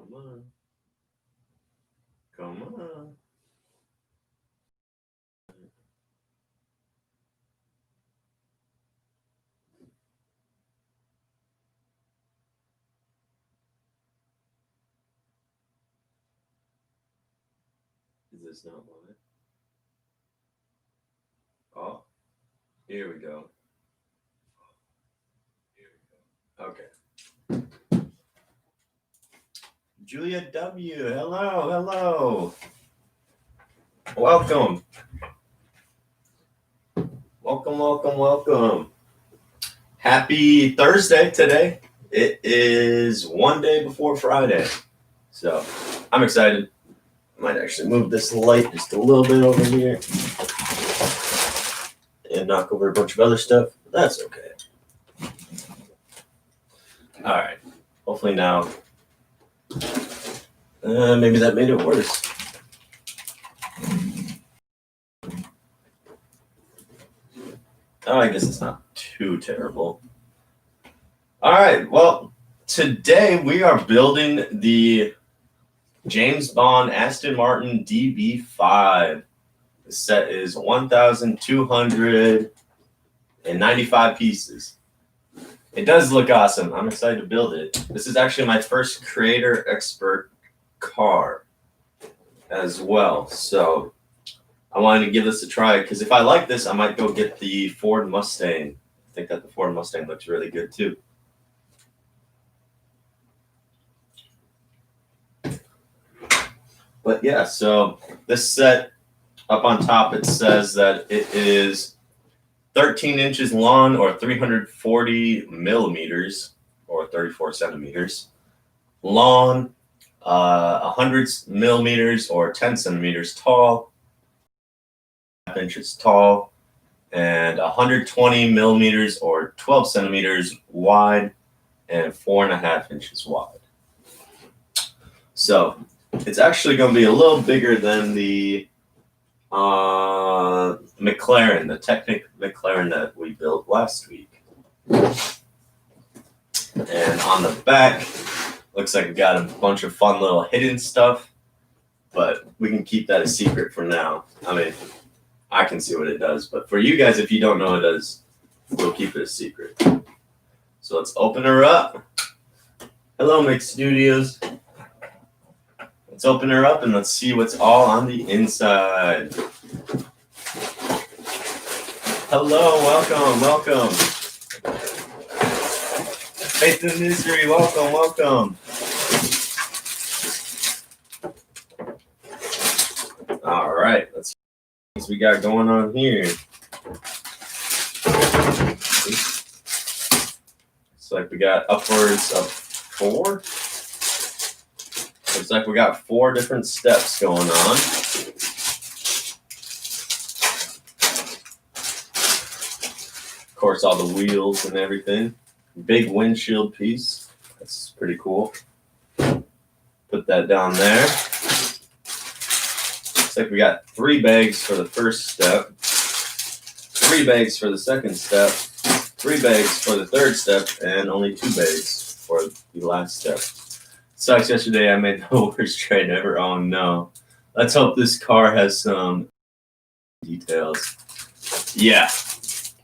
Come on. Come on. Is this not live? Oh, here we go. Okay. Julia W. Hello, hello. Welcome. Welcome. Happy Thursday today. It is one day before Friday. So I'm excited. I might actually move this light just a little bit over here and knock over a bunch of other stuff. But that's okay. All right. Hopefully now. Maybe that made it worse. Oh, I guess it's not too terrible. All right. Well, today we are building the James Bond Aston Martin DB5. The set is 1,295 pieces. It does look awesome. I'm excited to build it. This is actually my first creator expert car as well. So I wanted to give this a try because if I like this, I might go get the Ford Mustang. I think that the Ford Mustang looks really good too. But yeah, so this set up on top, it says that it is 13 inches long or 340 millimeters or 34 centimeters long, 100 millimeters or 10 centimeters tall, 5 inches tall, and 120 millimeters or 12 centimeters wide and 4.5 inches wide. So it's actually going to be a little bigger than the McLaren, the Technic McLaren that we built last week. And on the back, looks like we got a bunch of fun little hidden stuff, but we can keep that a secret for now. I mean, I can see what it does, but for you guys, if you don't know what it does, we'll keep it a secret. So let's open her up. Hello, Mix Studios. Let's open her up and let's see what's all on the inside. Hello, welcome. Faith and Misery, welcome. All right, let's see what we got going on here. Looks like we got upwards of 4. Looks like we got 4 different steps going on. Of course, all the wheels and everything. Big windshield piece. That's pretty cool. Put that down there. Looks like we got 3 bags for the first step, 3 bags for the second step, 3 bags for the third step, and only 2 bags for the last step. Sucks, yesterday I made the worst trade ever. Oh no. Let's hope this car has some details. Yeah,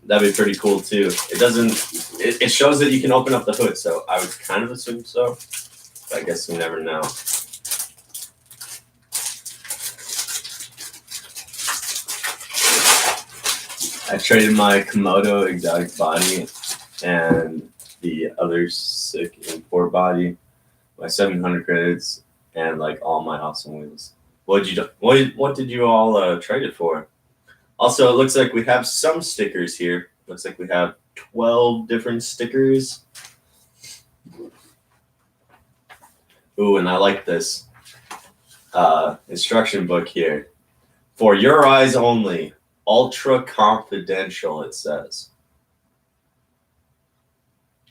that'd be pretty cool too. It shows that you can open up the hood, so I would kind of assume so, but I guess you never know. I traded my Komodo exotic body and the other sick import body, my 700 credits, and like all my awesome wheels. What did you all trade it for? Also, it looks like we have some stickers here. Looks like we have 12 different stickers. Ooh, and I like this instruction book here. For your eyes only, ultra confidential, it says.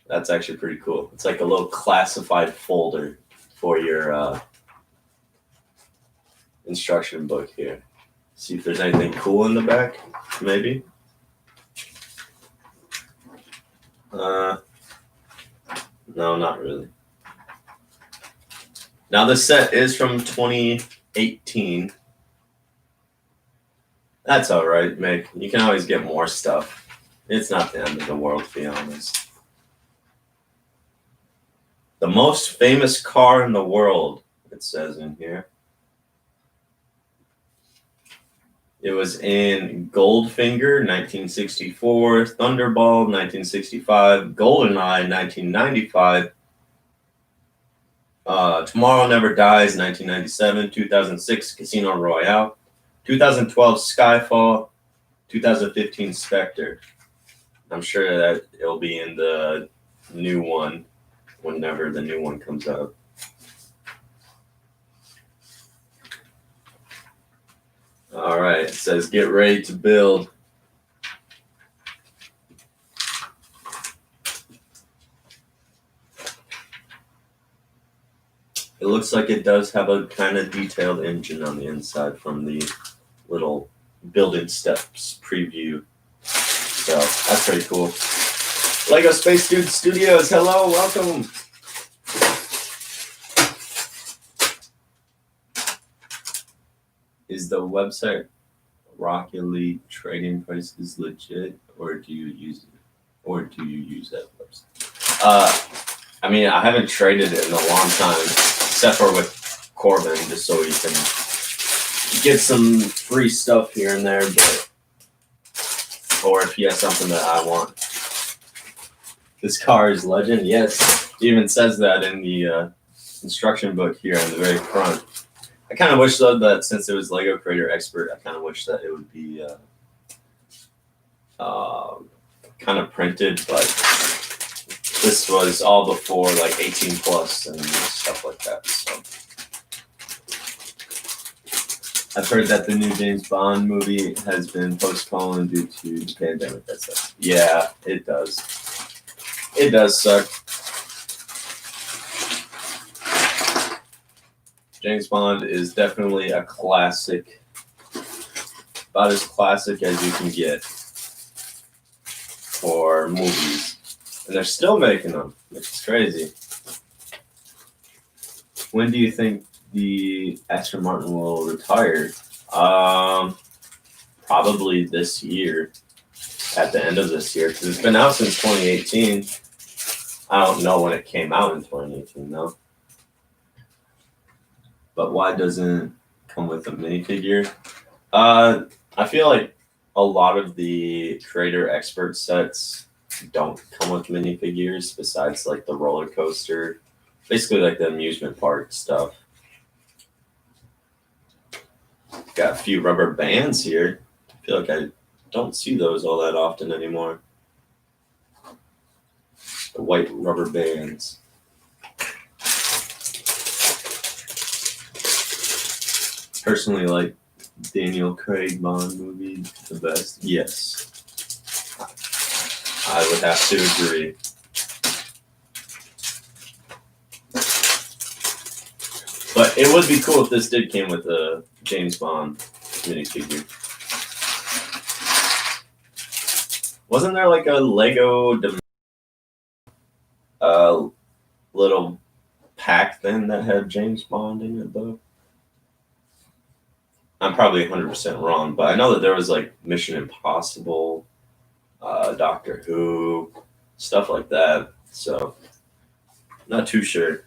That's actually pretty cool. It's like a little classified folder for your instruction book here. See if there's anything cool in the back, maybe. No, not really. Now this set is from 2018. That's all right, Mick. You can always get more stuff. It's not the end of the world, to be honest. The most famous car in the world, it says in here. It was in Goldfinger, 1964, Thunderball, 1965, GoldenEye, 1995, Tomorrow Never Dies, 1997, 2006, Casino Royale, 2012, Skyfall, 2015, Spectre. I'm sure that it'll be in the new one whenever the new one comes out. All right, it says get ready to build. It looks like it does have a kind of detailed engine on the inside from the little building steps preview. So that's pretty cool. Lego Space Dude Studios, hello, welcome. Is the website Rocket League trading prices legit, or do you use that website? I mean, I haven't traded it in a long time, except for with Corbin, just so he can get some free stuff here and there, but or if he has something that I want. This car is legend, yes. It even says that in the instruction book here in the very front. I kind of wish, though, that since it was Lego Creator Expert, I kind of wish that it would be kind of printed, but this was all before like 18 plus and stuff like that. So I've heard that the new James Bond movie has been postponed due to the pandemic. That's it. Yeah, it does. It does suck. James Bond is definitely a classic. About as classic as you can get for movies. And they're still making them, which is crazy. When do you think the Aston Martin will retire? Probably this year, at the end of this year, because it's been out since 2018. I don't know when it came out in 2018, though. But why doesn't it come with a minifigure? I feel like a lot of the Creator Expert sets don't come with minifigures besides like the roller coaster, basically like the amusement park stuff. Got a few rubber bands here. I feel like I don't see those all that often anymore. The white rubber bands. Personally, like Daniel Craig Bond movie the best. Yes, I would have to agree. But it would be cool if this did came with a James Bond minifigure. Wasn't there like a Lego little pack then that had James Bond in it though? I'm probably 100% wrong, but I know that there was like Mission Impossible, Doctor Who, stuff like that. So, not too sure.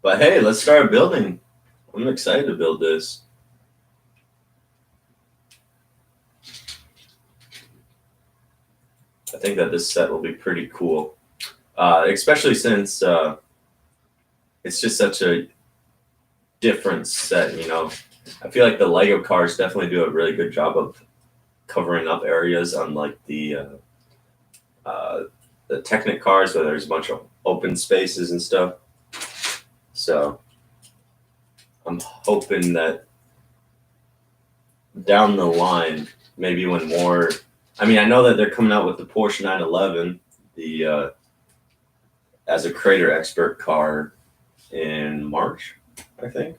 But hey, let's start building. I'm excited to build this. I think that this set will be pretty cool, especially since it's just such a different set, you know. I feel like the Lego cars definitely do a really good job of covering up areas, unlike the Technic cars where there's a bunch of open spaces and stuff. So I'm hoping that down the line, maybe when more, I mean, I know that they're coming out with the Porsche 911, the as a Creator Expert car in March, I think.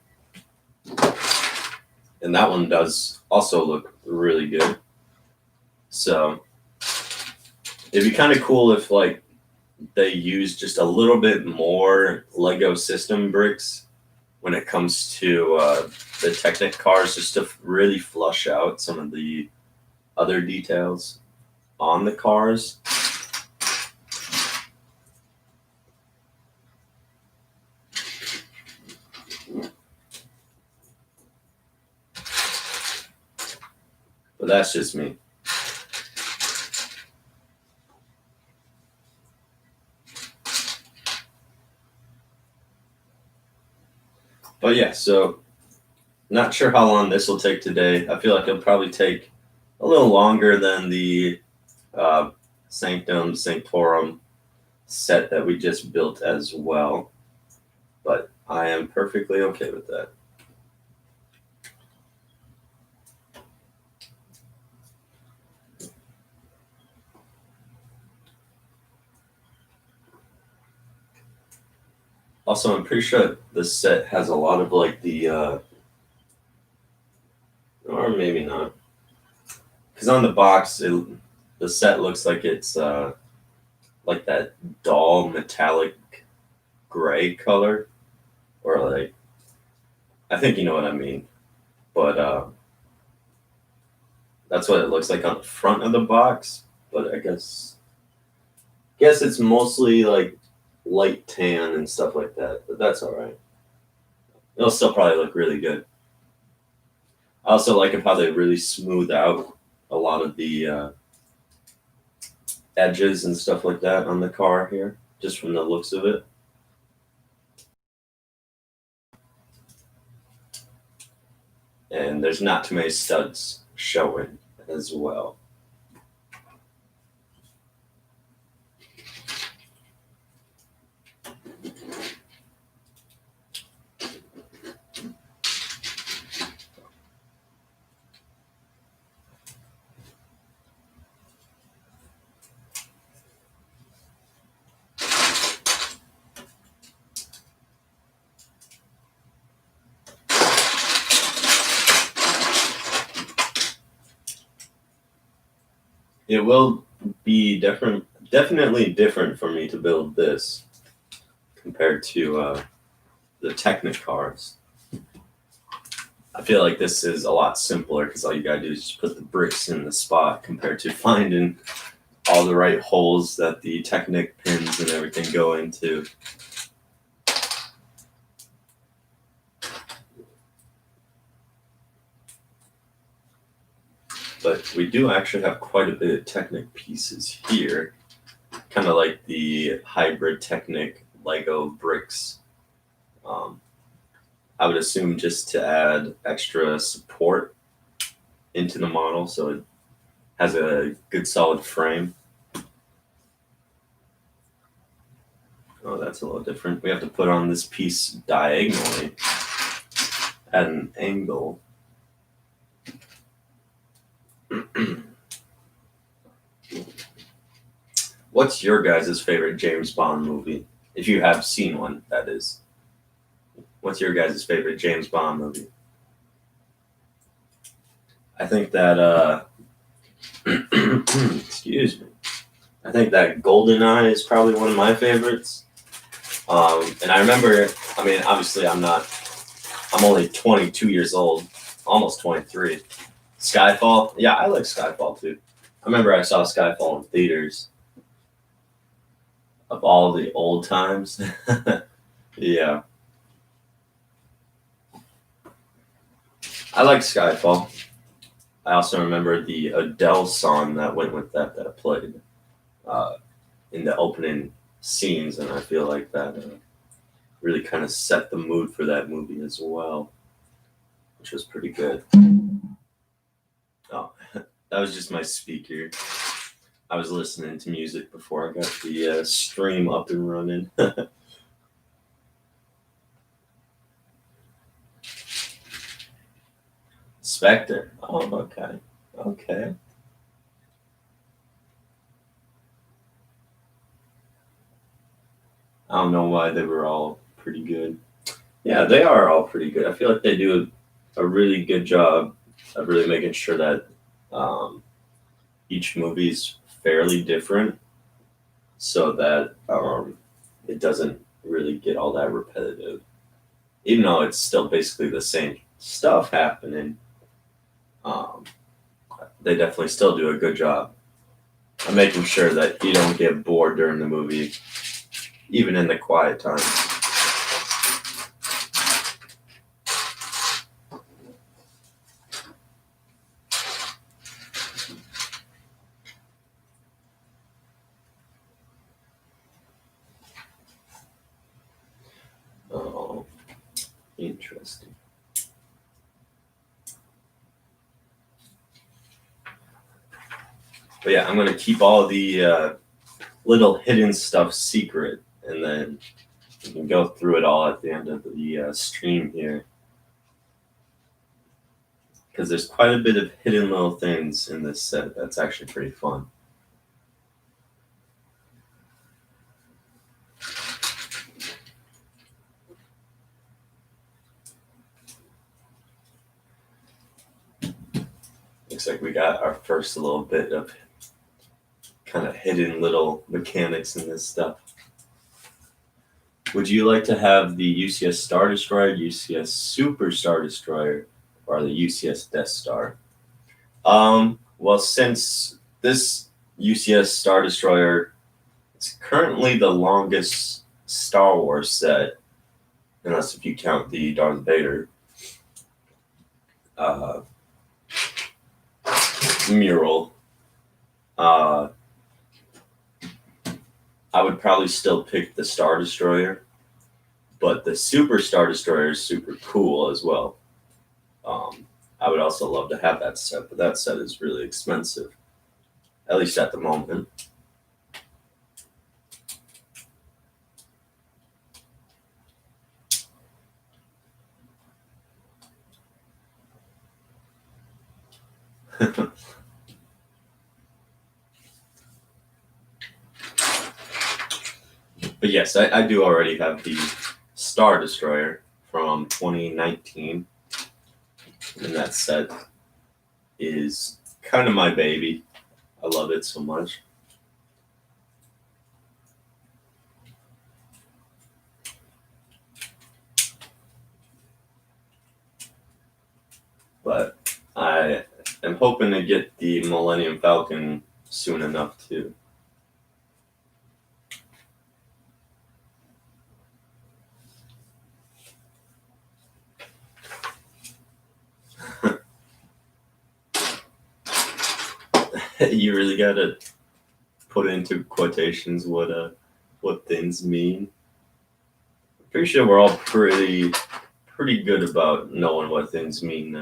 And that one does also look really good. So it'd be kind of cool if like they use just a little bit more Lego system bricks when it comes to the Technic cars, just to really flush out some of the other details on the cars. But that's just me. But yeah, so not sure how long this will take today. I feel like it'll probably take a little longer than the Sanctum Sanctorum set that we just built as well. But I am perfectly okay with that. Also, I'm pretty sure this set has a lot of like the, or maybe not, because on the box, the set looks like it's like that dull metallic gray color, or like, I think you know what I mean. But that's what it looks like on the front of the box. But I guess it's mostly like light tan and stuff like that. But that's all right. It'll still probably look really good. I also like how they really smooth out a lot of the edges and stuff like that on the car here, just from the looks of it. And there's not too many studs showing as well. It will be definitely different for me to build this compared to the Technic cars. I feel like this is a lot simpler because all you gotta do is just put the bricks in the spot compared to finding all the right holes that the Technic pins and everything go into. But we do actually have quite a bit of Technic pieces here, kind of like the hybrid Technic Lego bricks. I would assume just to add extra support into the model so it has a good solid frame. Oh, that's a little different. We have to put on this piece diagonally at an angle. What's your guys' favorite James Bond movie? If you have seen one, that is. What's your guys' favorite James Bond movie? I think that, excuse me. I think that GoldenEye is probably one of my favorites. And I remember, I mean, obviously I'm only 22 years old, almost 23. Skyfall, yeah, I like Skyfall too. I remember I saw Skyfall in theaters of all the old times. Yeah. I like Skyfall. I also remember the Adele song that went with that I played in the opening scenes, and I feel like that really kind of set the mood for that movie as well, which was pretty good. Oh, that was just my speaker. I was listening to music before I got the stream up and running. Spectre. Oh, okay. Okay. I don't know why they were all pretty good. Yeah, they are all pretty good. I feel like they do a really good job of really making sure that each movie's fairly different. so that it doesn't really get all that repetitive. Even though it's still basically the same stuff happening, um, they definitely still do a good job of making sure that you don't get bored during the movie, even in the quiet times. Oh, interesting. But yeah, I'm gonna keep all the little hidden stuff secret, and then we can go through it all at the end of the stream here, because there's quite a bit of hidden little things in this set that's actually pretty fun. Looks like we got our first little bit of kind of hidden little mechanics in this stuff. Would you like to have the UCS Star Destroyer, UCS Super Star Destroyer, or the UCS Death Star? Well, since this UCS Star Destroyer is currently the longest Star Wars set, unless if you count the Darth Vader mural, I would probably still pick the Star Destroyer, but the Super Star Destroyer is super cool as well. I would also love to have that set, but that set is really expensive, at least at the moment. But yes, I do already have the Star Destroyer from 2019, and that set is kind of my baby. I love it so much. But I am hoping to get the Millennium Falcon soon enough too. You really gotta put into quotations what things mean. I'm pretty sure we're all pretty good about knowing what things mean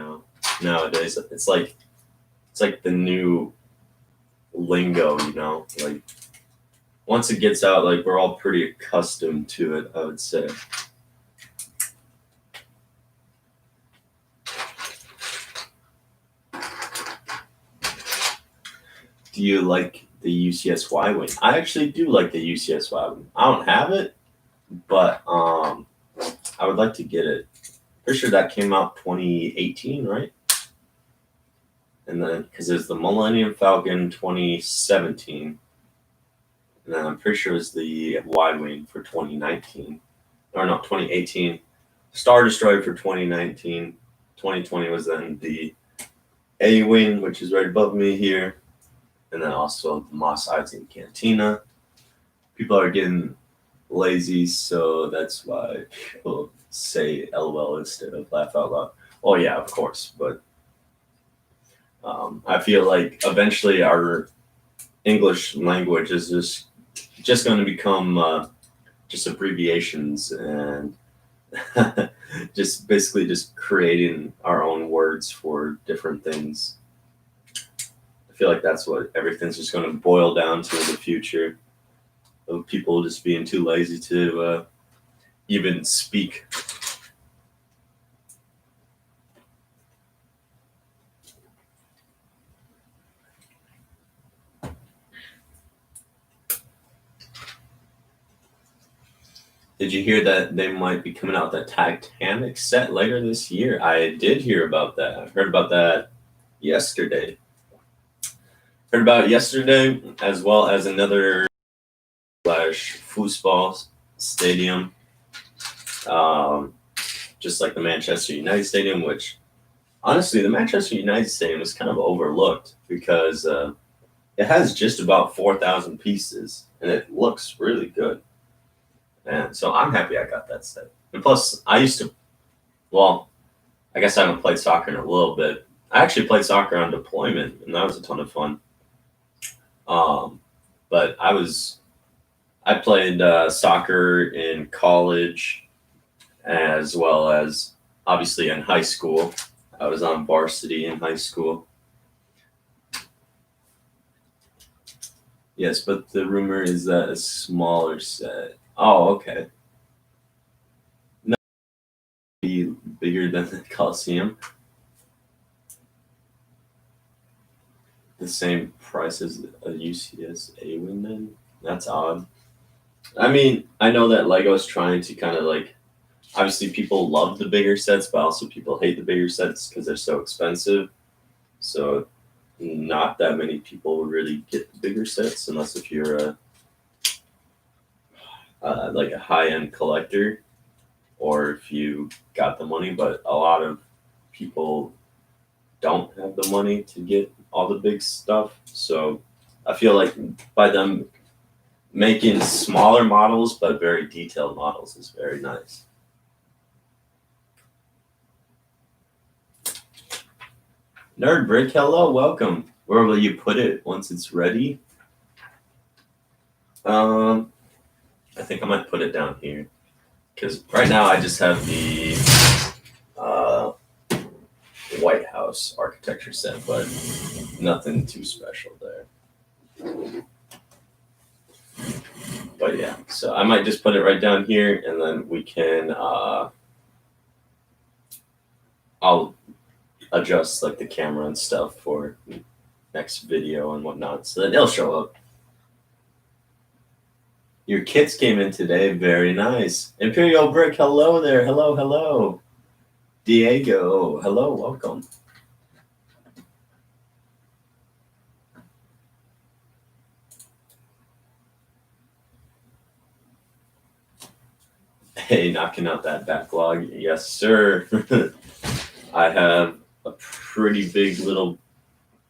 nowadays. It's like the new lingo, you know. Like once it gets out, like we're all pretty accustomed to it, I would say. Do you like the UCS Y-Wing? I actually do like the UCS Y-Wing. I don't have it, but I would like to get it. Pretty sure that came out 2018, right? And then because there's the Millennium Falcon 2017, and then I'm pretty sure it was the Y-Wing for 2019, or no, 2018. Star Destroyer for 2019. 2020 was then the A-Wing, which is right above me here, and then also the Mos Eisley Cantina. People are getting lazy, so that's why people say LOL instead of laugh out loud. Oh yeah, of course, but I feel like eventually our English language is just going to become just abbreviations and just basically just creating our own words for different things. I feel like that's what everything's just going to boil down to in the future, of people just being too lazy to even speak. Did you hear that they might be coming out with that Titanic set later this year? I did hear about that. I heard about that yesterday. Heard about it yesterday, as well as another slash foosball stadium, just like the Manchester United Stadium, which honestly, the Manchester United Stadium is kind of overlooked because it has just about 4,000 pieces and it looks really good. And so I'm happy I got that set. And plus, I used to, well, I guess I haven't played soccer in a little bit. I actually played soccer on deployment, and that was a ton of fun. But I played soccer in college as well as obviously in high school. I was on varsity in high school. Yes, but the rumor is that a smaller set. Oh, okay. No, be bigger than the Coliseum. The same price as a UCS A wing then? That's odd. I mean, I know that Lego's trying to kind of like, obviously people love the bigger sets, but also people hate the bigger sets because they're so expensive. So not that many people will really get the bigger sets unless if you're like a high-end collector or if you got the money, but a lot of people don't have the money to get all the big stuff. So I feel like by them making smaller models but very detailed models is very nice. Nerd Brick, hello, welcome. Where will you put it once it's ready? I think I might put it down here because right now I just have the White House architecture set, but nothing too special there. But yeah, so I might just put it right down here, and then we can I'll adjust like the camera and stuff for next video and whatnot, so then it'll show up. Your kits came in today. Very nice. Imperial Brick, hello there. Hello, hello. Diego, hello, welcome. Hey, knocking out that backlog. Yes, sir. I have a pretty big little,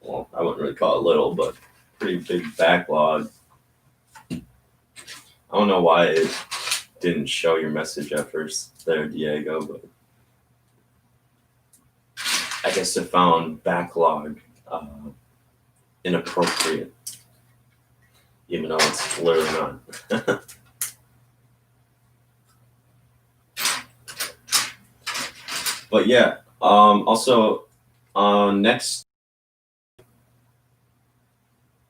well, I wouldn't really call it little, but pretty big backlog. I don't know why it didn't show your message at first there, Diego, but I guess I found backlog inappropriate, even though it's literally not. But yeah, also next,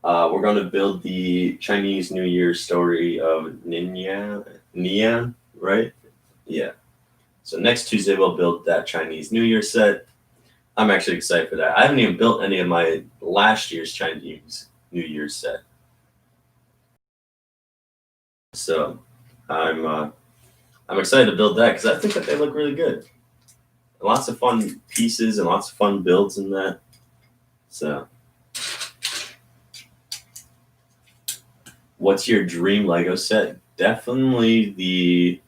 we're going to build the Chinese New Year story of Nian, right? Yeah. So next Tuesday, we'll build that Chinese New Year set. I'm actually excited for that. I haven't even built any of my last year's Chinese New Year set. So I'm excited to build that because I think that they look really good. Lots of fun pieces and lots of fun builds in that. So, what's your dream Lego set? Definitely the,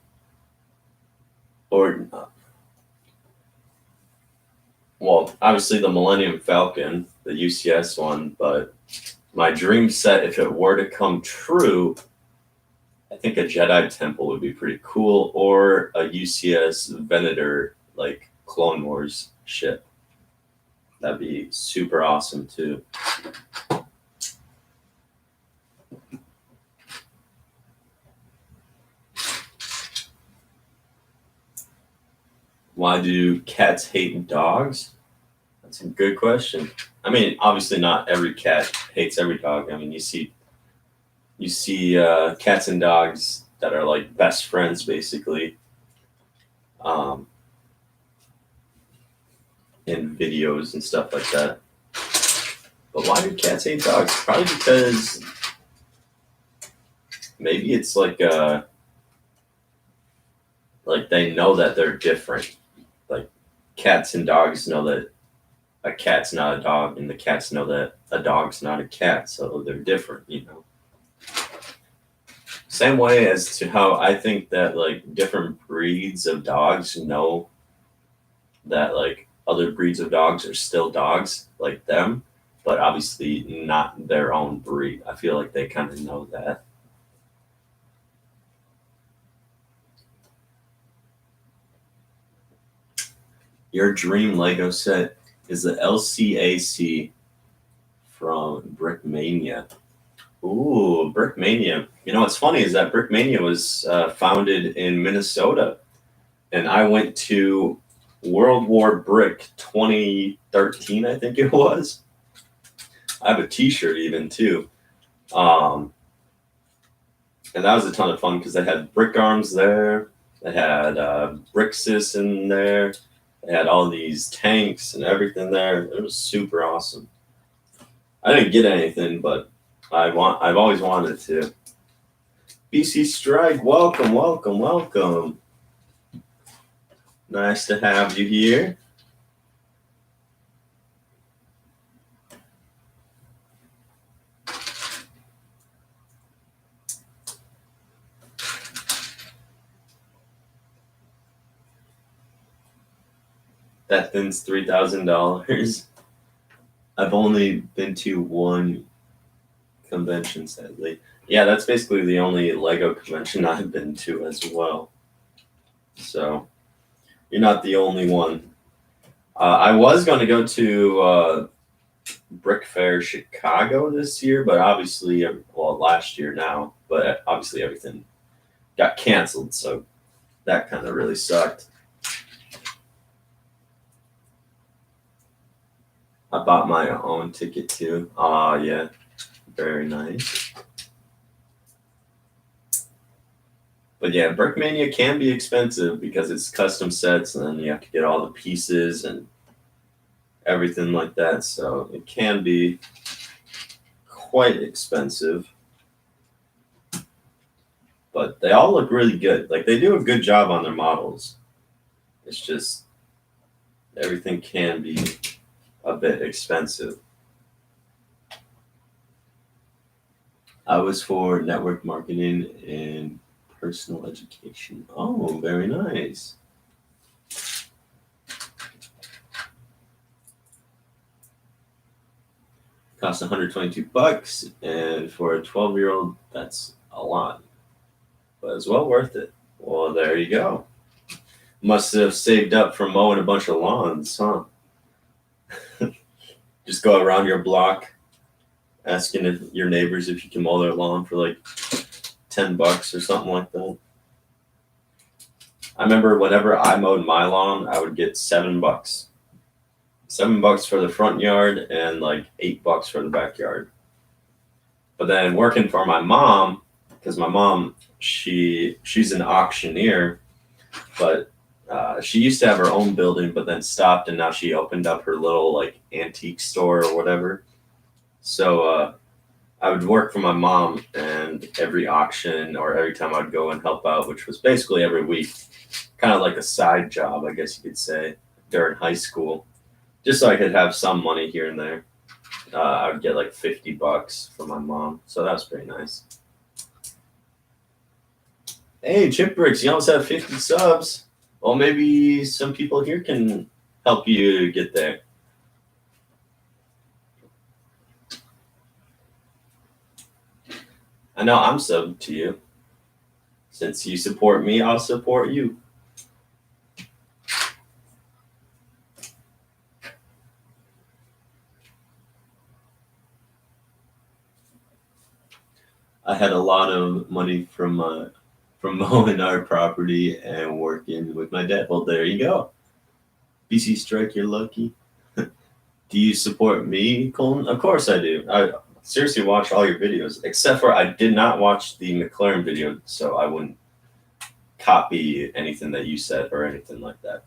well, obviously the Millennium Falcon, the UCS one, but my dream set, if it were to come true, I think a Jedi Temple would be pretty cool, or a UCS Venator, like Clone Wars ship. That'd be super awesome too. Why do cats hate dogs? That's a good question. I mean, obviously not every cat hates every dog. I mean, you see cats and dogs that are like best friends basically. In videos and stuff like that. But why do cats hate dogs? Probably because maybe it's like they know that they're different. Like cats and dogs know that a cat's not a dog, and the cats know that a dog's not a cat, so they're different, you know. Same way as to how I think that like different breeds of dogs know that like other breeds of dogs are still dogs like them, but obviously not their own breed. I feel like they kind of know that. Your dream Lego set is the LCAC from Brickmania. Ooh, Brickmania. You know what's funny is that Brickmania was founded in Minnesota, and I went to World War Brick 2013, I think it was. I have a T-shirt even too, and that was a ton of fun because they had brick arms there. They had Brixis in there. They had all these tanks and everything there. It was super awesome. I didn't get anything, but I've always wanted to. BC Strike, welcome, welcome, welcome. Nice to have you here. That thin's $3,000. I've only been to one convention, sadly. Yeah, that's basically the only Lego convention I've been to as well. So you're not the only one. I was going to go to Brick Fair Chicago this year, but obviously, well, last year now, but obviously everything got canceled, so that kind of really sucked. I bought my own ticket too. Yeah, very nice. But yeah, Brickmania can be expensive because it's custom sets, and then you have to get all the pieces and everything like that. So it can be quite expensive. But they all look really good. Like they do a good job on their models. It's just everything can be a bit expensive. I was for network marketing and personal education. Oh, very nice. Cost $122, and for a 12-year-old, that's a lot, but it's well worth it. Well, there you go. Must have saved up from mowing a bunch of lawns, huh? Just go around your block asking your neighbors if you can mow their lawn for like $10 or something like that. I remember whenever I mowed my lawn, I would get $7. $7 for the front yard and like $8 for the backyard. But then working for my mom, because my mom, she's an auctioneer, but she used to have her own building, but then stopped, and now she opened up her little like antique store or whatever. So I would work for my mom, and every auction or every time I'd go and help out, which was basically every week, kind of like a side job, I guess you could say, during high school, just so I could have some money here and there. I would get like $50 from my mom, so that was pretty nice. Hey, Chip Bricks, you almost have 50 subs. Well, maybe some people here can help you get there. I know I'm subbed to you. Since you support me, I'll support you. I had a lot of money from mowing our property and working with my dad. Well, there you go. BC Strike, you're lucky. Do you support me, Colton? Of course I do. I seriously watch all your videos, except for I did not watch the McLaren video, so I wouldn't copy anything that you said or anything like that.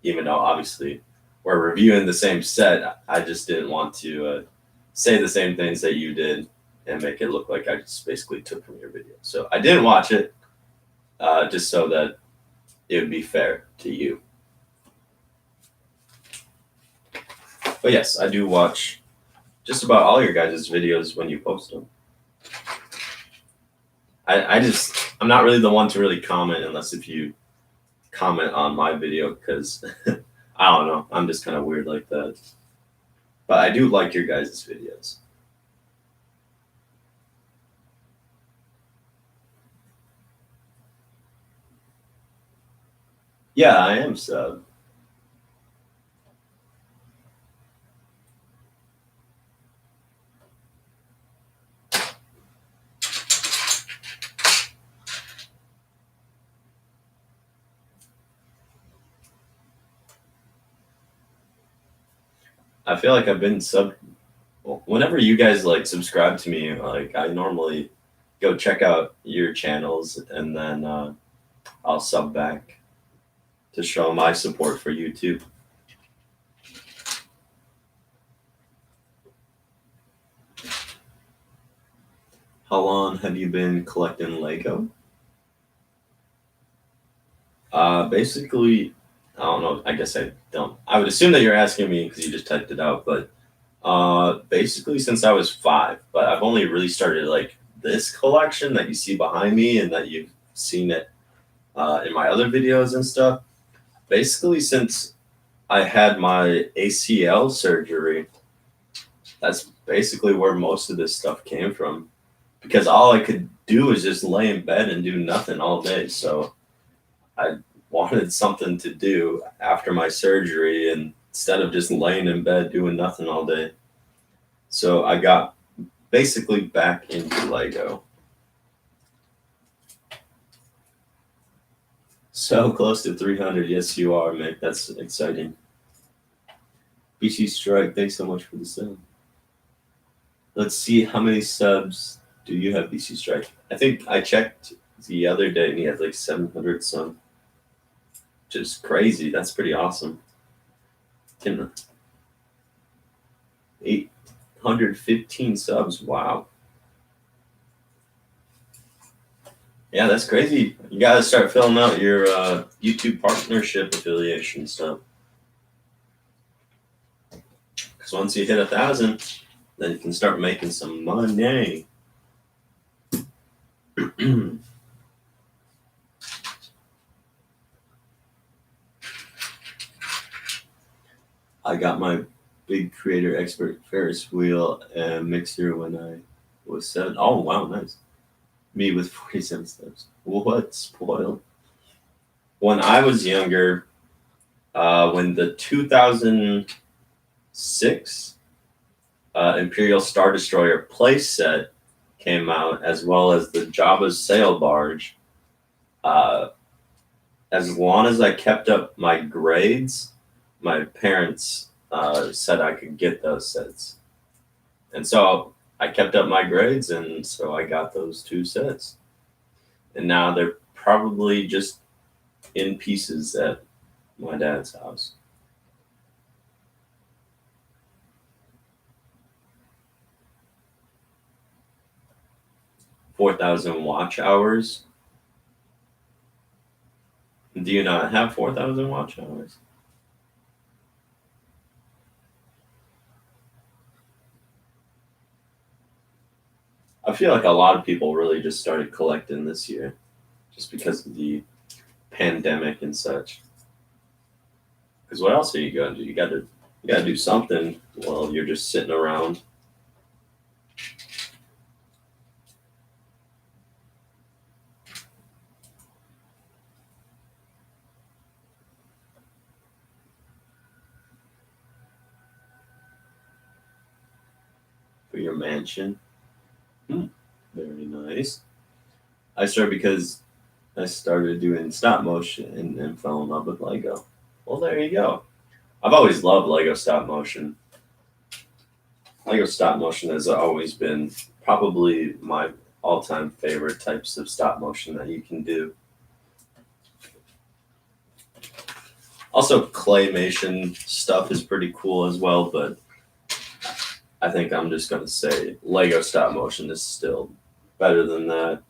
Even though obviously we're reviewing the same set, I just didn't want to say the same things that you did and make it look like I just basically took from your video. So I didn't watch it, just so that it would be fair to you. But yes, I do watch just about all your guys' videos when you post them. I'm not really the one to really comment unless if you comment on my video because I don't know. I'm just kind of weird like that. But I do like your guys' videos. Yeah, I am sub. I feel like I've been sub. Whenever you guys like subscribe to me, like I normally go check out your channels and then I'll sub back to show my support for you too. How long have you been collecting Lego? Basically, I don't know. I guess I don't. I would assume that you're asking me because you just typed it out, but basically since I was 5. But I've only really started like this collection that you see behind me and that you've seen it in my other videos and stuff. Basically, since I had my ACL surgery, that's basically where most of this stuff came from. Because all I could do was just lay in bed and do nothing all day. So I wanted something to do after my surgery and instead of just laying in bed doing nothing all day. So I got basically back into Lego. So close to 300. Yes, you are, Mick. That's exciting. BC Strike, thanks so much for the sub. Let's see, how many subs do you have, BC Strike? I think I checked the other day and he had like 700 some. Which is crazy. That's pretty awesome. 815 subs. Wow. Yeah, that's crazy. You got to start filling out your YouTube partnership affiliation stuff. Because once you hit 1,000, then you can start making some money. I got my big creator expert Ferris wheel and mixer when I was 7. Oh, wow, nice. Me with 47 steps. What? Spoiled. When I was younger, when the 2006 Imperial Star Destroyer playset came out, as well as the Jabba's sail barge, as long as I kept up my grades, my parents said I could get those sets. And so I kept up my grades, and so I got those 2 sets. And now they're probably just in pieces at my dad's house. 4,000 watch hours. Do you not have 4,000 watch hours? I feel like a lot of people really just started collecting this year just because of the pandemic and such. Because what else are you going to do? You got to do something while you're just sitting around. For your mansion. Very nice. I started because I started doing stop motion and fell in love with Lego. Well, there you go. I've always loved Lego stop motion. Lego stop motion has always been probably my all-time favorite types of stop motion that you can do. Also, claymation stuff is pretty cool as well, but I think I'm just going to say Lego stop motion is still better than that.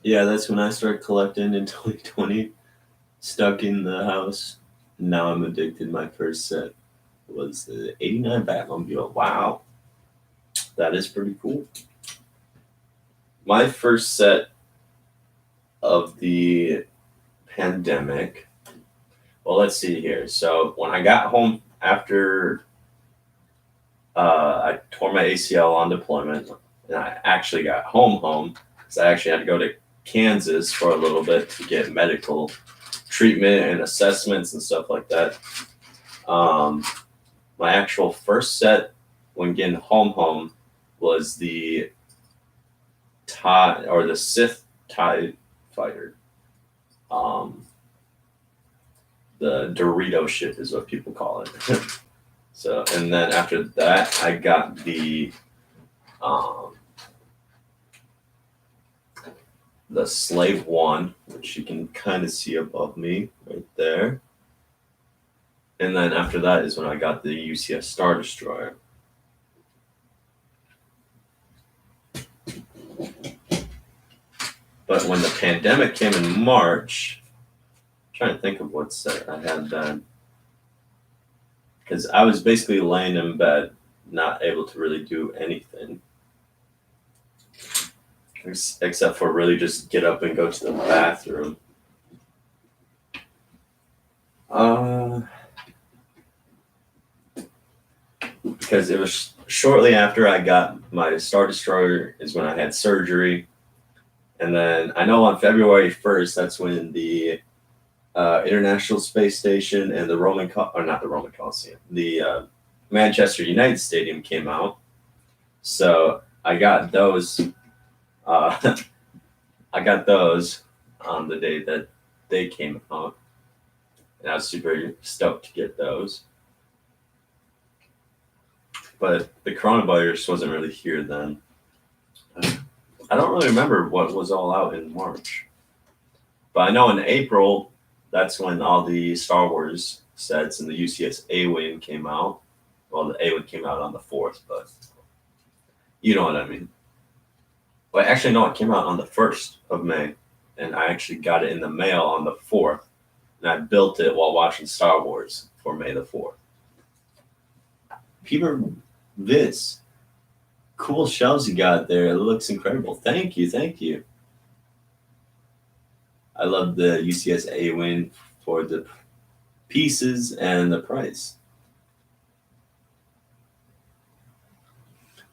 Yeah, that's when I started collecting in 2020. Stuck in the house. Now I'm addicted. My first set was the '89 Batmobile. Wow, that is pretty cool. My first set of the pandemic. Well, let's see here. So when I got home after I tore my ACL on deployment, and I actually got home because I actually had to go to Kansas for a little bit to get medical treatment and assessments and stuff like that. Um, my actual first set when getting home was the the Sith TIE fighter. Um, the Dorito ship is what people call it. So, and then after that, I got um, the Slave One, which you can kind of see above me right there. And then after that is when I got the UCS Star Destroyer. But when the pandemic came in March, I'm trying to think of what set I had then. Because I was basically laying in bed, not able to really do anything. Except for really just get up and go to the bathroom. Because it was shortly after I got my Star Destroyer is when I had surgery. And then I know on February 1st, that's when the International Space Station and the not the Roman Coliseum, the Manchester United Stadium came out. So I got those. I got those on the day that they came out, and I was super stoked to get those. But the coronavirus wasn't really here then. I don't really remember what was all out in March, but I know in April that's when all the Star Wars sets and the UCS A-Wing came out. Well, the A-Wing came out on the 4th, but you know what I mean. Well, actually, no, it came out on the 1st of May, and I actually got it in the mail on the 4th, and I built it while watching Star Wars for May the 4th. Peter, this cool shelves you got there, it looks incredible. Thank you, thank you. I love the UCS A-Wing for the pieces and the price.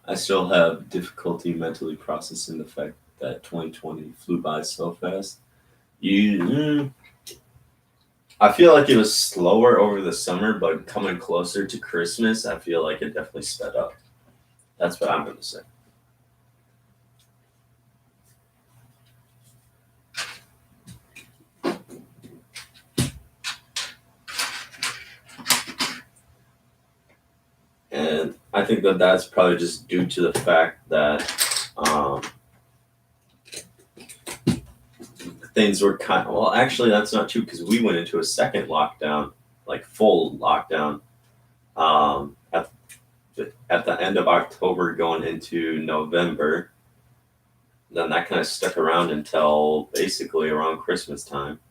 I still have difficulty mentally processing the fact that 2020 flew by so fast. I feel like it was slower over the summer, but coming closer to Christmas, I feel like it definitely sped up. That's what I'm going to say. And I think that that's probably just due to the fact that things were well, actually, that's not true because we went into a second lockdown, like full lockdown, at the end of October going into November. Then that kind of stuck around until basically around Christmas time.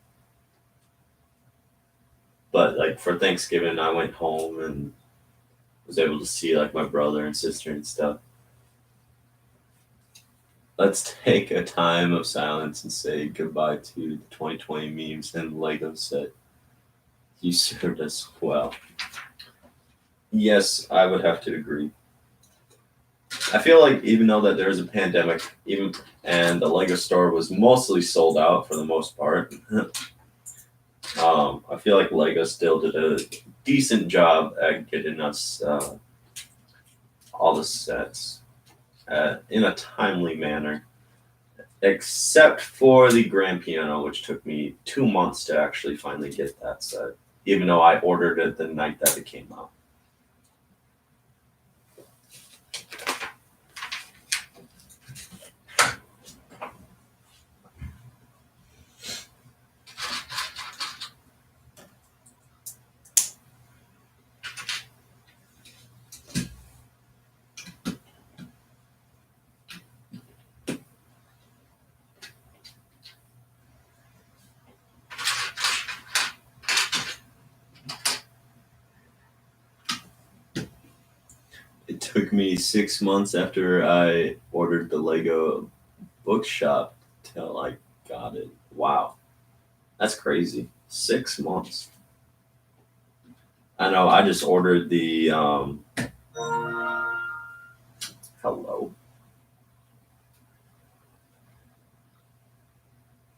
But like for Thanksgiving, I went home and was able to see like my brother and sister and stuff. Let's take a time of silence and say goodbye to the 2020 memes and Lego set. You served us well. Yes, I would have to agree. I feel like even though that there was a pandemic, and the Lego store was mostly sold out for the most part, I feel like Lego still did a decent job at getting us all the sets in a timely manner, except for the grand piano, which took me 2 months to actually finally get that set, even though I ordered it the night that it came out. took me 6 months after I ordered the Lego bookshop till I got it. Wow, that's crazy. 6 months. I know. I just ordered the hello.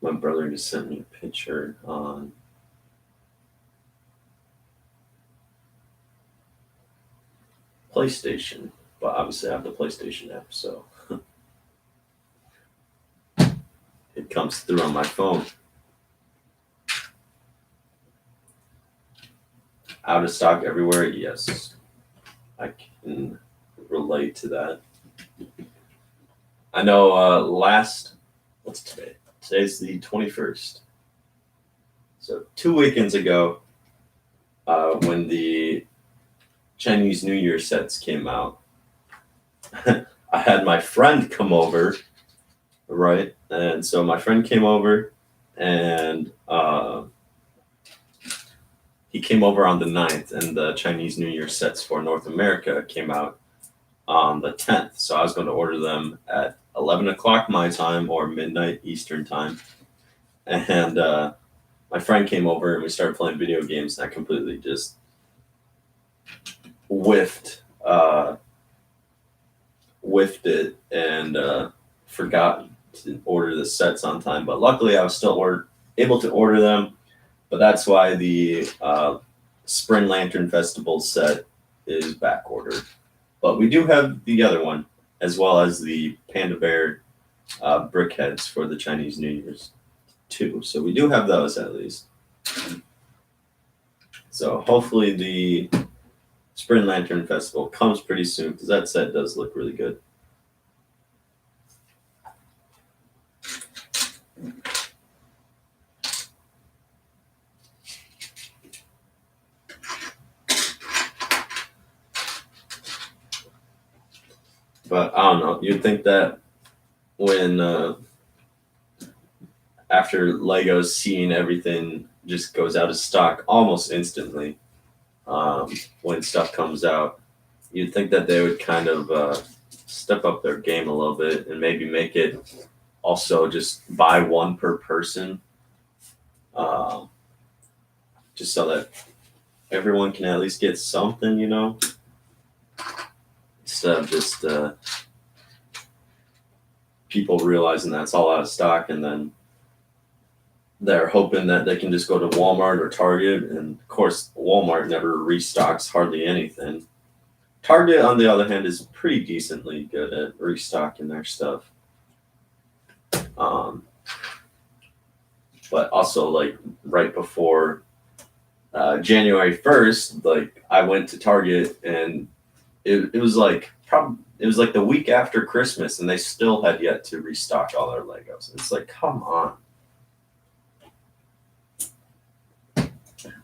My brother just sent me a picture on PlayStation, but obviously I have the PlayStation app, so it comes through on my phone. Out of stock everywhere? Yes. I can relate to that. I know what's today? Today's the 21st. So 2 weekends ago, when the Chinese New Year sets came out, I had my friend come over, right? And so my friend came over, and he came over on the 9th, and the Chinese New Year sets for North America came out on the 10th. So I was going to order them at 11 o'clock my time or midnight Eastern time. And my friend came over and we started playing video games, and I completely just whiffed it and forgot to order the sets on time. But luckily I was still able to order them. But that's why the Spring Lantern Festival set is back ordered. But we do have the other one, as well as the Panda Bear brickheads for the Chinese New Year's too. So we do have those at least. So hopefully the Spring Lantern Festival comes pretty soon, because that set does look really good. But I don't know. You'd think that when after Legos seeing everything just goes out of stock almost instantly, when stuff comes out, you'd think that they would kind of step up their game a little bit and maybe make it also just buy one per person, just so that everyone can at least get something, instead of just people realizing that's all out of stock, and then they're hoping that they can just go to Walmart or Target. And of course, Walmart never restocks hardly anything. Target, on the other hand, is pretty decently good at restocking their stuff. But also, like, right before January 1st, like, I went to Target, and it was like the week after Christmas, and they still had yet to restock all their Legos. It's like, come on.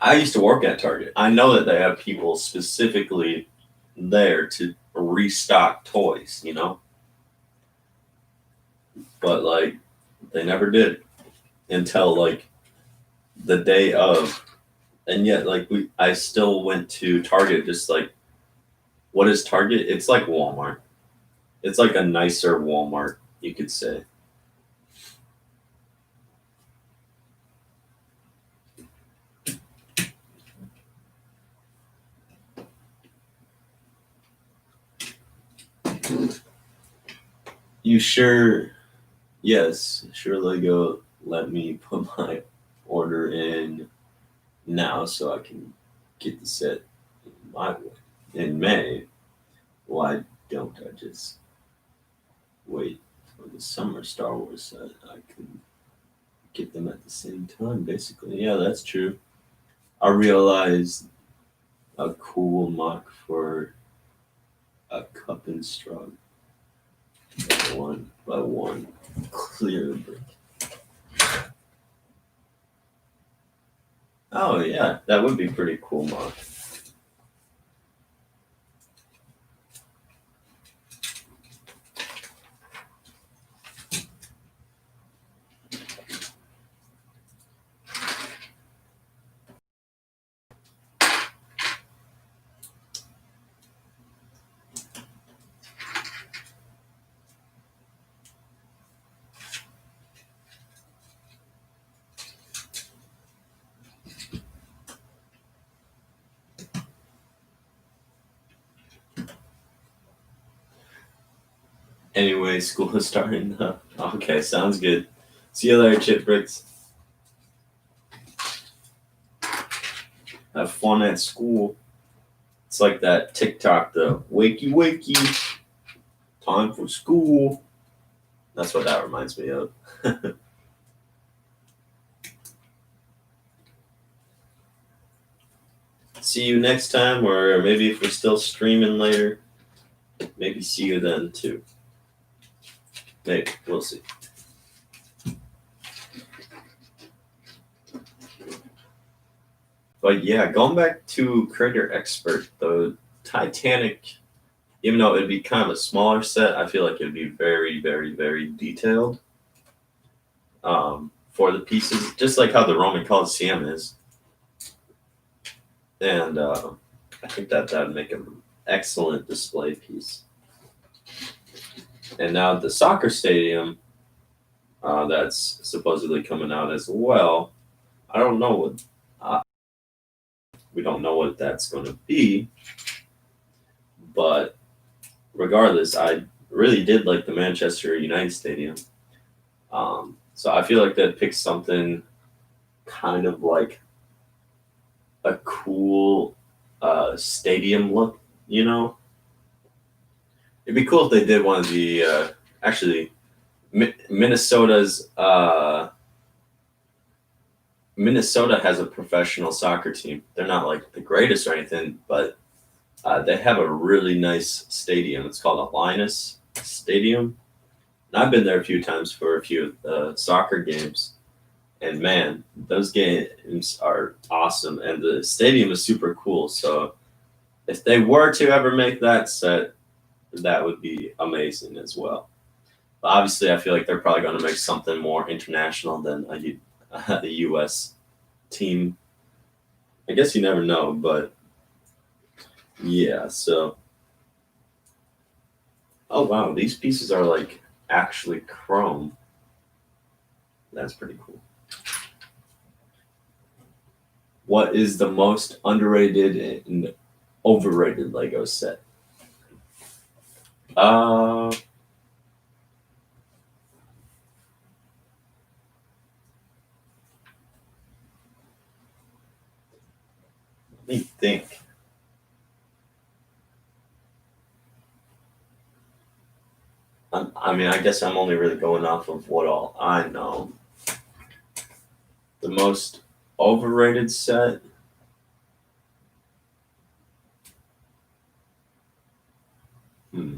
I used to work at Target. I know that they have people specifically there to restock toys, but like they never did until like the day of. And yet, like, I still went to Target. Just like, what is Target? It's like Walmart. It's like a nicer Walmart, you could say. You sure? Yes, sure. Lego let me put my order in now so I can get the set in May. Why don't I just wait for the summer Star Wars set? I can get them at the same time, basically. Yeah, that's true. I realized a cool mock for a cup and straw. One by one, clear brick. Oh yeah, that would be pretty cool mock. Anyway, school is starting up. Okay, sounds good. See you later, Chip Bricks. Have fun at school. It's like that TikTok, the wakey wakey, time for school. That's what that reminds me of. See you next time, or maybe if we're still streaming later, maybe see you then too. Maybe, we'll see. But yeah, going back to Creator Expert, the Titanic, even though it'd be kind of a smaller set, I feel like it'd be very, very, very detailed for the pieces, just like how the Roman Colosseum is. And I think that would make an excellent display piece. And now the soccer stadium, that's supposedly coming out as well. I don't know what we don't know what that's going to be, but regardless, I really did like the Manchester United Stadium. So I feel like that picks something kind of like a cool stadium look, you know? It'd be cool if they did one of the actually Minnesota's Minnesota has a professional soccer team. They're not like the greatest or anything, but they have a really nice stadium. It's called Alliance Stadium. And I've been there a few times for a few soccer games. And man, those games are awesome. And the stadium is super cool. So if they were to ever make that set, that would be amazing as well. But obviously, I feel like they're probably going to make something more international than the U.S. team. I guess you never know, but yeah, so. Oh, wow, these pieces are like actually chrome. That's pretty cool. What is the most underrated and overrated Lego set? Let me think. I mean, I guess I'm only really going off of what all I know. The most overrated set? Hmm.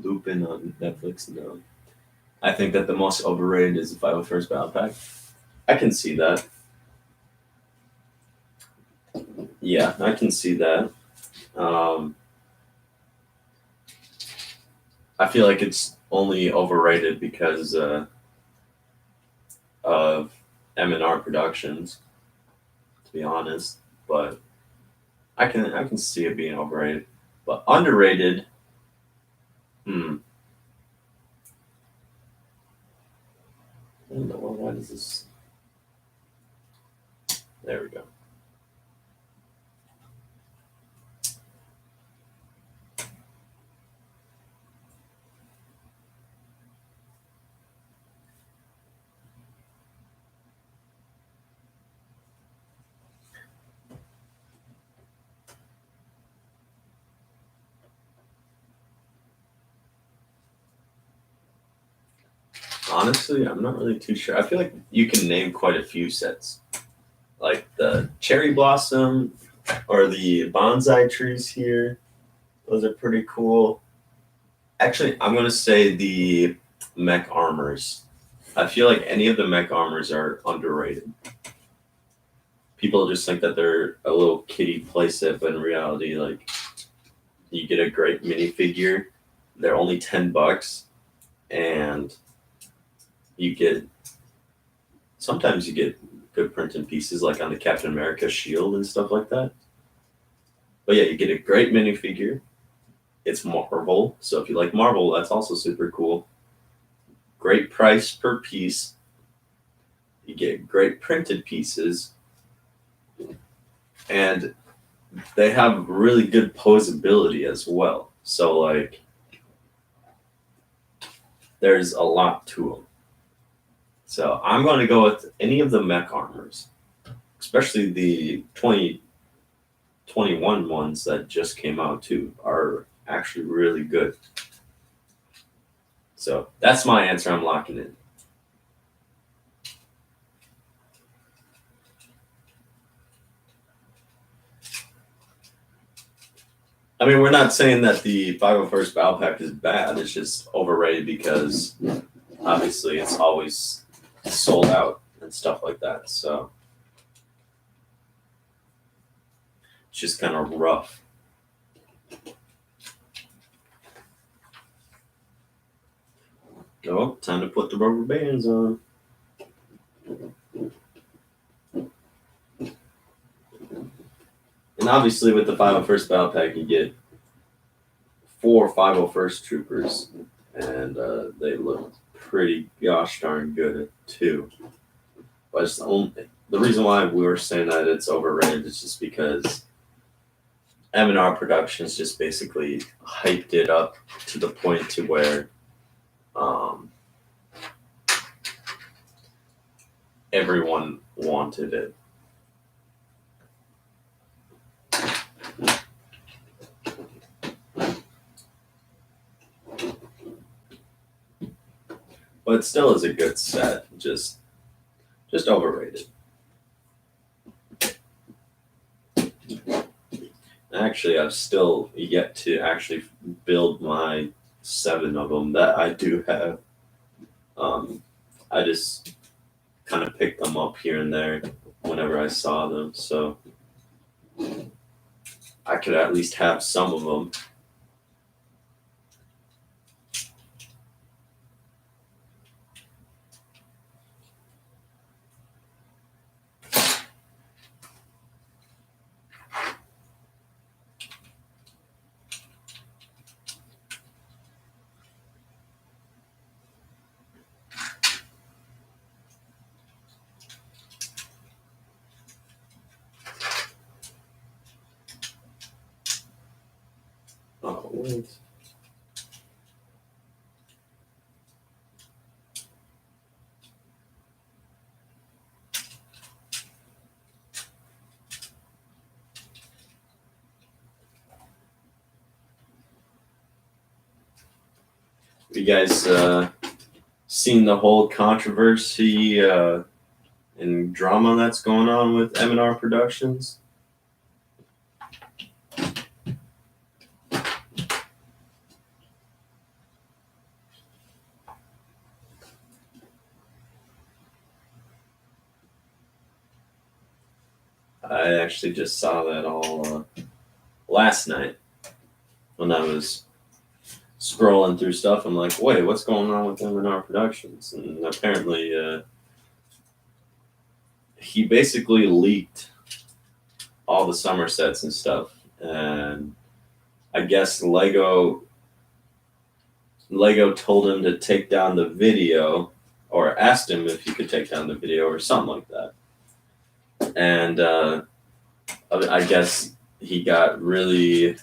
Lupin on Netflix? No. I think that the most overrated is the 501st Battle Pack. I can see that. Yeah, I can see that. I feel like it's only overrated because of M&R Productions, to be honest. But I can see it being overrated. But underrated, I don't know why does this. There we go. Honestly, I'm not really too sure. I feel like you can name quite a few sets, like the cherry blossom or the bonsai trees here. Those are pretty cool. Actually, I'm gonna say the mech armors. I feel like any of the mech armors are underrated. People just think that they're a little kiddie playset, but in reality, like you get a great minifigure. They're only $10, and you get sometimes you get good printing pieces like on the Captain America shield and stuff like that. But yeah, you get a great minifigure. It's Marvel, so if you like Marvel, that's also super cool. great price per piece. You get great printed pieces, and they have really good posability as well. So like, there's a lot to them. So I'm going to go with any of the mech armors, especially the 2021 ones that just came out too, are actually really good. So that's my answer. I'm locking in. I mean, we're not saying that the 501st Battle Pack is bad. It's just overrated because obviously it's always sold out and stuff like that. So it's just kind of rough. Oh, time to put the rubber bands on. And obviously with the 501st Battle Pack, you get 4 501st troopers, and they look pretty gosh darn good too. But it's the reason why we were saying that it's overrated is just because M&R Productions just basically hyped it up to the point to where everyone wanted it. But it still is a good set, just overrated. Actually, I've still yet to actually build my 7 of them that I do have. I just kind of picked them up here and there whenever I saw them, so I could at least have some of them. Oh, wait. You guys seen the whole controversy and drama that's going on with M&R Productions? I actually just saw that all last night when I was scrolling through stuff. I'm like, wait, what's going on with M&R Productions? And apparently he basically leaked all the summer sets and stuff. And I guess Lego told him to take down the video, or asked him if he could take down the video or something like that. And I guess he got really,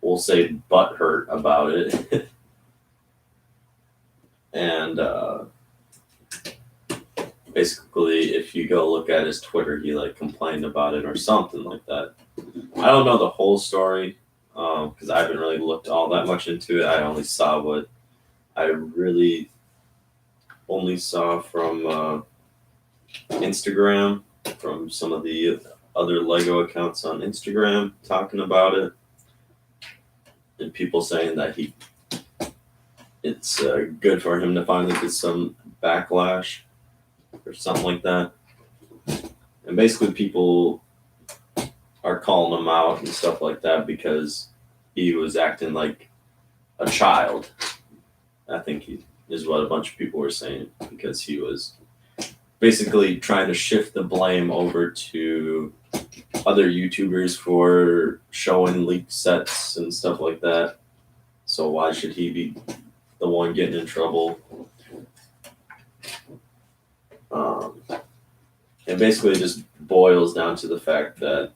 we'll say, butthurt about it. And basically, if you go look at his Twitter, he like complained about it or something like that. I don't know the whole story because I haven't really looked all that much into it. I only saw what I really only saw from Instagram, from some of the other Lego accounts on Instagram talking about it, and people saying that it's good for him to finally get some backlash or something like that. And basically people are calling him out and stuff like that because he was acting like a child. I think he is what a bunch of people were saying, because he was basically trying to shift the blame over to other YouTubers for showing leaked sets and stuff like that. So why should he be the one getting in trouble? And basically, it just boils down to the fact that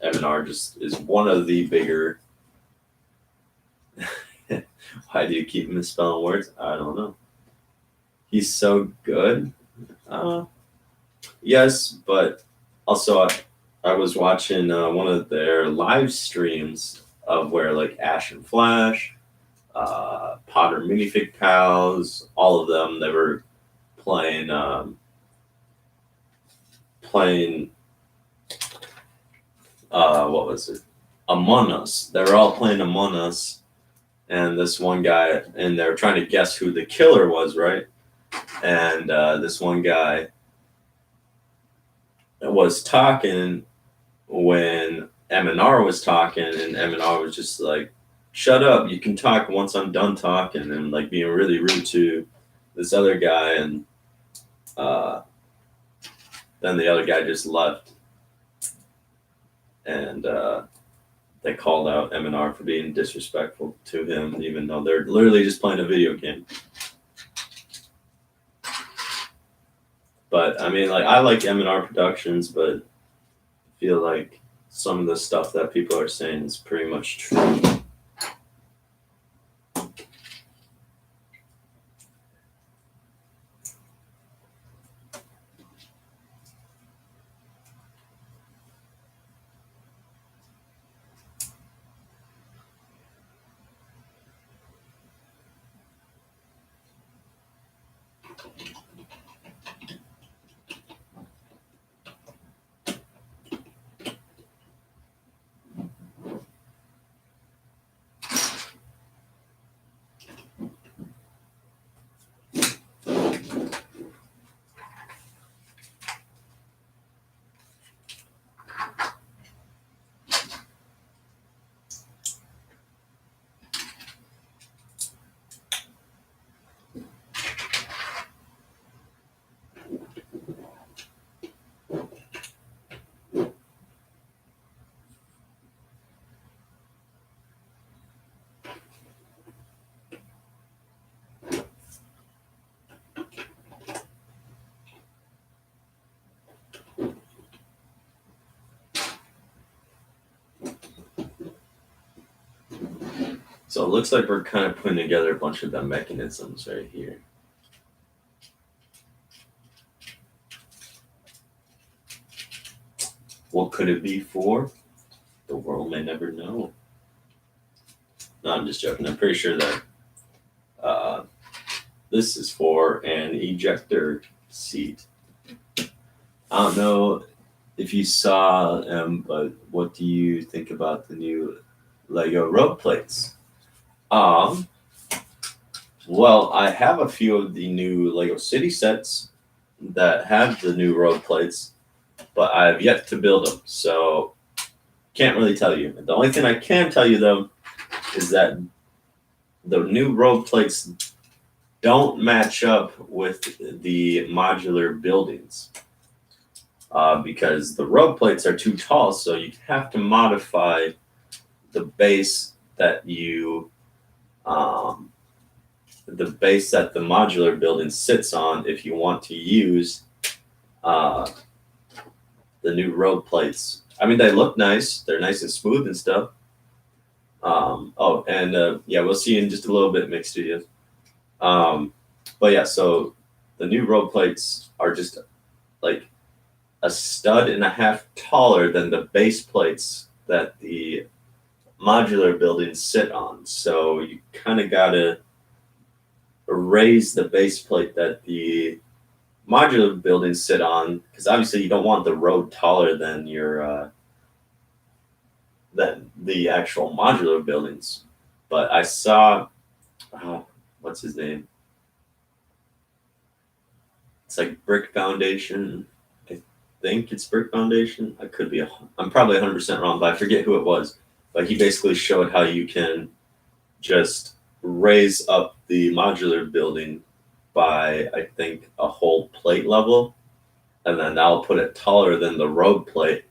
M&R just is one of the bigger. Why do you keep misspelling words? I don't know. He's so good. Yes, but also I was watching one of their live streams of where like Ash and Flash, Potter Minifig Pals, all of them, they were playing what was it? Among Us. They were all playing Among Us, and this one guy, and they were trying to guess who the killer was, right? And this one guy was talking when M&R was talking, and M&R was just like, "Shut up! You can talk once I'm done talking," and like being really rude to this other guy, and then the other guy just left, and they called out M&R for being disrespectful to him, even though they're literally just playing a video game. But I mean, like, I like M&R Productions, but I feel like some of the stuff that people are saying is pretty much true. So it looks like we're kind of putting together a bunch of the mechanisms right here. What could it be for? The world may never know. No, I'm just joking. I'm pretty sure that this is for an ejector seat. I don't know if you saw them, but what do you think about the new Lego road plates? Well, I have a few of the new Lego City sets that have the new road plates, but I have yet to build them, so can't really tell you. The only thing I can tell you, though, is that the new road plates don't match up with the modular buildings because the road plates are too tall, so you have to modify the base that the modular building sits on if you want to use the new road plates. I mean, they look nice. They're nice and smooth and stuff. Yeah, we'll see in just a little bit, Mixed Studios. But yeah, so the new road plates are just like a stud and a half taller than the base plates that the modular buildings sit on. So you kind of got to raise the base plate that the modular buildings sit on, because obviously you don't want the road taller than your than the actual modular buildings. But I saw, what's his name? It's like Brick Foundation. I think it's Brick Foundation. I could be. I'm probably 100% wrong, but I forget who it was. But he basically showed how you can just raise up the modular building by, I think, a whole plate level, and then I'll put it taller than the road plate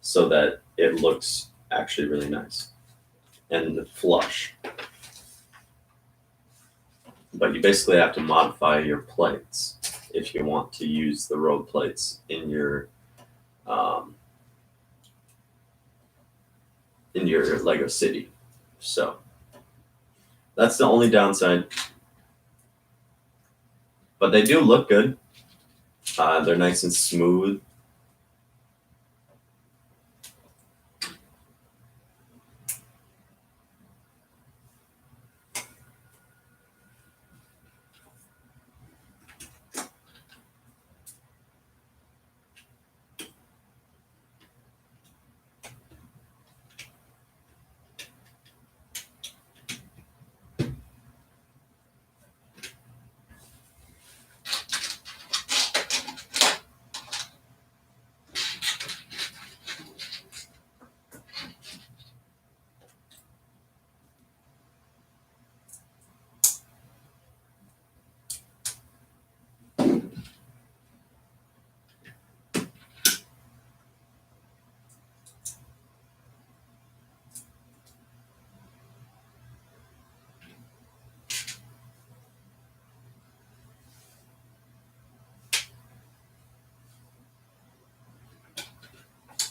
so that it looks actually really nice and flush. But you basically have to modify your plates. if you want to use the road plates in your Lego city. So that's the only downside. But they do look good. They're nice and smooth.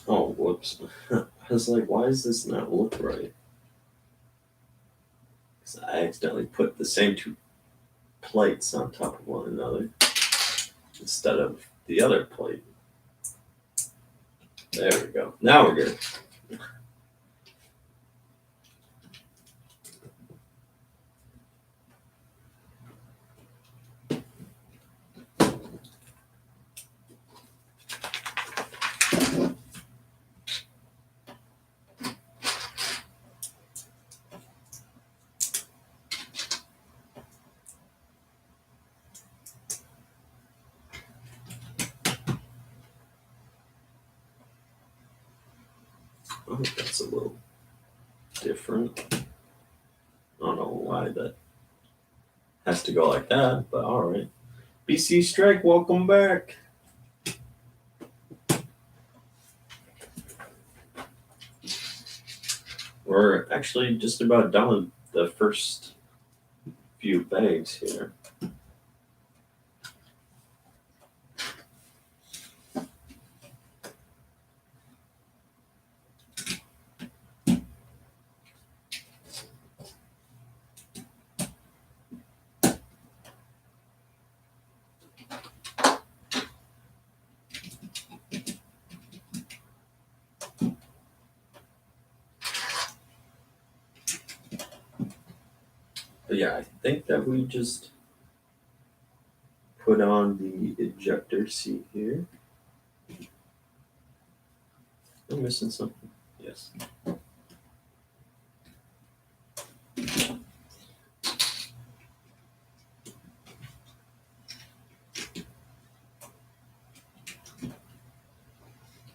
Oh, whoops. I was like, why does this not look right? Because I accidentally put the same two plates on top of one another instead of the other plate. There we go. Now we're good. I think that's a little different. I don't know why that has to go like that, but alright. BC Strike, welcome back. We're actually just about done with the first few bags here. But yeah, I think that we just put on the ejector seat here. I'm missing something. Yes.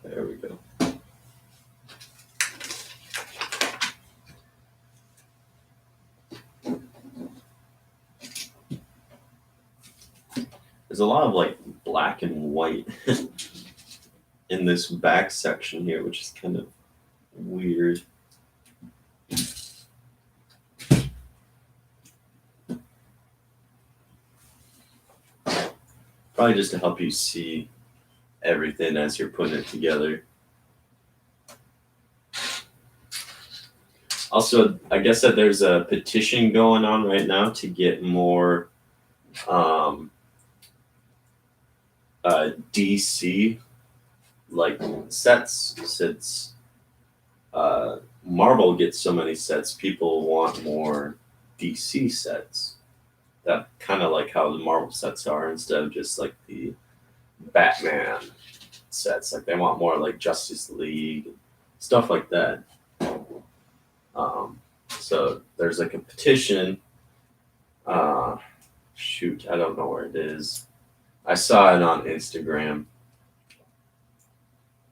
There we go. There's a lot of like black and white in this back section here, which is kind of weird. Probably just to help you see everything as you're putting it together. Also, I guess that there's a petition going on right now to get more DC like sets, since Marvel gets so many sets. People want more DC sets. That kind of like how the Marvel sets are, instead of just like the Batman sets. Like they want more like Justice League, stuff like that. So there's like a petition. Shoot, I don't know where it is. I saw it on Instagram,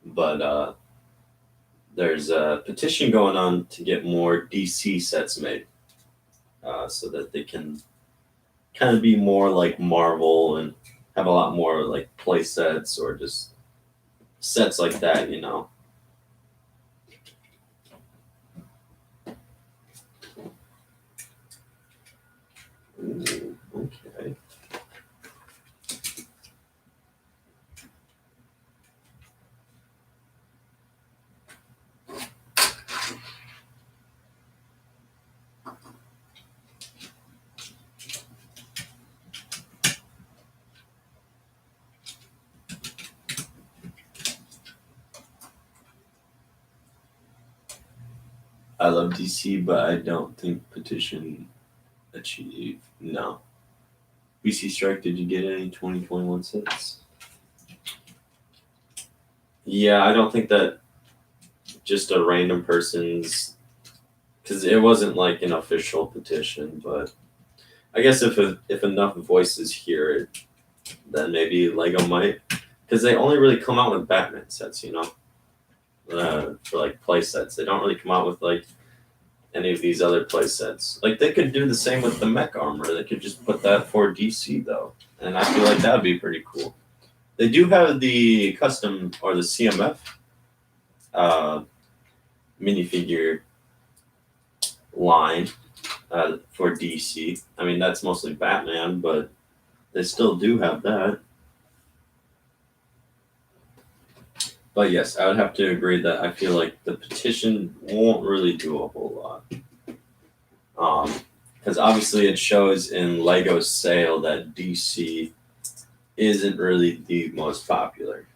but there's a petition going on to get more DC sets made, so that they can kind of be more like Marvel and have a lot more like play sets or just sets like that, you know. Ooh, okay. I love DC, but I don't think petition achieve. No. BC Strike, did you get any 2021 sets? Yeah, I don't think that just a random person's, because it wasn't like an official petition, but I guess if enough voices hear it, then maybe Lego might, because they only really come out with Batman sets, for like play sets. They don't really come out with like any of these other play sets. Like they could do the same with the mech armor. They could just put that for DC though, and I feel like that'd be pretty cool. They do have the custom or the CMF minifigure line for DC. I mean, that's mostly Batman, but they still do have that. But yes, I would have to agree that I feel like the petition won't really do a whole lot. Because obviously it shows in Lego's sale that DC isn't really the most popular.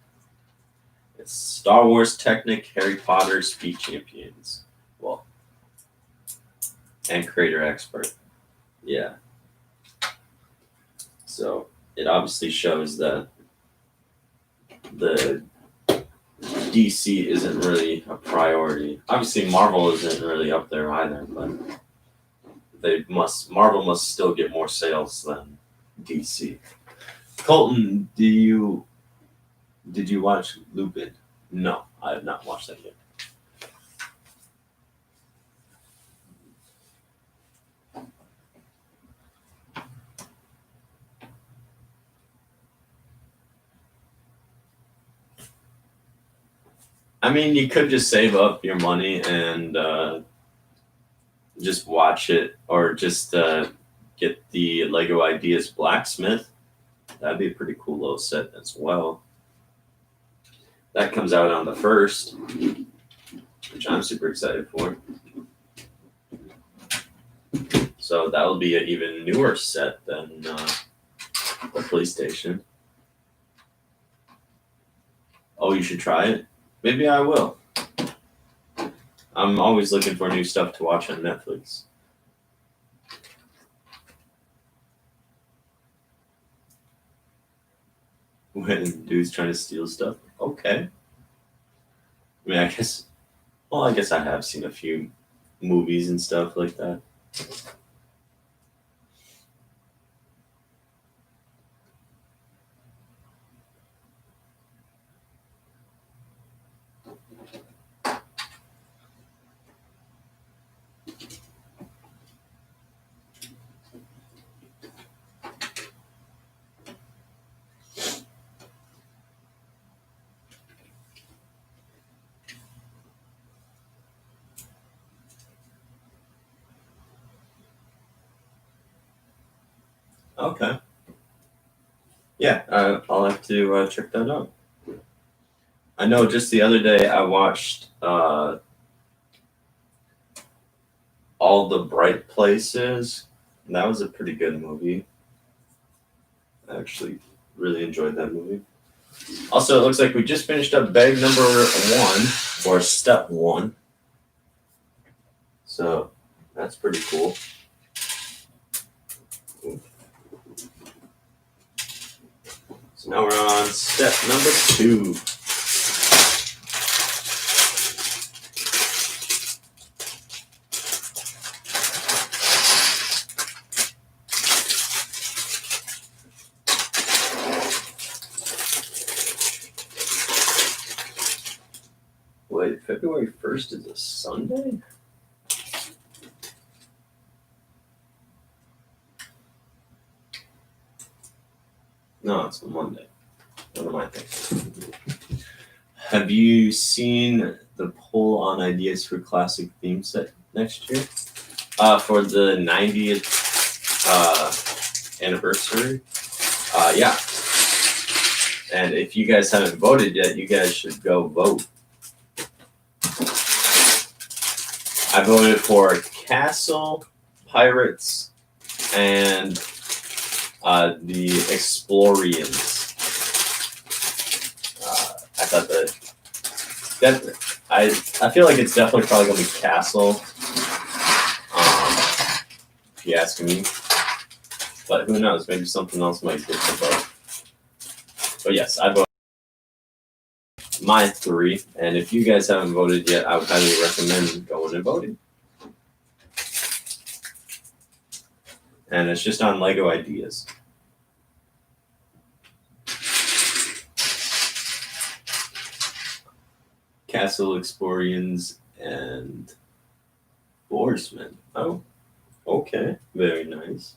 It's Star Wars Technic, Harry Potter, Speed Champions. Well, and Creator Expert. Yeah. So it obviously shows that the DC isn't really a priority. Obviously, Marvel isn't really up there either, but Marvel must still get more sales than DC. Colton, did you watch Lupin? No, I have not watched that yet. I mean, you could just save up your money and just watch it, or just get the Lego Ideas Blacksmith. That'd be a pretty cool little set as well. That comes out on the 1st, which I'm super excited for. So that'll be an even newer set than the PlayStation. Oh, you should try it? Maybe I will. I'm always looking for new stuff to watch on Netflix. When dudes trying to steal stuff? Okay. I mean, I guess I have seen a few movies and stuff like that. Okay. Yeah, I'll have to check that out. I know just the other day I watched All the Bright Places. And that was a pretty good movie. I actually really enjoyed that movie. Also, it looks like we just finished up bag number 1, or step 1. So that's pretty cool. So now we're on step number 2. Wait, February 1st is a Sunday? No, it's a Monday. What am I thinking? Have you seen the poll on ideas for classic theme set next year? For the 90th anniversary? Yeah. And if you guys haven't voted yet, you guys should go vote. I voted for Castle, Pirates, and the Explorians. I thought that I feel like it's definitely probably gonna be Castle, you ask me. But who knows? Maybe something else might get the vote. But yes, I voted my 3. And if you guys haven't voted yet, I would highly recommend going and voting. And it's just on Lego ideas. Castle Explorians and Boarsmen. Oh, okay. Very nice.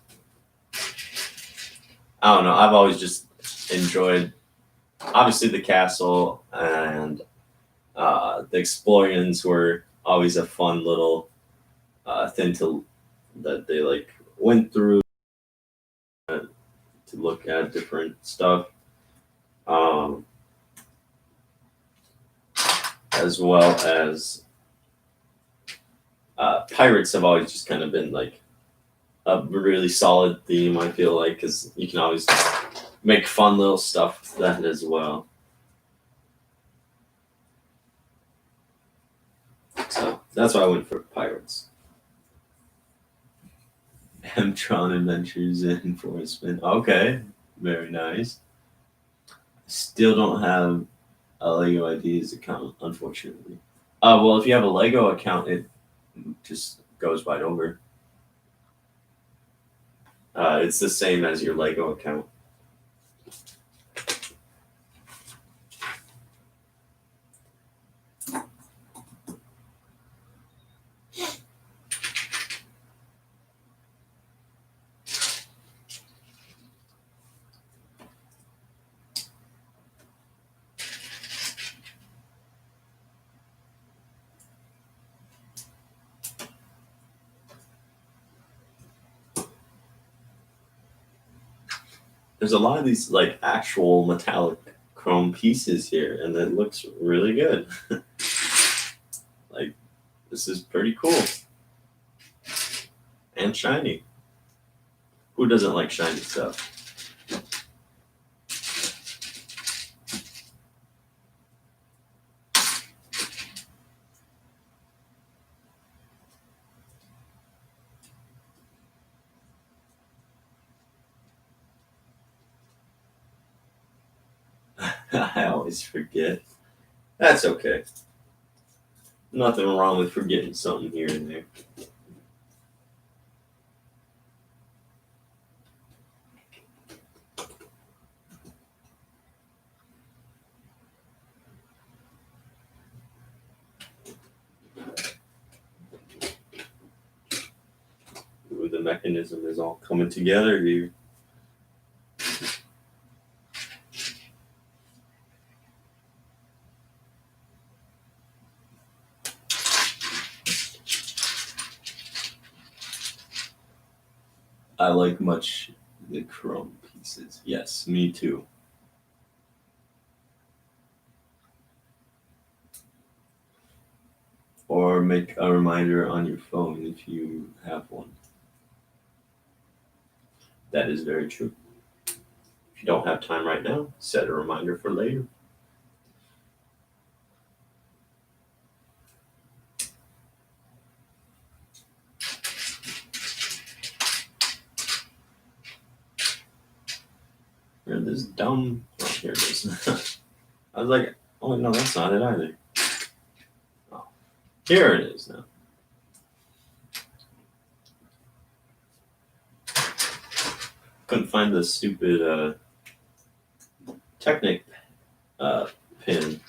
I don't know. I've always just enjoyed, obviously, the castle, and the Explorians were always a fun little thing that they like went through to look at different stuff. As well as pirates have always just kind of been like a really solid theme, I feel like, because you can always make fun little stuff with that as well. So that's why I went for pirates. Mtron Adventures and Enforcement. Okay, very nice. Still don't have a Lego Ideas account, unfortunately. Well, if you have a Lego account, it just goes right over. It's the same as your Lego account. There's a lot of these like actual metallic chrome pieces here, and it looks really good. Like, this is pretty cool. And shiny. Who doesn't like shiny stuff? I always forget. That's okay. Nothing wrong with forgetting something here and there. Ooh, the mechanism is all coming together here. I like much the chrome pieces. Yes, me too. Or make a reminder on your phone if you have one. That is very true. If you don't have time right now, set a reminder for later. Where this dumb. Oh, here it is. I was like, oh no, that's not it either. Oh, here it is now. Couldn't find the stupid Technic pin.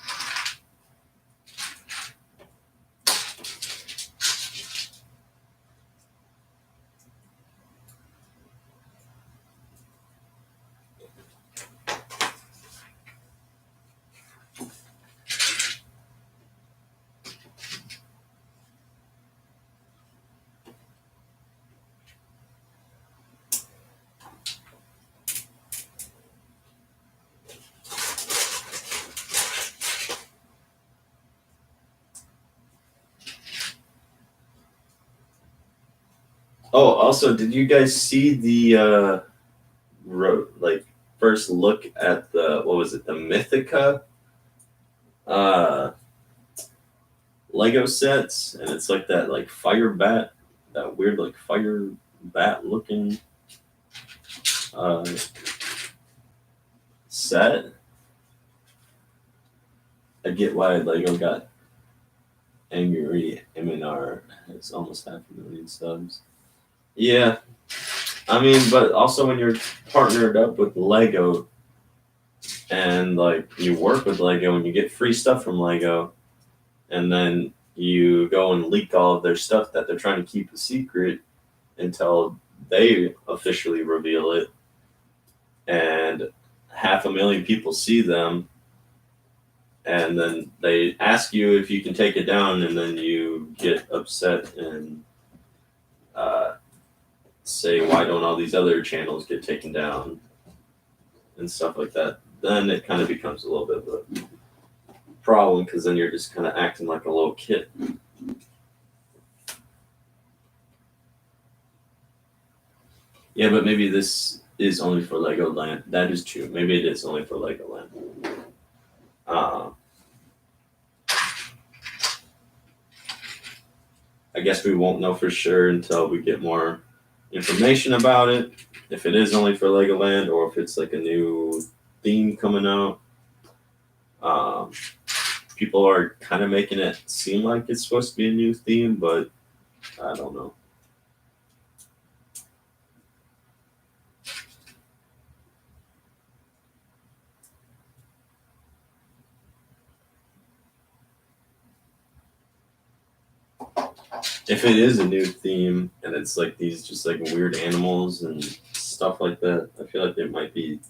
Oh, also, did you guys see the first look at the, what was it, the Mythica Lego sets? And it's like that like fire bat, that weird like fire bat looking uh, set. I get why Lego got angry. MNR has almost 500,000 subs. Yeah, I mean, but also when you're partnered up with Lego and like you work with Lego and you get free stuff from Lego, and then you go and leak all of their stuff that they're trying to keep a secret until they officially reveal it, and 500,000 people see them, and then they ask you if you can take it down, and then you get upset and say, why don't all these other channels get taken down and stuff like that, then it kind of becomes a little bit of a problem, because then you're just kind of acting like a little kid. Yeah, but maybe this is only for Legoland. That is true. Maybe it is only for Legoland. I guess we won't know for sure until we get more information about it. If it is only for Legoland or if it's like a new theme coming out. People are kind of making it seem like it's supposed to be a new theme, but I don't know. If it is a new theme and it's like these just like weird animals and stuff like that, I feel like it might be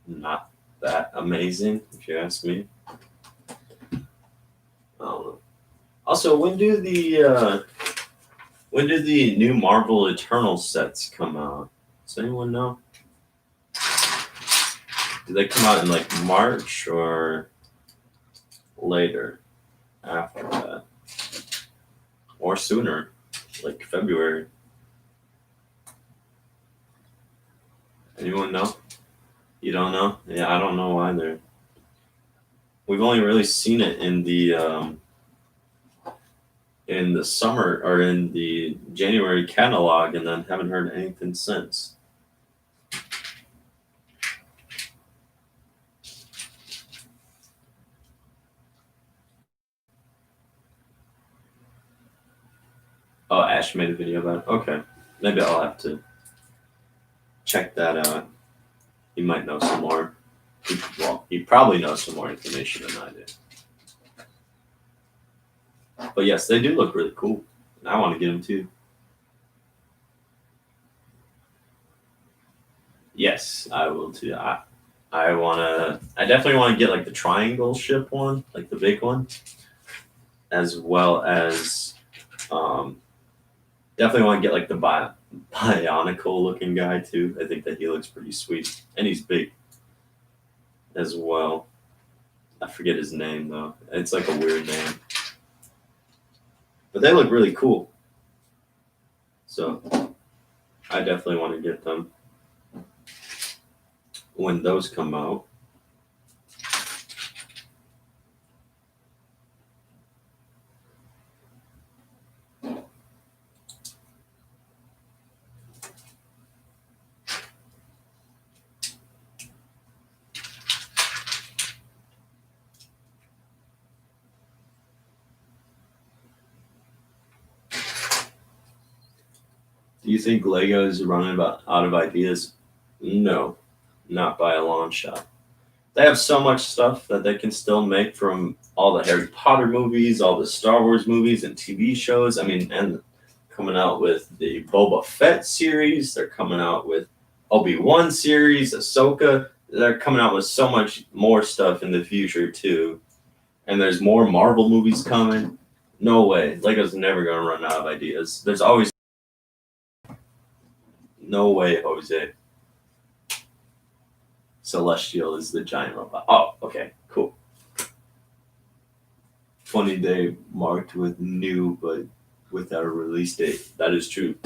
not that amazing, if you ask me. I don't know. Also, when do the new Marvel Eternal sets come out? Does anyone know? Do they come out in like March or later after that? Or sooner, like February? Anyone know? You don't know? Yeah, I don't know either. We've only really seen it in the summer or in the January catalog, and then haven't heard anything since. Oh, Ash made a video about it. Okay, maybe I'll have to check that out. He might know some more. He probably knows some more information than I do. But yes, they do look really cool. And I want to get them too. Yes, I will too. I definitely want to get like the triangle ship one, like the big one, as well as definitely want to get like the bionicle looking guy too. I think that he looks pretty sweet, and he's big as well. I forget his name though. It's like a weird name, but they look really cool. So I definitely want to get them when those come out. Do you think Lego is running out of ideas? No, not by a long shot. They have so much stuff that they can still make from all the Harry Potter movies, all the Star Wars movies and TV shows. I mean, and coming out with the Boba Fett series. They're coming out with Obi-Wan series, Ahsoka. They're coming out with so much more stuff in the future too. And there's more Marvel movies coming. No way. Lego's never going to run out of ideas. There's always no way, Jose. Celestial is the giant robot. Oh, okay, cool. Funny day marked with new, but without a release date. That is true.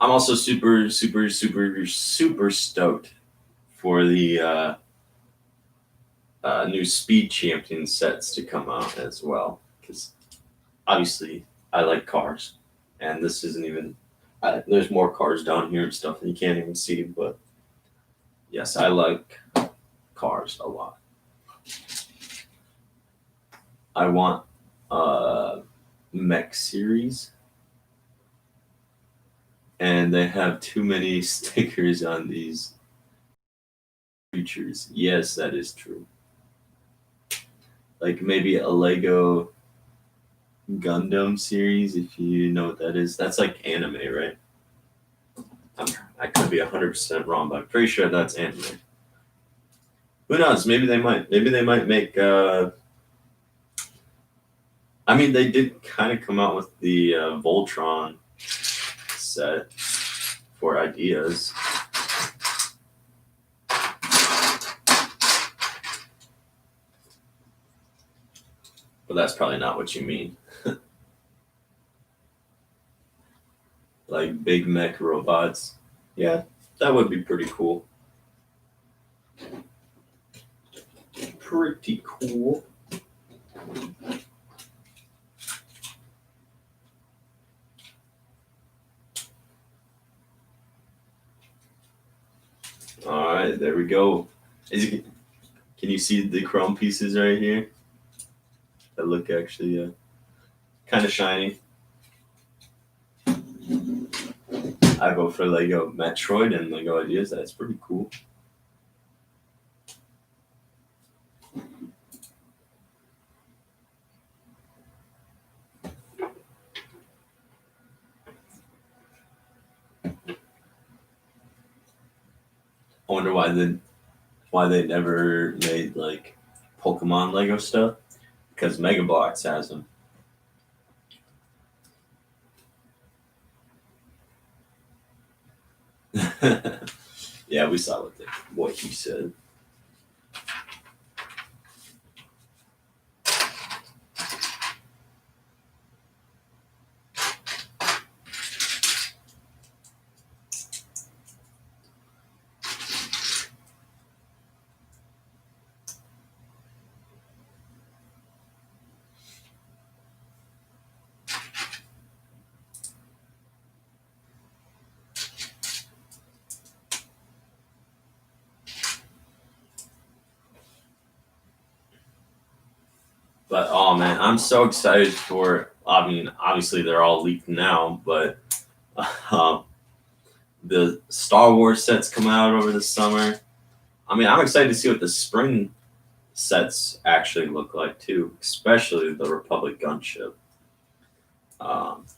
I'm also super stoked for the new Speed Champion sets to come out as well. Because obviously, I like cars, and this isn't even. There's more cars down here and stuff that you can't even see, but yes, I like cars a lot. I want mech series, and they have too many stickers on these creatures. Yes, that is true. Like maybe a Lego Gundam series, if you know what that is. That's like anime, right? I could be 100% wrong, but I'm pretty sure that's anime. Who knows? Maybe they might. Maybe they might make. I mean, they did kind of come out with the Voltron set for ideas. But that's probably not what you mean. Like big mech robots. Yeah, that would be pretty cool. Pretty cool. All right, there we go. Can you see the chrome pieces right here? That look actually kind of shiny. I go for Lego Metroid and Lego Ideas. That's pretty cool. I wonder why they never made like Pokemon Lego stuff, because Mega Bloks has them. Yeah, we saw what he said. But oh man, I'm so excited for. I mean, obviously they're all leaked now, but the Star Wars sets come out over the summer. I mean, I'm excited to see what the spring sets actually look like too, especially the Republic gunship.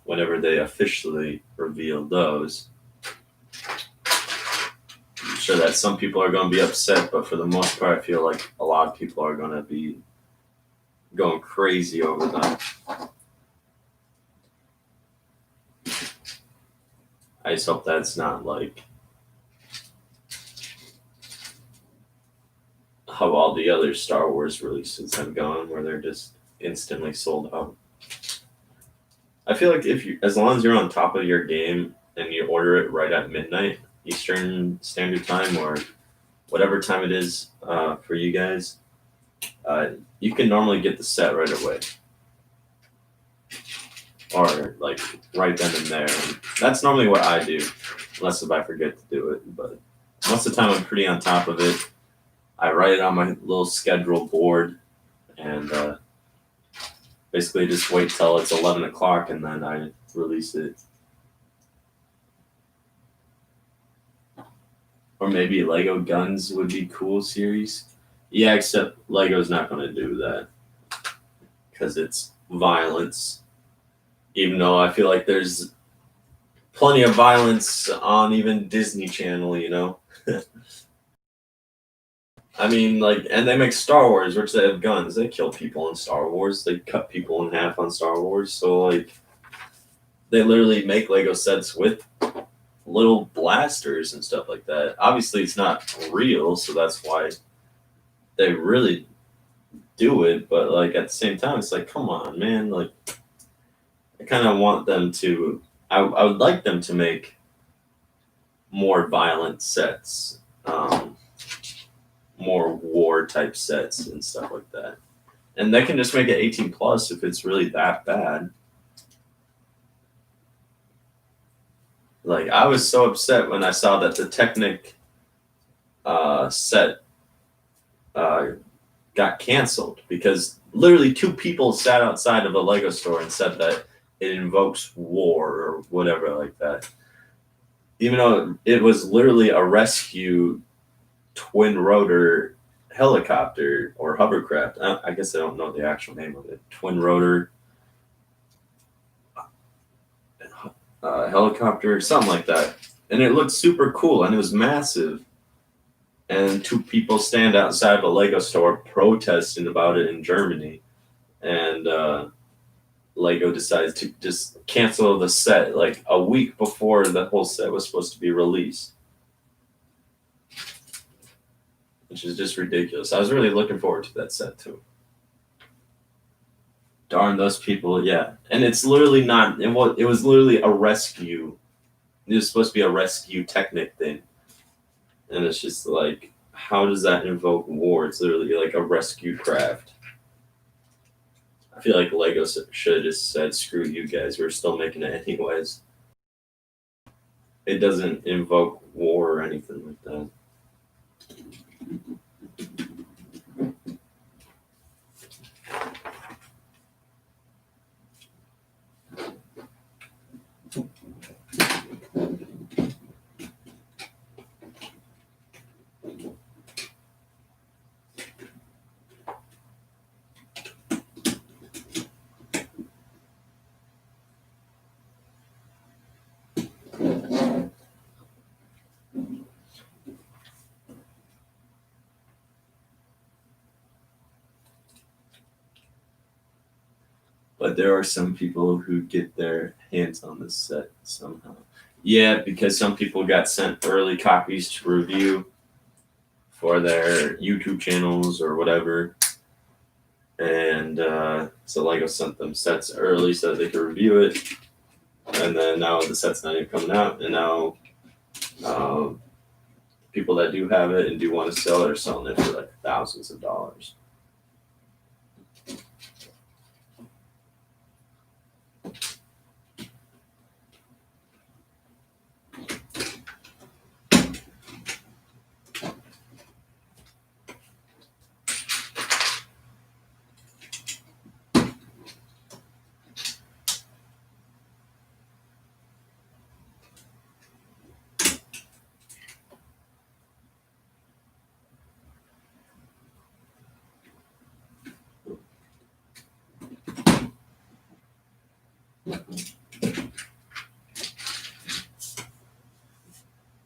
Whenever they officially reveal those, I'm sure that some people are going to be upset, but for the most part, I feel like a lot of people are going to be going crazy over them. I just hope that's not like how all the other Star Wars releases have gone, where they're just instantly sold out. I feel like as long as you're on top of your game and you order it right at midnight Eastern Standard Time or whatever time it is for you guys, you can normally get the set right away, or like right then and there. And that's normally what I do, unless if I forget to do it. But most of the time, I'm pretty on top of it. I write it on my little schedule board, and basically just wait till it's 11 o'clock, and then I release it. Or maybe Lego Guns would be cool series. Yeah, except Lego's not going to do that because it's violence. Even though I feel like there's plenty of violence on even Disney Channel, you know? I mean, like, and they make Star Wars, which they have guns. They kill people in Star Wars. They cut people in half on Star Wars. So, like, they literally make Lego sets with little blasters and stuff like that. Obviously, it's not real, so that's why they really do it. But, like, at the same time, it's like, come on, man. Like, I kind of want them to, I would like them to make more violent sets. more war type sets and stuff like that. And they can just make it 18 plus if it's really that bad. Like, I was so upset when I saw that the Technic set got canceled because literally 2 people sat outside of a Lego store and said that it invokes war or whatever like that. Even though it was literally a rescue twin rotor helicopter or hovercraft. I guess I don't know the actual name of it. Twin rotor helicopter, something like that. And it looked super cool and it was massive. And 2 people stand outside of a Lego store protesting about it in Germany. And Lego decides to just cancel the set like a week before the whole set was supposed to be released. Which is just ridiculous. I was really looking forward to that set too. Darn those people, yeah. And it's literally not, it was literally a rescue. It was supposed to be a rescue Technic thing. And it's just like, how does that invoke war? It's literally like a rescue craft. I feel like Lego should have just said, screw you guys, we're still making it anyways. It doesn't invoke war or anything like that. But there are some people who get their hands on this set somehow. Yeah, because some people got sent early copies to review for their YouTube channels or whatever. And so Lego sent them sets early so that they could review it. And then now the set's not even coming out. And now people that do have it and do want to sell it are selling it for like thousands of dollars.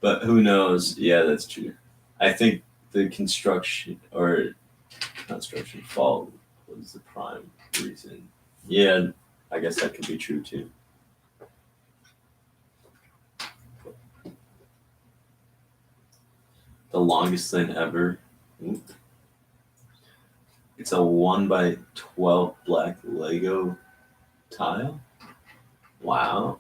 But who knows? Yeah, that's true. I think the construction fault was the prime reason. Yeah, I guess that could be true too. The longest thing ever. Ooh. It's a 1x12 black Lego tile. Wow.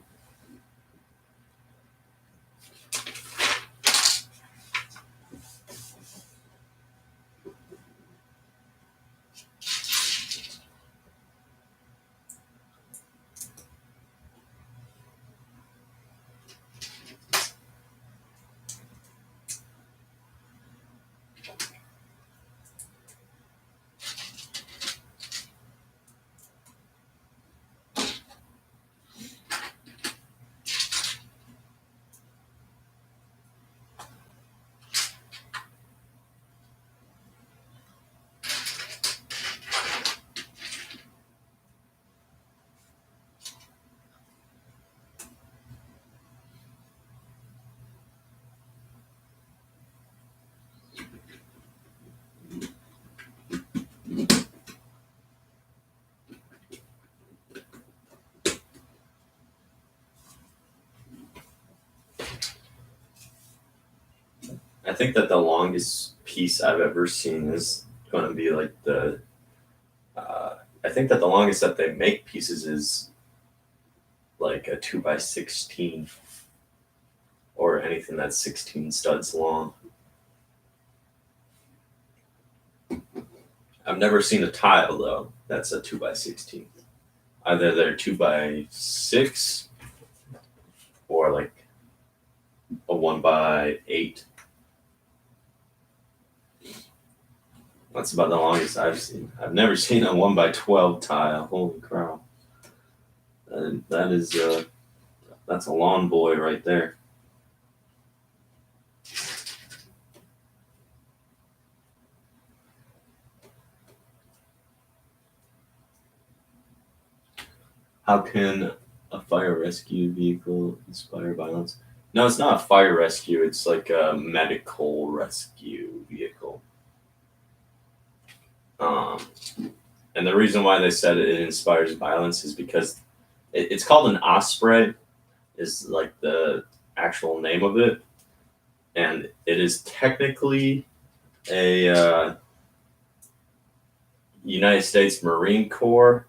I think that the longest piece I've ever seen is going to be like I think that the longest that they make pieces is like a 2x16 or anything that's 16 studs long. I've never seen a tile though that's a 2x16. Either they're 2x6 or like a 1x8. That's about the longest I've seen. I've never seen a 1x12 tile. Holy crap! That is that's a lawn boy right there. How can a fire rescue vehicle inspire violence? No, it's not a fire rescue. It's like a medical rescue vehicle. Um, and the reason why they said it inspires violence is because it's called an osprey, is like the actual name of it, and it is technically a United States Marine Corps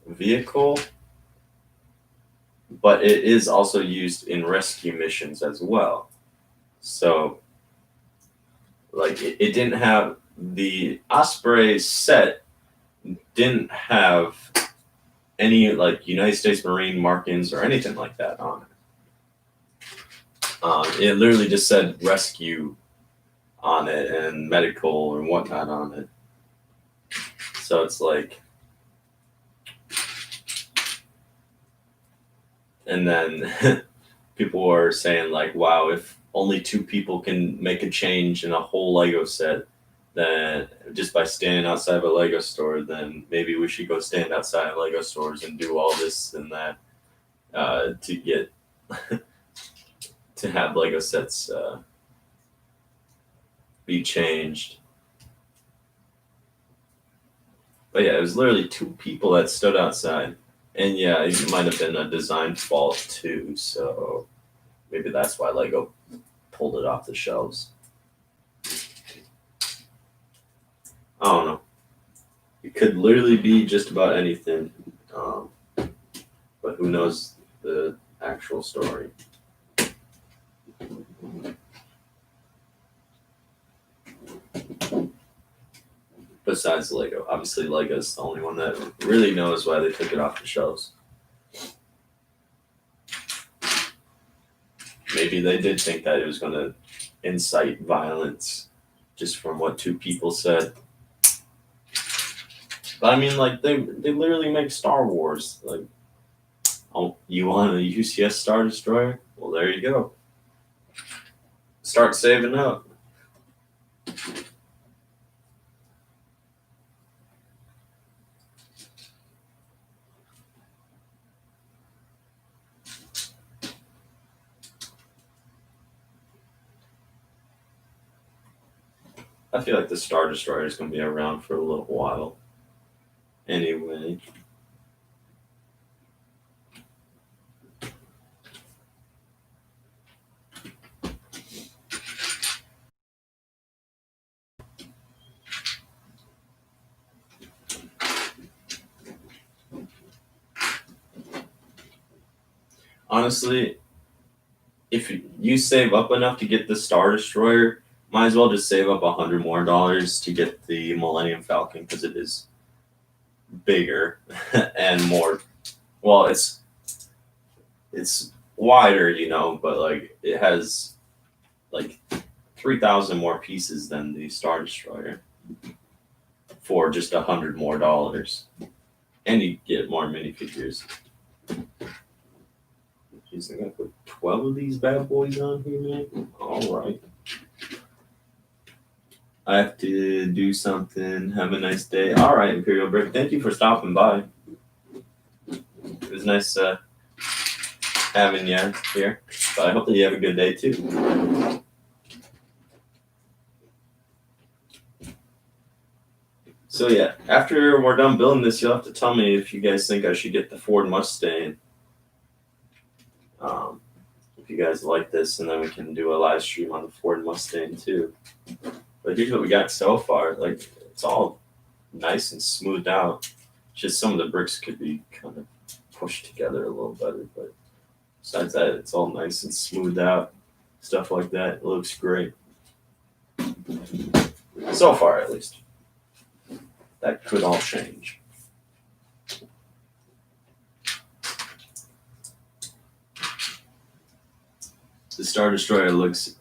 vehicle, but it is also used in rescue missions as well. So, like, it didn't have the Osprey set didn't have any like United States Marine markings or anything like that on it. It literally just said rescue on it and medical and whatnot on it. So it's like, and then people were saying like, wow, if only 2 people can make a change in a whole Lego set, then just by standing outside of a Lego store, then maybe we should go stand outside of Lego stores and do all this and that to get to have Lego sets be changed. But yeah, it was literally 2 people that stood outside. And yeah, it might have been a design fault too, so maybe that's why Lego pulled it off the shelves. I don't know. It could literally be just about anything, but who knows the actual story. Besides Lego. Obviously, Lego's the only one that really knows why they took it off the shelves. Maybe they did think that it was going to incite violence just from what 2 people said. But I mean, like, they literally make Star Wars. Like, oh, you want a UCS Star Destroyer? Well, there you go. Start saving up. I feel like the Star Destroyer is going to be around for a little while. Anyway. Honestly, if you save up enough to get the Star Destroyer, might as well just save up $100 more to get the Millennium Falcon because it is bigger and more. Well, it's wider, but like it has like 3,000 more pieces than the Star Destroyer for just $100 more, and you get more minifigures. Jeez, I gotta put 12 of these bad boys on here, man. All right. I have to do something. Have a nice day. All right, Imperial Brick. Thank you for stopping by. It was nice having you here. But I hope that you have a good day too. So yeah, after we're done building this, you'll have to tell me if you guys think I should get the Ford Mustang. If you guys like this, and then we can do a live stream on the Ford Mustang too. But here's what we got so far. Like, it's all nice and smoothed out. Just some of the bricks could be kind of pushed together a little better. But besides that, it's all nice and smoothed out. Stuff like that. It looks great. So far, at least. that could all change. The Star Destroyer looks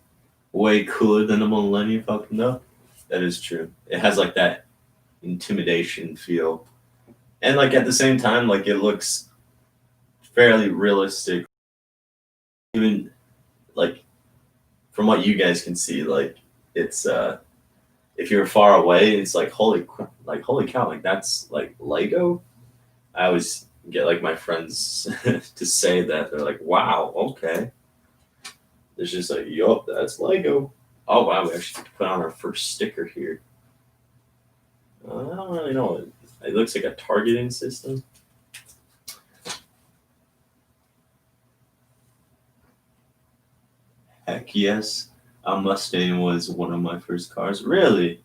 way cooler than the Millennium Falcon, though. That is true. It has like that intimidation feel, and like at the same time, like it looks fairly realistic. Even like from what you guys can see, like it's if you're far away, it's like holy cow, like that's like Lego. I always get like my friends to say that they're like, wow, okay. It's just like, yup, that's Lego. Oh wow, we actually put on our first sticker here. I don't really know. It looks like a targeting system. Heck yes, a Mustang was one of my first cars. Really?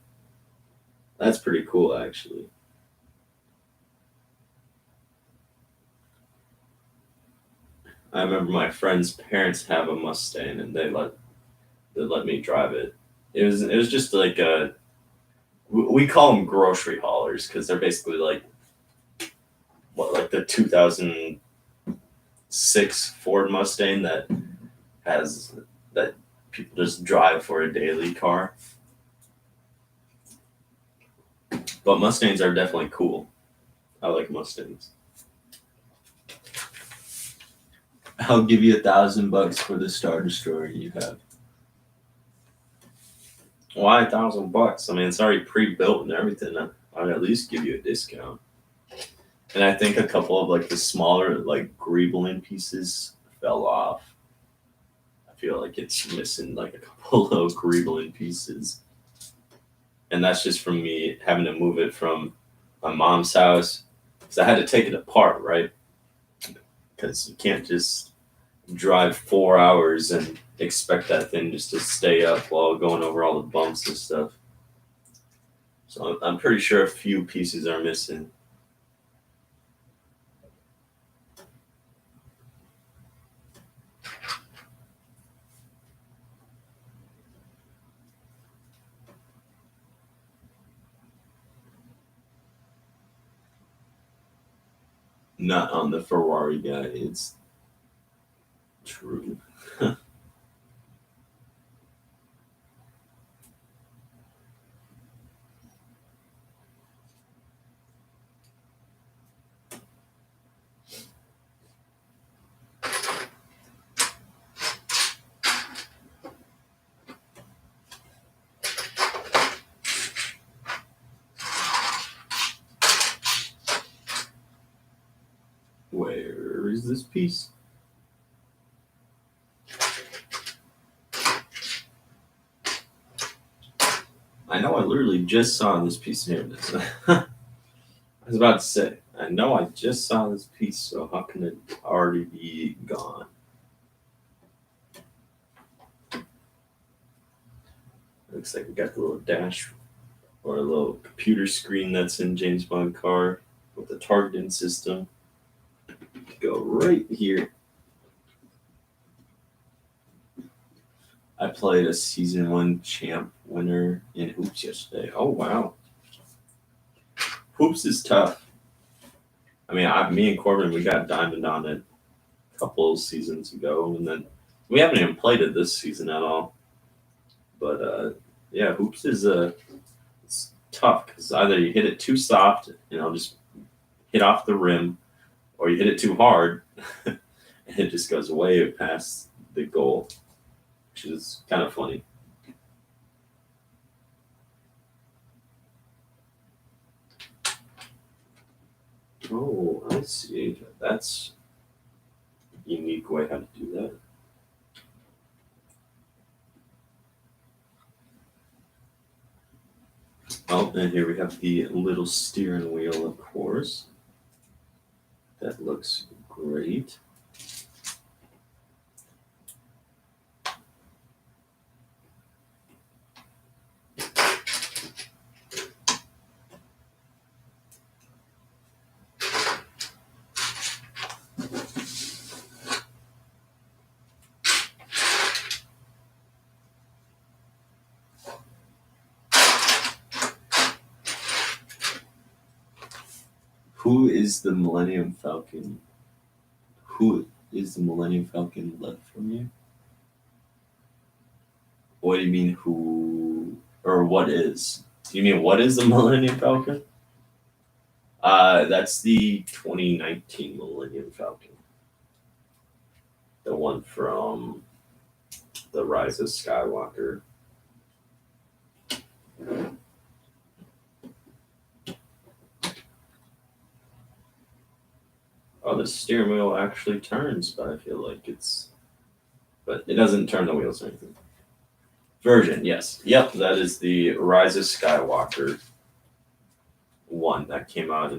That's pretty cool, actually. I remember my friend's parents have a Mustang, and they let me drive it. It was just like we call them grocery haulers because they're basically like what, like the 2006 Ford Mustang that has that people just drive for a daily car. But Mustangs are definitely cool. I like Mustangs. I'll give you $1,000 for the Star Destroyer you have. Why $1,000? I mean, it's already pre-built and everything. I'd at least give you a discount. And I think a couple of like the smaller like greebling pieces fell off. I feel like it's missing like a couple of greebling pieces. And that's just from me having to move it from my mom's house because I had to take it apart, right? Because you can't just drive 4 hours and expect that thing just to stay up while going over all the bumps and stuff. So I'm pretty sure a few pieces are missing. Not on the Ferrari guy. It's true. Where is this piece? I know I literally just saw this piece here. I was about to say, I know I just saw this piece, so how can it already be gone? Looks like we got the little dash or a little computer screen that's in James Bond car with the targeting system. Go right here. I played a season 1 champ winner in hoops yesterday. Oh wow, hoops is tough. I mean, me and Corbin, we got diamond on it a couple of seasons ago, and then we haven't even played it this season at all. But yeah, hoops is it's tough because either you hit it too soft and it'll just hit off the rim, or you hit it too hard and it just goes way past the goal, which is kind of funny. Oh, I see. That's a unique way how to do that. Oh, and here we have the little steering wheel, of course. That looks great. Who is the Millennium Falcon? Who is the Millennium Falcon left from you? What do you mean who, or what is? You mean what is the Millennium Falcon? That's the 2019 Millennium Falcon. The one from The Rise of Skywalker. Oh, the steering wheel actually turns, but I feel like but it doesn't turn the wheels or anything. Version, yes. Yep, that is the Rise of Skywalker one that came out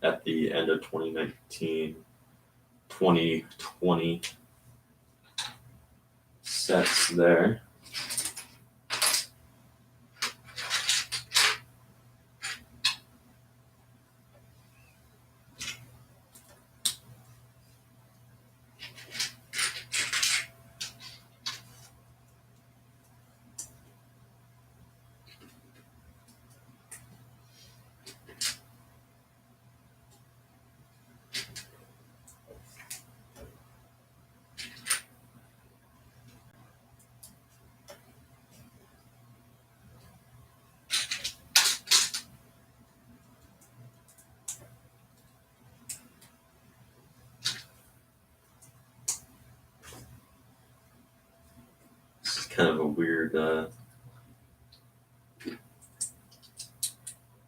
at the end of 2019, 2020 sets there. Kind of a weird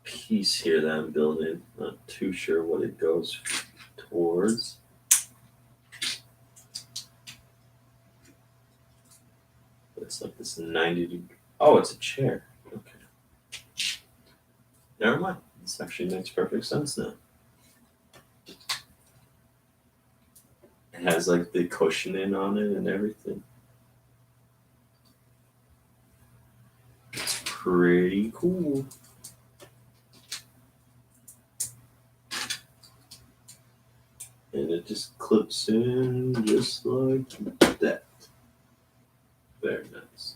piece here that I'm building. Not too sure what it goes towards. It's like this 90 degree. Oh, it's a chair. Okay. Never mind. This actually makes perfect sense now. It has like the cushioning on it and everything. Pretty cool. And it just clips in just like that. Very nice.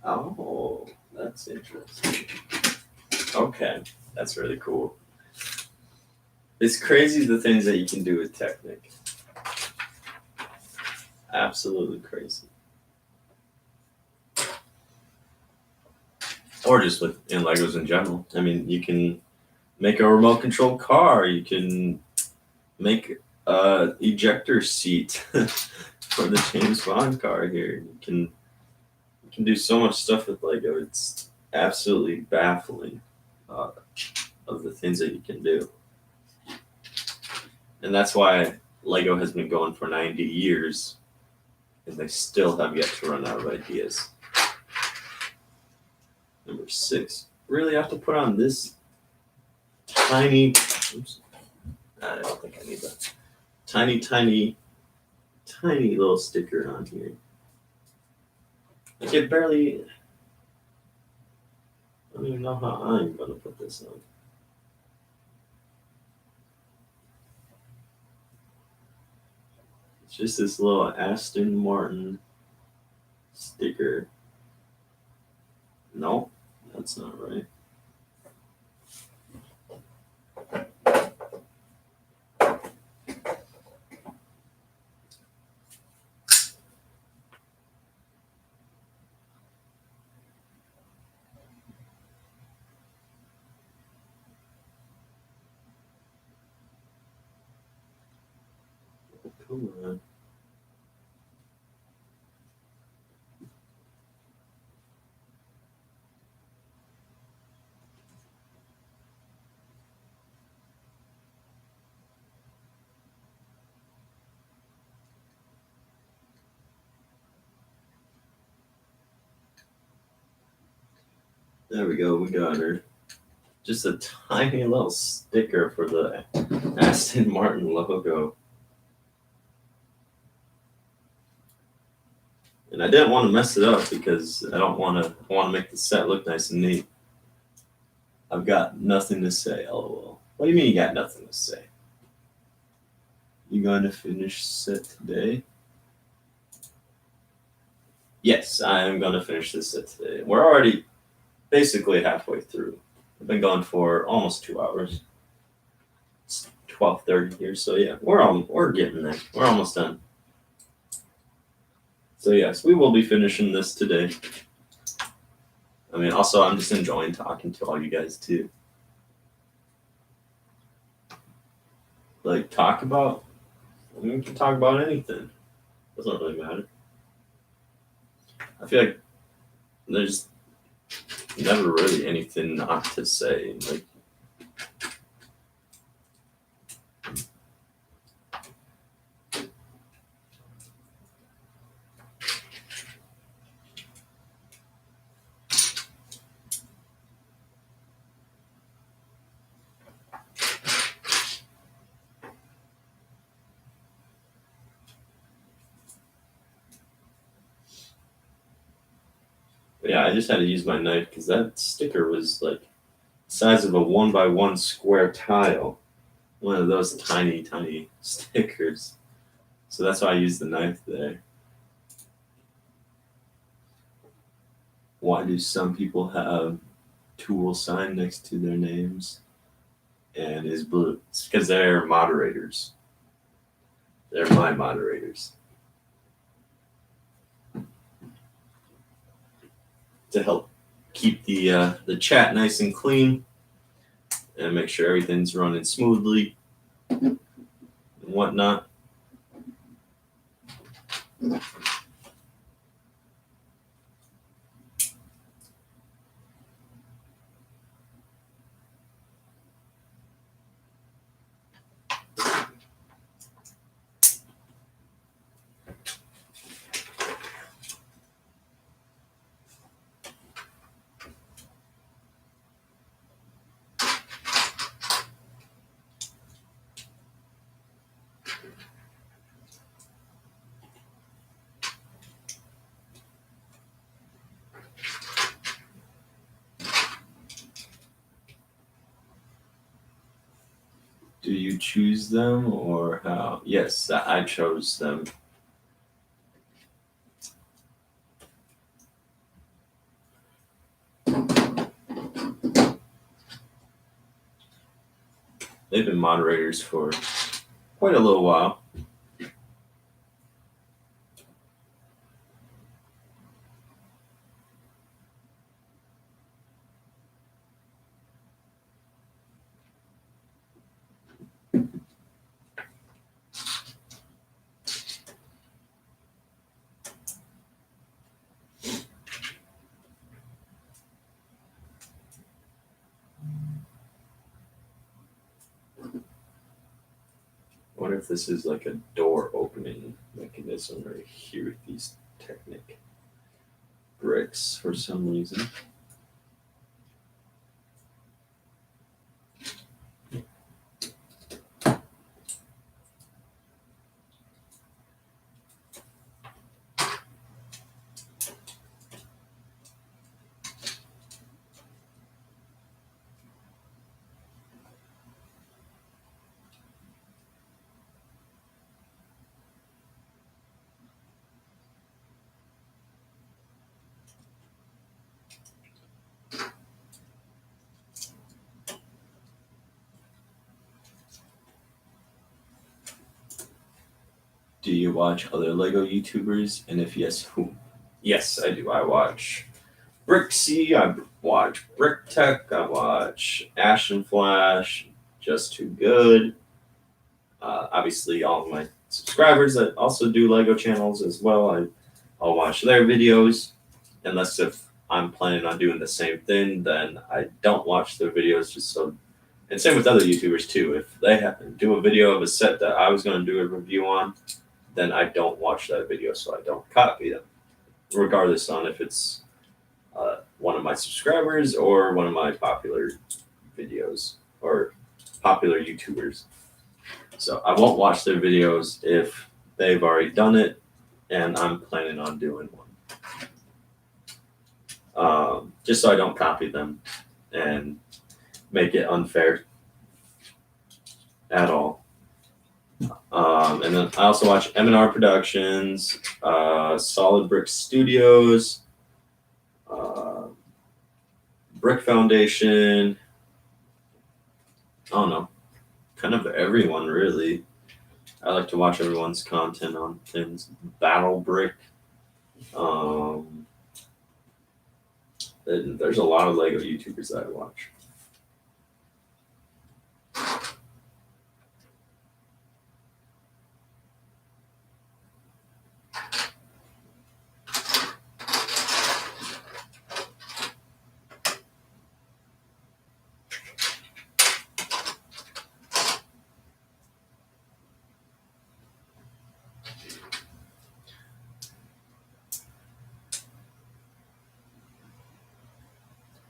Oh, that's interesting. Okay, that's really cool. It's crazy the things that you can do with Technic. Absolutely crazy. Or just in Legos in general. I mean, you can make a remote control car. You can make a ejector seat for the James Bond car here. You can do so much stuff with Lego. It's absolutely baffling of the things that you can do. And that's why Lego has been going for 90 years, and they still have yet to run out of ideas. Number 6. Really have to put on this tiny. Oops, I don't think I need that. Tiny little sticker on here. Like it barely. I don't even know how I'm gonna put this on. It's just this little Aston Martin sticker. Nope, that's not right. Come on. There we go, we got her. Just a tiny little sticker for the Aston Martin logo. And I didn't want to mess it up because I want to make the set look nice and neat. I've got nothing to say, lol. What do you mean you got nothing to say? You going to finish set today? Yes, I am going to finish this set today. We're already basically halfway through. I've been going for almost 2 hours. It's 12:30 here, so yeah, we're getting there. We're almost done. So yes, we will be finishing this today. I mean, also I'm just enjoying talking to all you guys too. Like we can talk about anything. Doesn't really matter. I feel like there's never really anything not to say. Like, but yeah, I just had to use my knife because that sticker was like the size of a 1x1 square tile. One of those tiny, tiny stickers. So that's why I used the knife there. Why do some people have tool sign next to their names and is blue? It's because they're moderators. They're my moderators. To help keep the chat nice and clean and make sure everything's running smoothly and whatnot. Do you choose them or how? Yes, I chose them. They've been moderators for quite a little while. I wonder if this is like a door opening mechanism right here with these Technic bricks for some reason. Do you watch other Lego YouTubers? And if yes, whom? Yes, I do. I watch Brixie, I watch Brick Tech, I watch Aston Flash, Just Too Good. Obviously, all of my subscribers that also do Lego channels as well, I'll watch their videos. Unless if I'm planning on doing the same thing, then I don't watch their videos just so. And same with other YouTubers too. If they do a video of a set that I was going to do a review on, then I don't watch that video, so I don't copy them, regardless on if it's one of my subscribers or one of my popular videos or popular YouTubers. So I won't watch their videos if they've already done it and I'm planning on doing one. Just so I don't copy them and make it unfair at all. And then I also watch M&R Productions, Solid Brick Studios, uh, Brick Foundation. I don't know, kind of everyone really. I like to watch everyone's content on things. Battle Brick. Um, there's a lot of Lego YouTubers that I watch.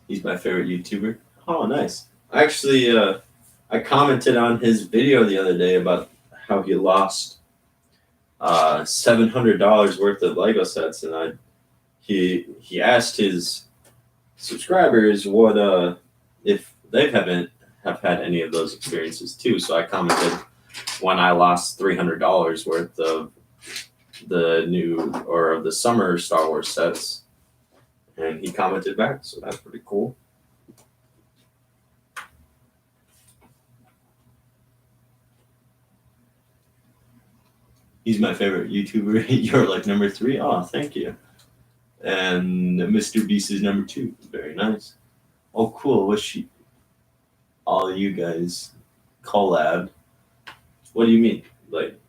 He's my favorite YouTuber. Oh, nice. Actually, I commented on his video the other day about how he lost $700 worth of Lego sets, and he asked his subscribers what if they haven't have had any of those experiences too. So I commented when I lost $300 worth of the new or of the summer Star Wars sets, and he commented back. So that's pretty cool. He's my favorite YouTuber. You're like number 3. Oh, thank you. And Mr. Beast is number 2. Very nice. Oh, cool. What's she? All you guys collab. What do you mean? Like,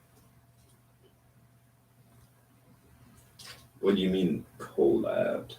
what do you mean collabed?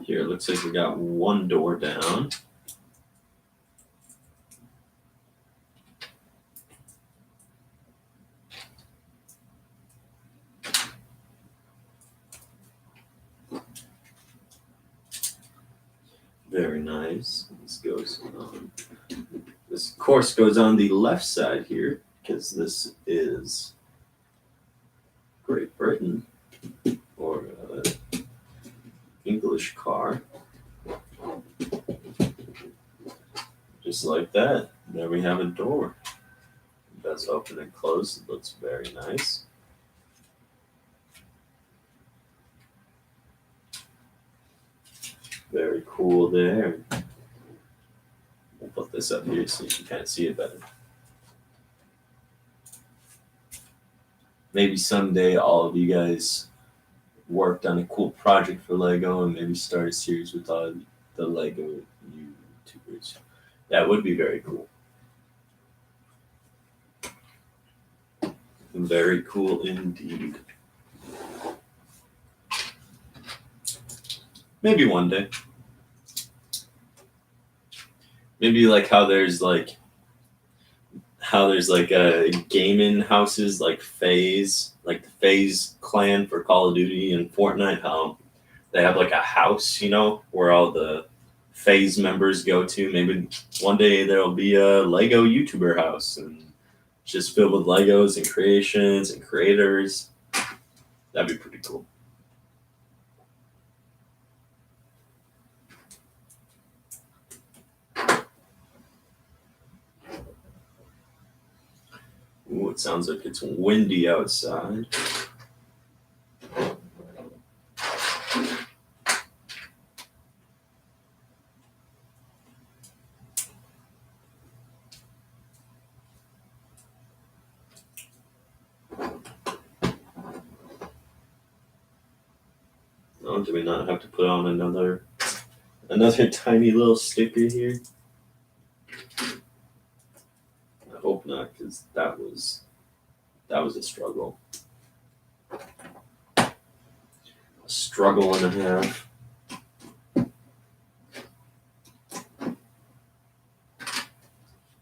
Here, looks like we got one door down. Very nice. This goes on. This course goes on the left side here because this is Great Britain or English car. Just like that. There we have a door. It does open and close. It looks very nice. Very cool there. We'll put this up here so you can kind of see it better. Maybe someday all of you guys worked on a cool project for Lego and maybe start a series with all the Lego YouTubers. That would be very cool. Very cool indeed. Maybe one day. Maybe like how there's like gaming houses like FaZe, like the FaZe clan for Call of Duty and Fortnite, how they have like a house, where all the FaZe members go to. Maybe one day there'll be a Lego YouTuber house and just filled with Legos and creations and creators. That'd be pretty cool. Ooh, it sounds like it's windy outside. Oh, do we not have to put on another Another tiny little sticker here. I hope not, because that was a struggle. A struggle and a half.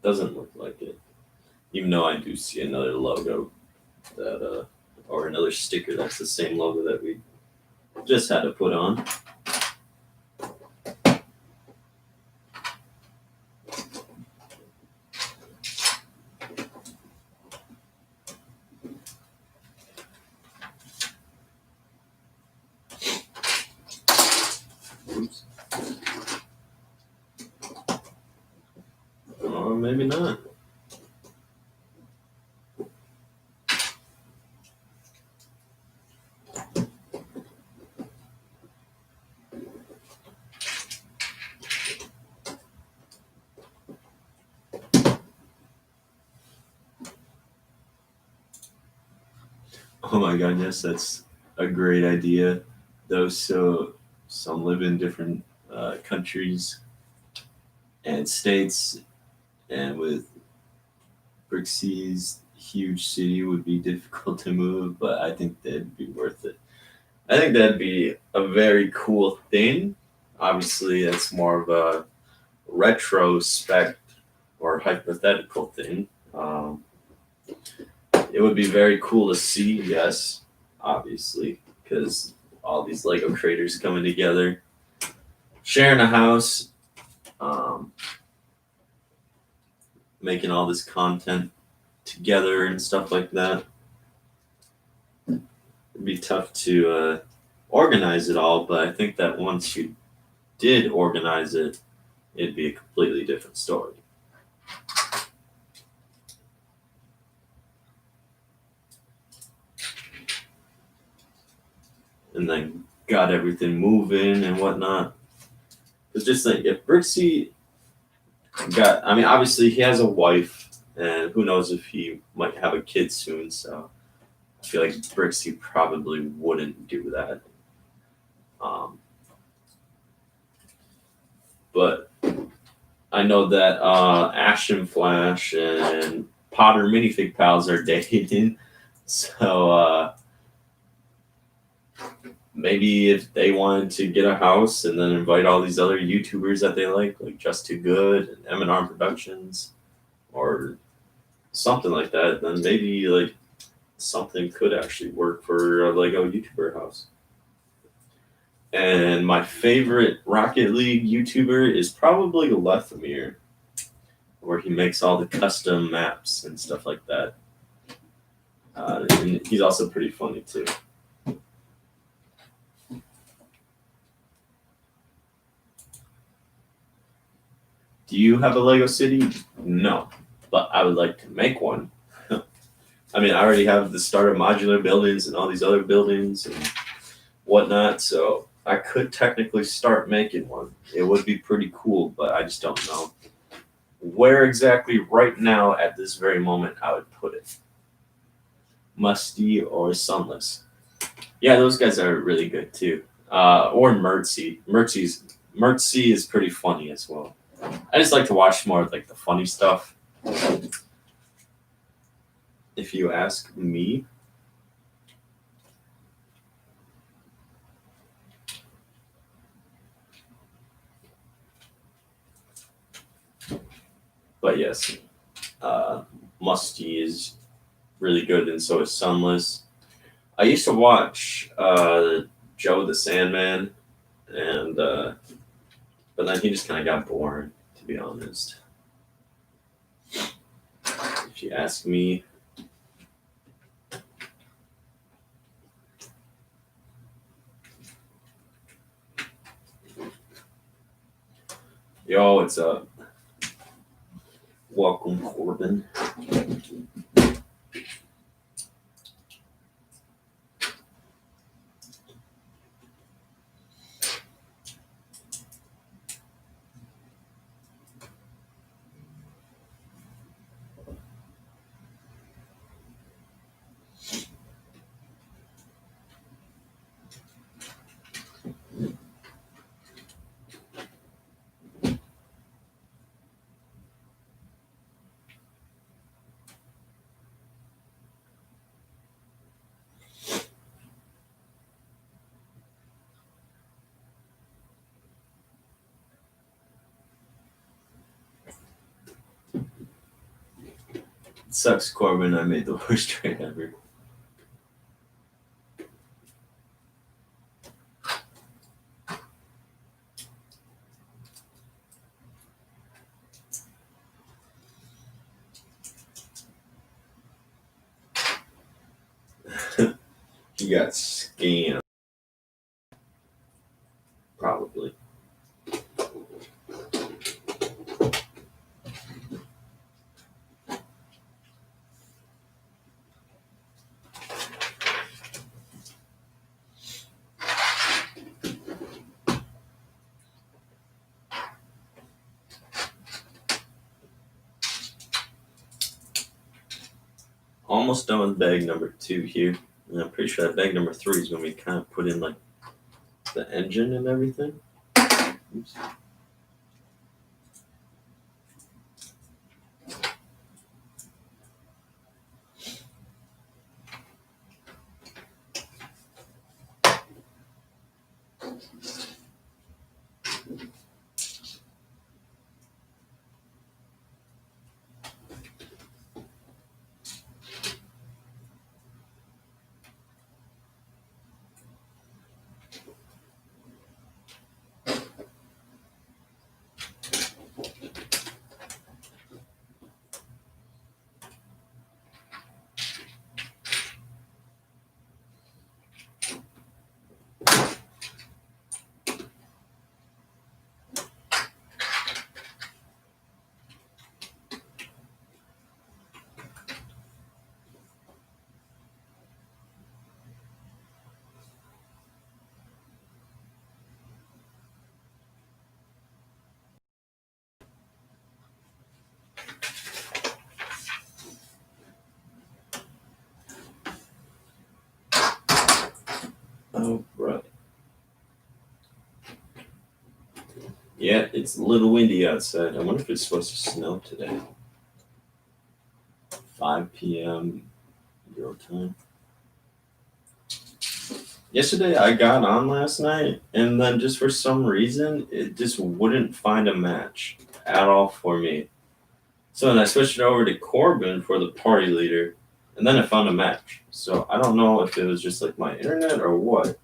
Doesn't look like it. Even though I do see another logo that or another sticker that's the same logo that we just had to put on. Oops. Or maybe not. Oh my god, yes, that's a great idea. Some live in different countries and states, and with Brixie's huge city would be difficult to move, but I think that'd be worth it. I think that'd be a very cool thing. Obviously, that's more of a retrospect or hypothetical thing. It would be very cool to see, yes, obviously, because all these Lego creators coming together, sharing a house, um, making all this content together and stuff like that. It'd be tough to organize it all, but I think that once you did organize it, it'd be a completely different story. And then got everything moving and whatnot. It's just like if Brixie I mean, obviously he has a wife, and who knows if he might have a kid soon, so I feel like Brixie probably wouldn't do that. But I know that Aston Flash and Potter Minifig Pals are dating, so maybe if they wanted to get a house and then invite all these other YouTubers that they like Just Too Good and M&R Productions, or something like that, then maybe like something could actually work for a Lego YouTuber house. And my favorite Rocket League YouTuber is probably Lethemir, where he makes all the custom maps and stuff like that. And he's also pretty funny too. Do you have a Lego city? No, but I would like to make one. I mean, I already have the starter modular buildings and all these other buildings and whatnot, so I could technically start making one. It would be pretty cool, but I just don't know where exactly right now at this very moment I would put it. Musty or Sunless. Yeah, those guys are really good too. Or Mertzy. Mertzy is pretty funny as well. I just like to watch more of like the funny stuff. If you ask me. But yes, Musty is really good, and so is Sunless. I used to watch Joe the Sandman, and but then he just kind of got boring, to be honest. If you ask me. Yo, what's up? Welcome, Corbin. sucks, Corbin. I made the worst trade ever. He got scammed. Probably. Almost done with bag number 2 here. And I'm pretty sure that bag number 3 is when we kind of put in like the engine and everything. Oops. Oh, right. Yeah, it's a little windy outside. I wonder if it's supposed to snow today. 5 p.m. Euro time. Yesterday I got on last night, and then just for some reason, it just wouldn't find a match at all for me. So then I switched it over to Corbin for the party leader, and then I found a match. So I don't know if it was just like my internet or what,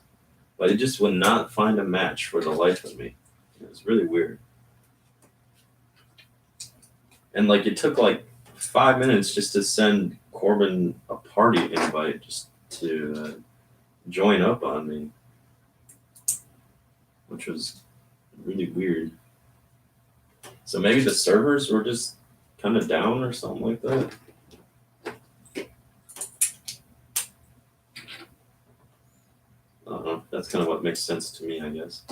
but it just would not find a match for the life of me. It was really weird. And like it took like 5 minutes just to send Corbin a party invite just to join up on me, which was really weird. So maybe the servers were just kind of down or something like that. I don't know. That's kind of what makes sense to me, I guess.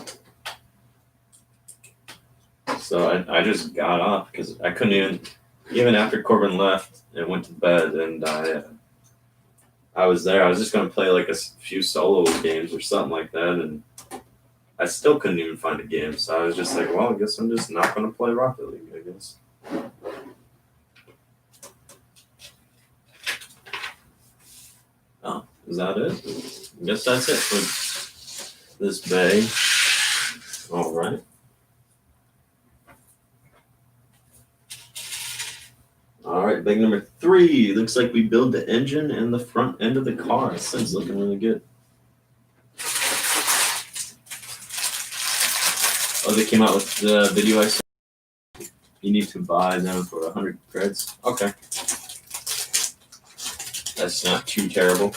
So I just got off because I couldn't even after Corbin left and went to bed, and I was there. I was just going to play like a few solo games or something like that, and I still couldn't even find a game. So I was just like, well, I guess I'm just not going to play Rocket League, I guess. Oh, is that it? I guess that's it for this bay. All right. All right, bag number 3. Looks like we build the engine and the front end of the car. This thing's looking really good. Oh, they came out with the video I saw. You need to buy them for 100 creds. Okay. That's not too terrible.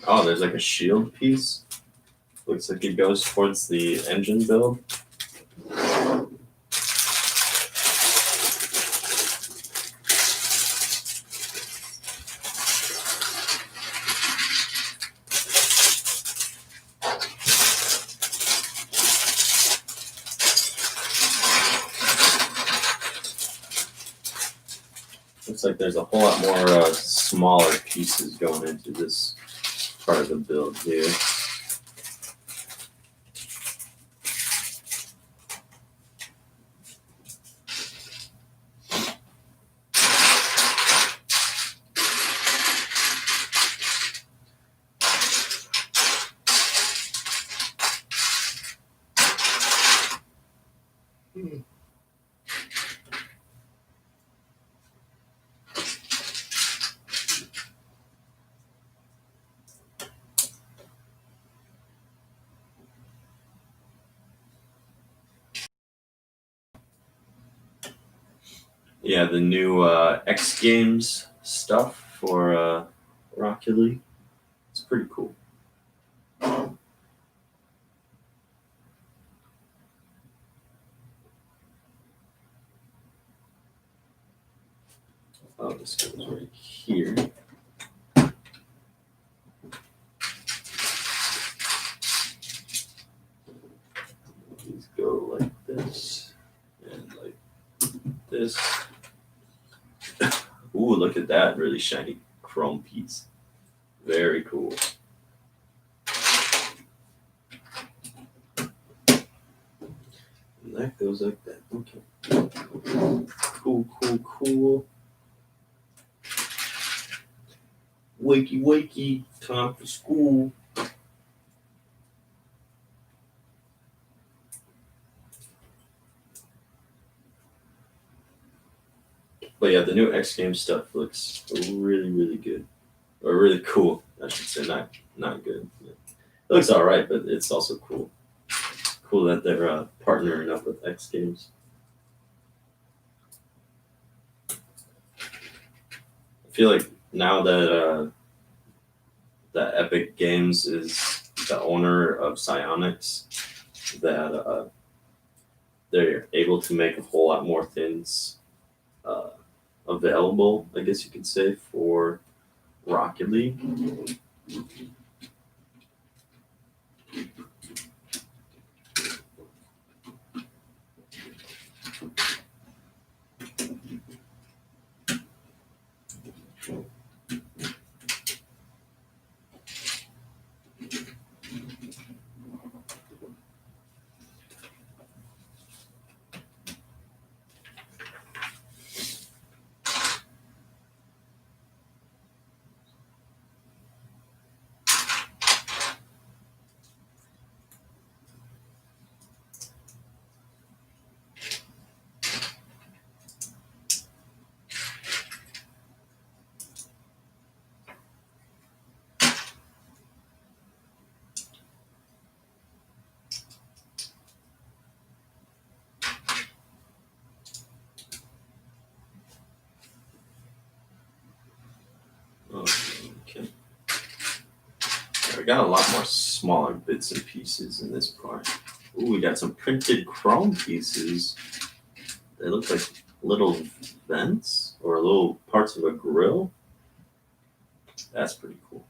Oh, there's like a shield piece. Looks like it goes towards the engine build. Looks like there's a whole lot more smaller pieces going into this part of the build here. Yeah, the new X Games stuff for Rocket League. It's pretty cool. Oh, this goes right here. These go like this and like this. Ooh, look at that really shiny chrome piece. Very cool. And that goes like that. Okay. Cool, cool, cool. Wakey, wakey. Time for school. But yeah, the new X Games stuff looks really, really good. Or really cool, I should say. Not good. It looks alright, but it's also cool. Cool that they're partnering up with X Games. I feel like now that Epic Games is the owner of Psyonix, that they're able to make a whole lot more things uh, available, I guess you could say, for Rocket League. Okay. We got a lot more smaller bits and pieces in this part. Ooh, we got some printed chrome pieces. They look like little vents or little parts of a grill. That's pretty cool.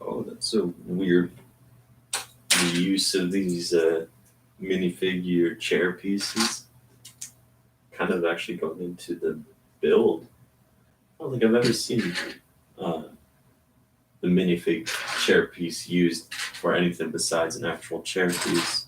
Oh, that's so weird. The use of these minifigure chair pieces kind of actually going into the build. I don't think I've ever seen uh, the minifig chair piece used for anything besides an actual chair piece.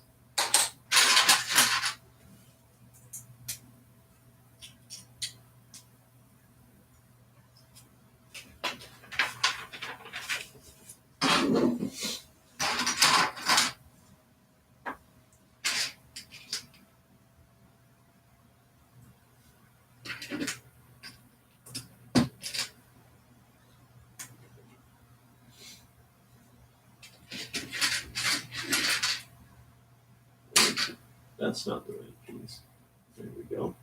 That's not the right piece. There we go.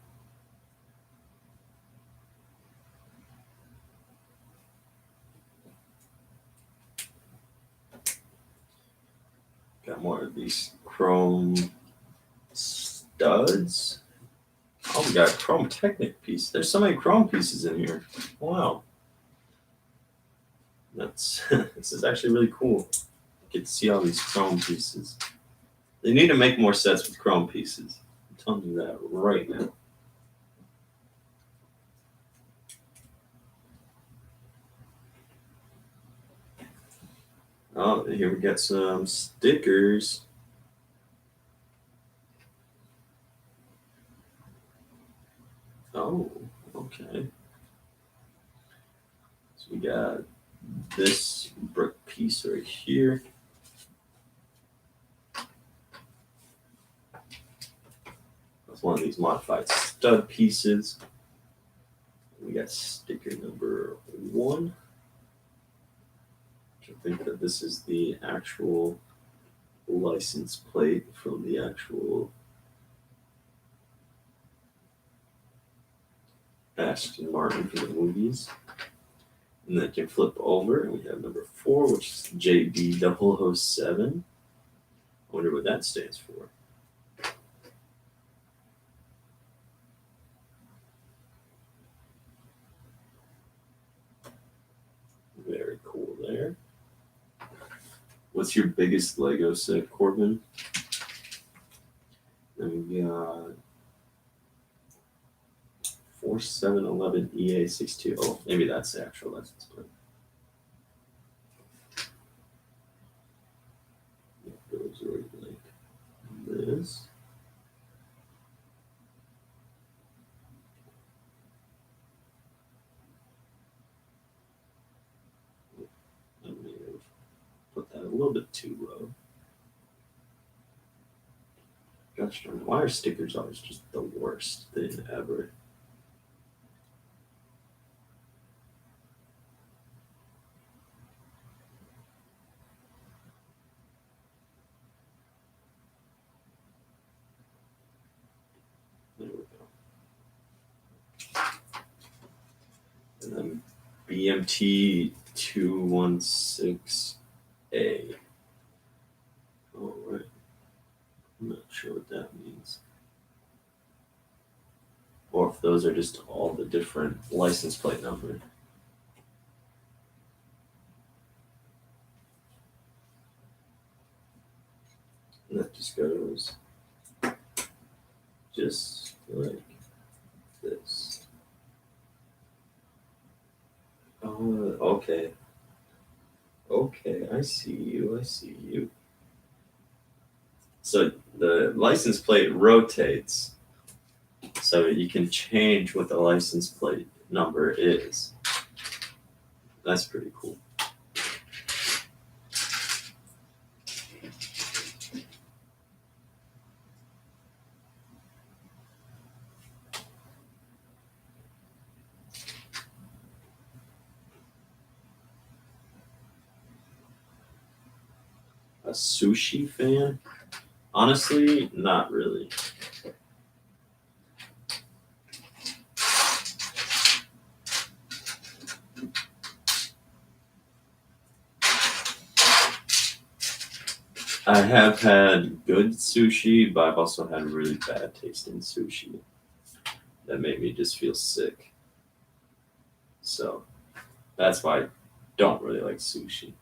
Got more of these chrome studs. Oh, we got a chrome Technic piece. There's so many chrome pieces in here. Wow. That's this is actually really cool. Get to see all these chrome pieces. They need to make more sets with chrome pieces. I'm telling you that right now. Oh, here we got some stickers. Oh, okay. So we got this brick piece right here. It's one of these modified stud pieces. We got sticker number 1. I think that this is the actual license plate from the actual Aston Martin from the movies. And then it can flip over, and we have number 4, which is JB007. I wonder what that stands for. Very cool there. What's your biggest Lego set, Corbin? Then we got 4711 EA62. Oh, maybe that's the actual license plate. It goes right like this. I may have put that a little bit too low. Gosh darn it, why are stickers always just the worst thing ever? There we go. And then BMT 216A. All right. I'm not sure what that means. Or if those are just all the different license plate numbers. And that just goes just like this. Oh, okay. Okay, I see you. I see you. So the license plate rotates, so you can change what the license plate number is. That's pretty cool. A sushi fan? Honestly, not really. I have had good sushi, but I've also had really bad tasting sushi that made me just feel sick. So that's why I don't really like sushi.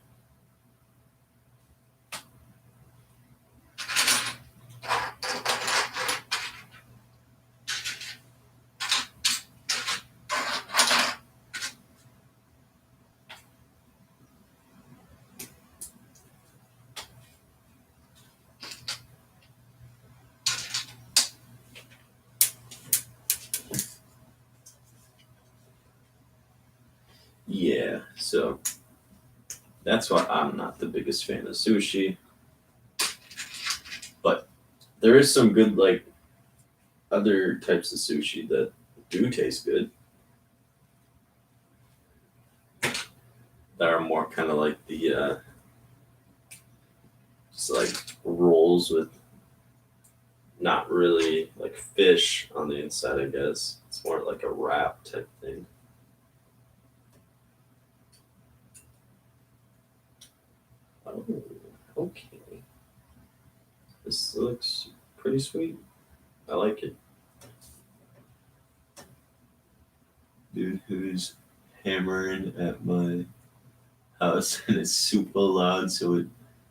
Yeah, so that's why I'm not the biggest fan of sushi. But there is some good, like, other types of sushi that do taste good. That are more kind of like the, just like rolls with not really like fish on the inside, I guess. It's more like a wrap type thing. Oh, okay. This looks pretty sweet. I like it. Dude who's hammering at my house and it's super loud, so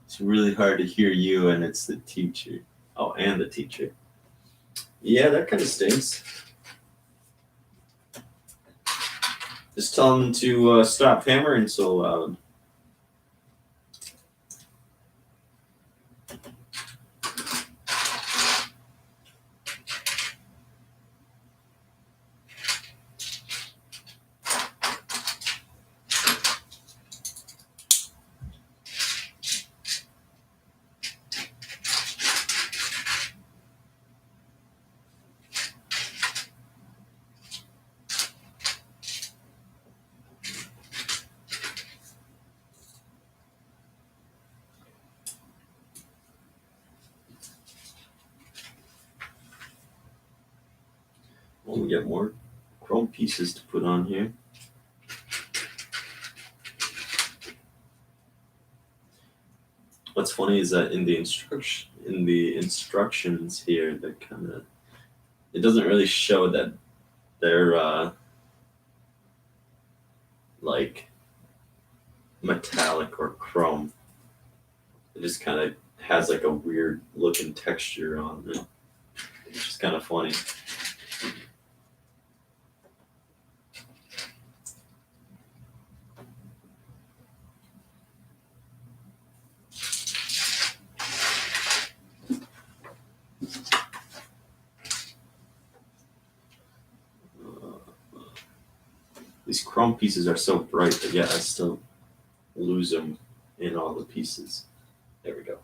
it's really hard to hear you, and it's the teacher. Oh, and the teacher. Yeah, that kind of stinks. Just tell them to stop hammering so loud. we get more chrome pieces to put on here. What's funny is that in the instructions here, they're kind of, it doesn't really show that they're like metallic or chrome. It just kind of has like a weird looking texture on it, which is kind of funny. These chrome pieces are so bright, but yet I still lose them in all the pieces. There we go.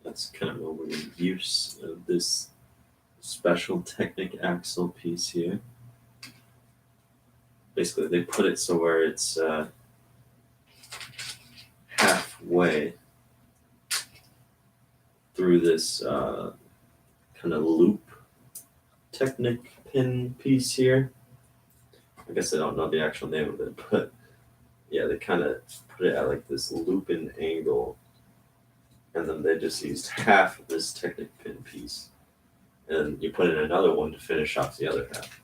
That's kind of a weird use of this special Technic axle piece here. Basically, they put it so where it's halfway through this kind of loop Technic pin piece here. I guess I don't know the actual name of it, but yeah, they kind of put it at like this looping angle, and then they just used half of this Technic pin piece, and you put in another one to finish off the other half.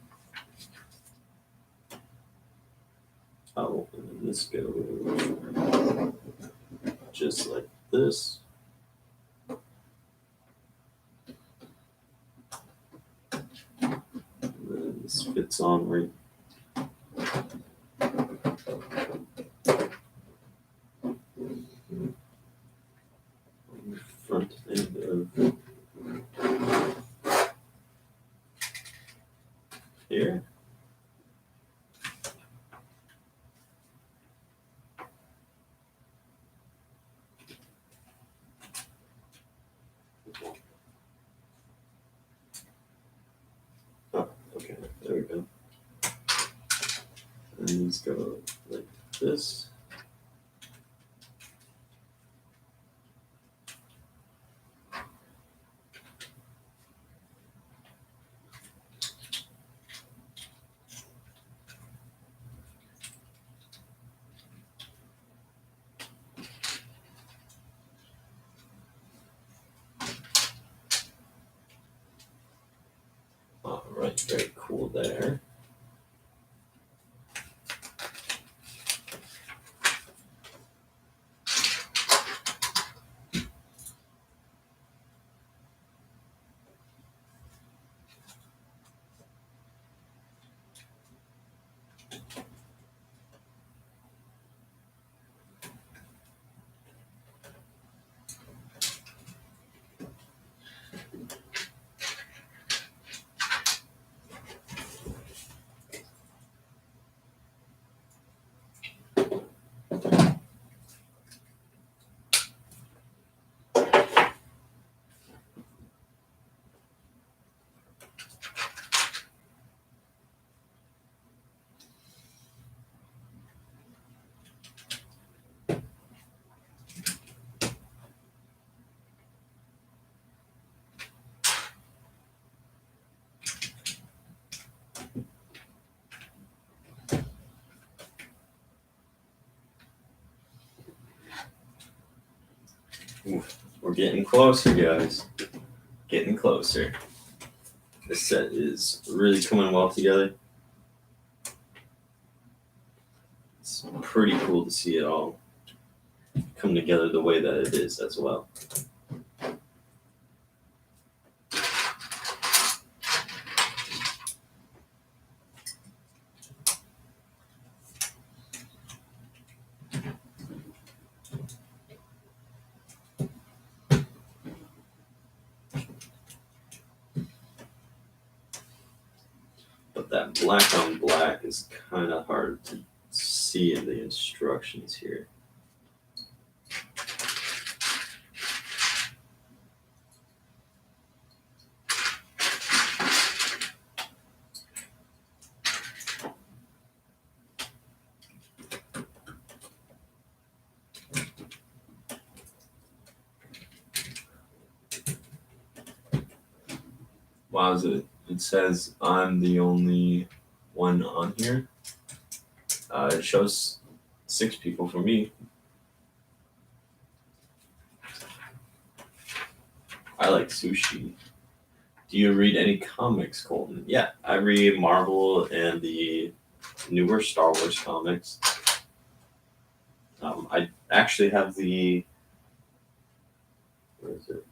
Oh, and then this goes just like this. And then this fits on right. Front end of here. Oh, okay, there we go. And these go like this. All right, very cool there. Oof, we're getting closer, guys. Getting closer. This set is really coming well together. It's pretty cool to see it all come together the way that it is as well. black on black is kind of hard to see in the instructions here. Wow, it says I'm the only one on here. It shows 6 people for me. I like sushi. Do you read any comics, Colton? Yeah, I read Marvel and the newer Star Wars comics. I actually have the. Where is it?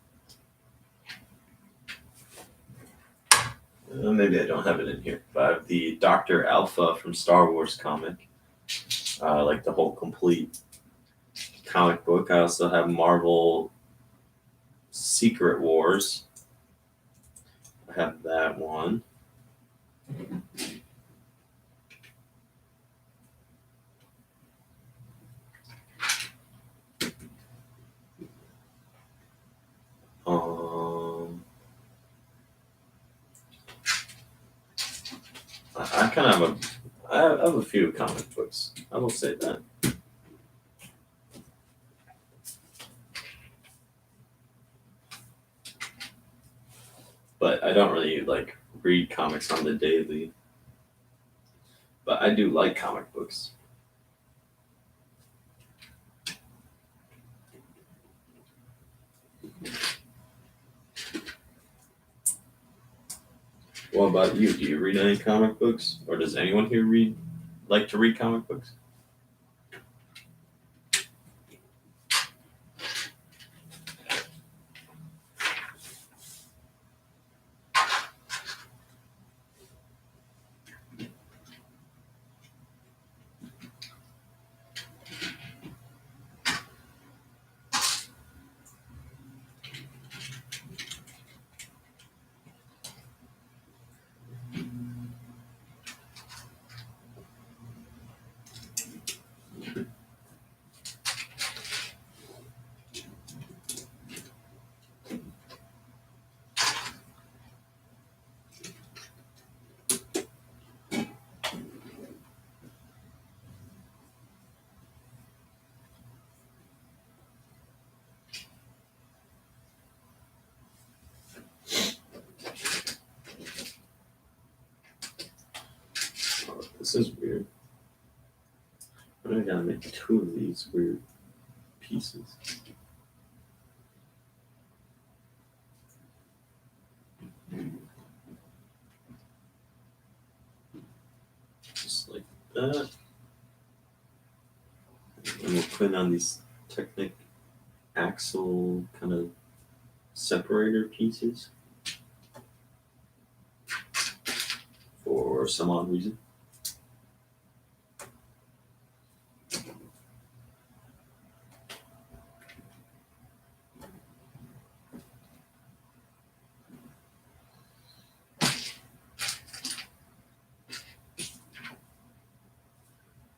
Maybe I don't have it in here, but I have the Dr. Alpha from Star Wars comic. Like the whole complete comic book. I also have Marvel Secret Wars. I have that one. I kind of have I have a few comic books. I will say that. But I don't really like read comics on the daily. But I do like comic books. What about you? Do you read any comic books, or does anyone here like to read comic books? Oh, this is weird. But I gotta make 2 of these weird pieces. Just like that. And we'll put on these Technic axle kind of separator pieces for some odd reason.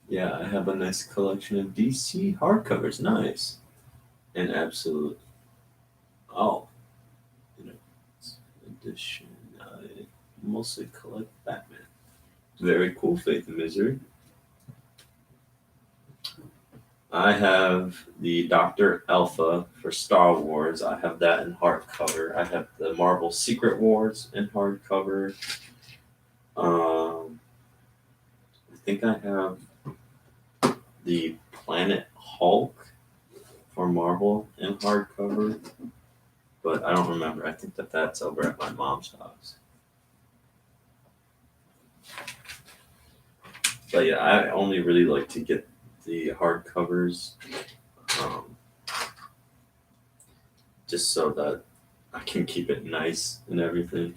Yeah, I have a nice collection of DC hardcovers. Nice. And absolute. Oh, you know, edition. I mostly collect Batman. Very cool, Faith and Misery. I have the Dr. Alpha for Star Wars. I have that in hardcover. I have the Marvel Secret Wars in hardcover. I think I have the Planet Hulk for Marvel in hardcover, but I don't remember. I think that's over at my mom's house. But yeah, I only really like to get the hardcovers, just so that I can keep it nice and everything.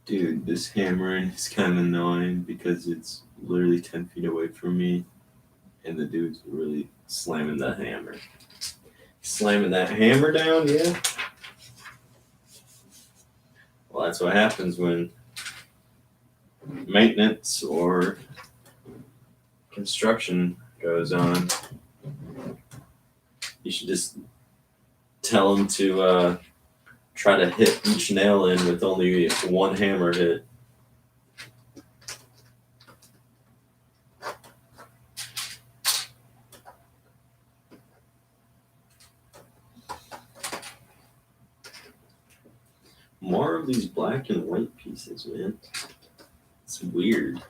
Dude, this hammering is kind of annoying because it's literally 10 feet away from me, and the dude's really slamming that hammer. Slamming that hammer down, yeah. Well, that's what happens when maintenance or construction goes on. You should just tell them to try to hit each nail in with only one hammer hit. More of these black and white pieces, man. It's weird.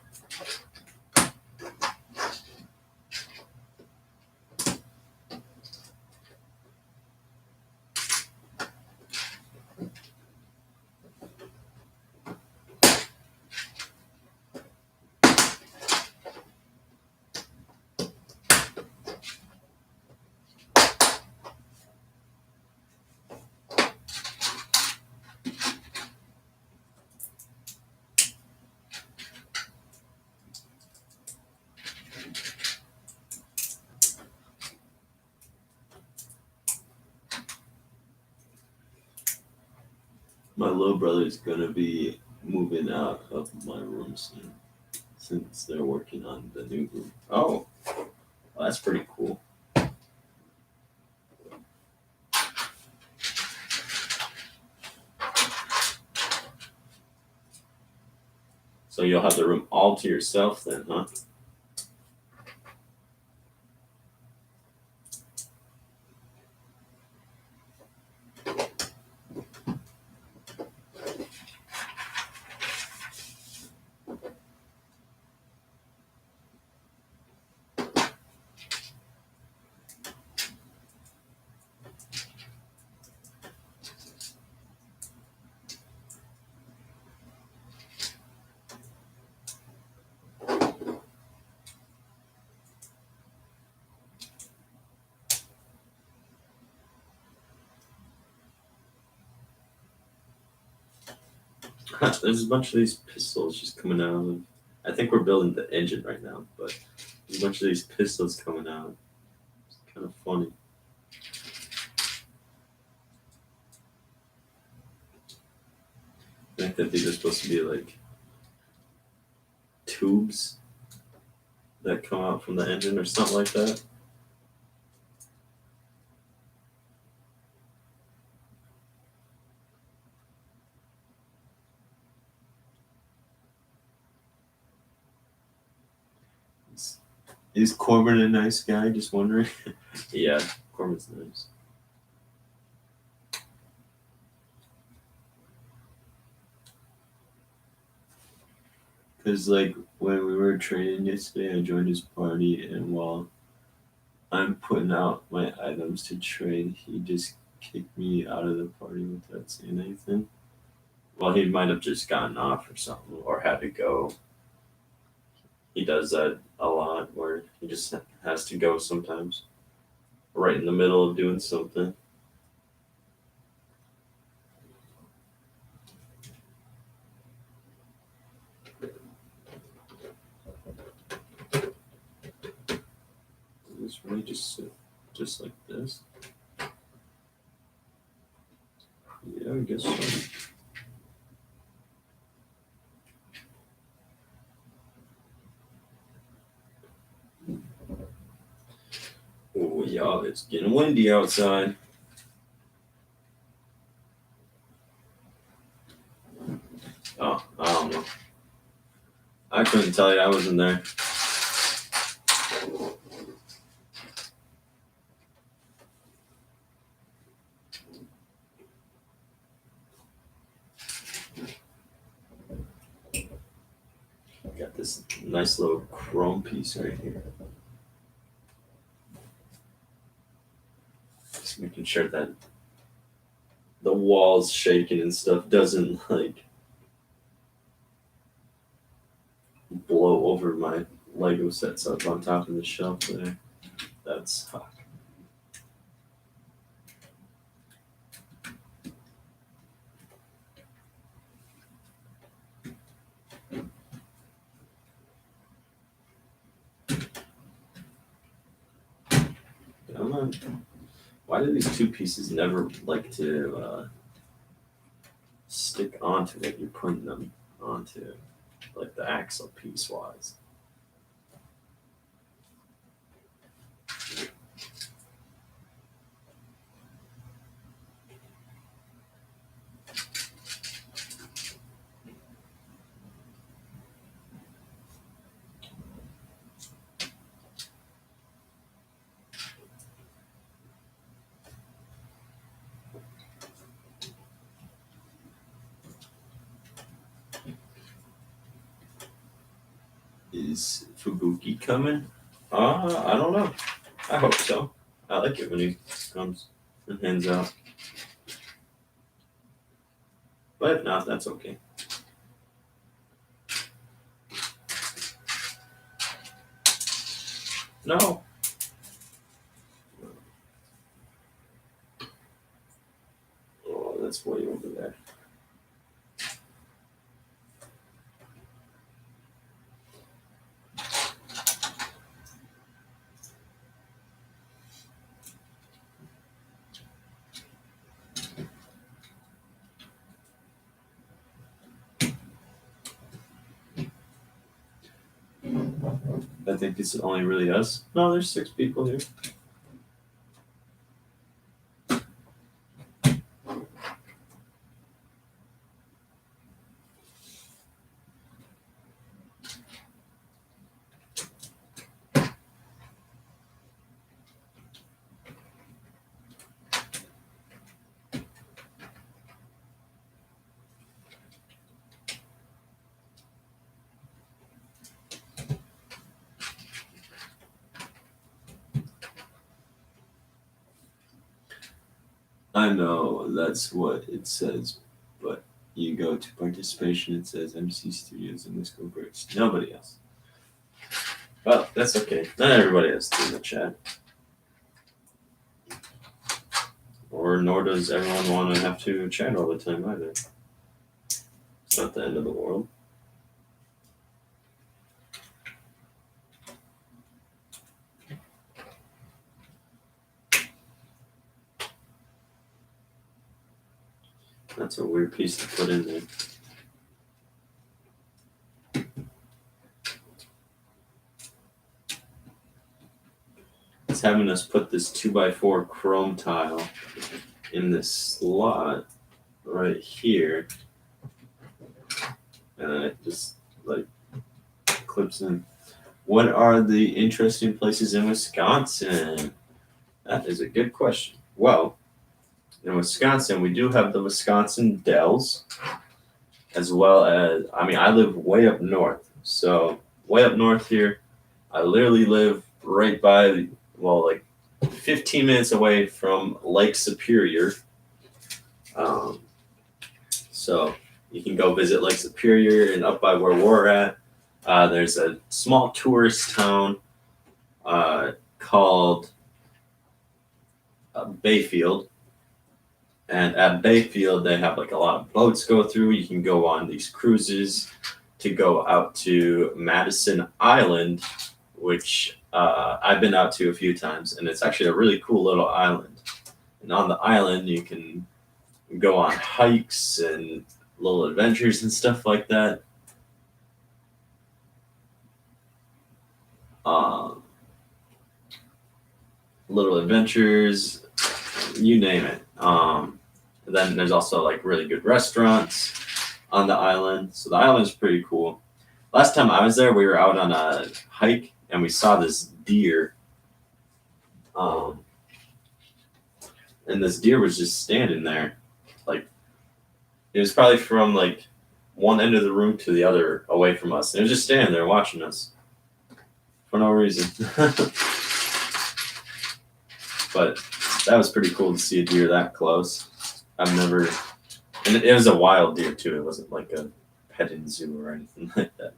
My little brother's gonna be moving out of my room soon, since they're working on the new room. Oh, well, that's pretty cool. So you'll have the room all to yourself then, huh? There's a bunch of these pistols just coming out of. I think we're building the engine right now, but there's a bunch of these pistols coming out. It's kind of funny. I think that these are supposed to be like tubes that come out from the engine or something like that. Is Corbin a nice guy? Just wondering. Yeah, Corbin's nice. Because, like, when we were training yesterday, I joined his party, and while I'm putting out my items to trade, he just kicked me out of the party without saying anything. Well, he might have just gotten off or something, or had to go. He does that a lot, where he just has to go sometimes, right in the middle of doing something. This really just sit just like this. Yeah, I guess so. Oh, yeah, it's getting windy outside. Oh, I don't know. I couldn't tell you, I wasn't there. Got this nice little chrome piece right here. Just making sure that the walls shaking and stuff doesn't like blow over my Lego sets up on top of the shelf there. That's come on. Why do these two pieces never like to stick onto what you're putting them onto, like the axle piece wise? Is Fubuki coming? I don't know. I hope so. I like it when he comes and hands out. But if not, that's okay. No. Oh, that's way over there. I think it's only really us. No, there's 6 people here. I know that's what it says, but you go to participation, it says MC Studios and Wisco Bricks. Nobody else. Well, that's okay. Not everybody has to in the chat. Or nor does everyone want to have to chat all the time either. It's not the end of the world. That's a weird piece to put in there. It's having us put this 2x4 chrome tile in this slot right here. And then it just like clips in. What are the interesting places in Wisconsin? That is a good question. Well, in Wisconsin, we do have the Wisconsin Dells, as well as, I live way up north. So, way up north here, I literally live right by, like 15 minutes away from Lake Superior. So, you can go visit Lake Superior, and up by where we're at, there's a small tourist town called Bayfield. And at Bayfield, they have like a lot of boats go through. You can go on these cruises to go out to Madison Island, which I've been out to a few times. And it's actually a really cool little island. And on the island, you can go on hikes and little adventures and stuff like that. Little adventures, you name it. Then there's also like really good restaurants on the island. So the island is pretty cool. Last time I was there, we were out on a hike and we saw this deer. And this deer was just standing there. Like, it was probably from like one end of the room to the other away from us. And it was just standing there watching us for no reason. But that was pretty cool to see a deer that close. I've never, and it was a wild deer too. It wasn't like a petting zoo or anything like that.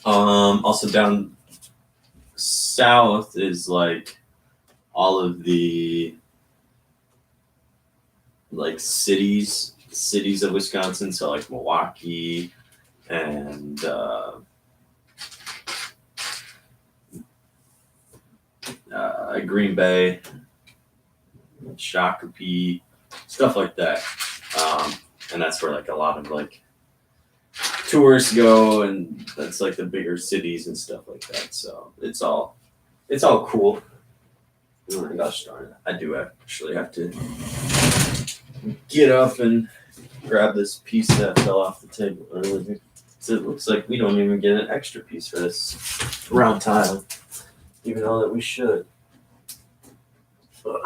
Also down south is like all of the like cities of Wisconsin, so like Milwaukee and Green Bay, Shakopee, stuff like that. And that's where like a lot of like tourists go, and that's like the bigger cities and stuff like that. So it's all cool. Oh my gosh darn it! I do actually have to get up and grab this piece that fell off the table earlier. So it looks like we don't even get an extra piece for this round tile, even though that we should. Ugh.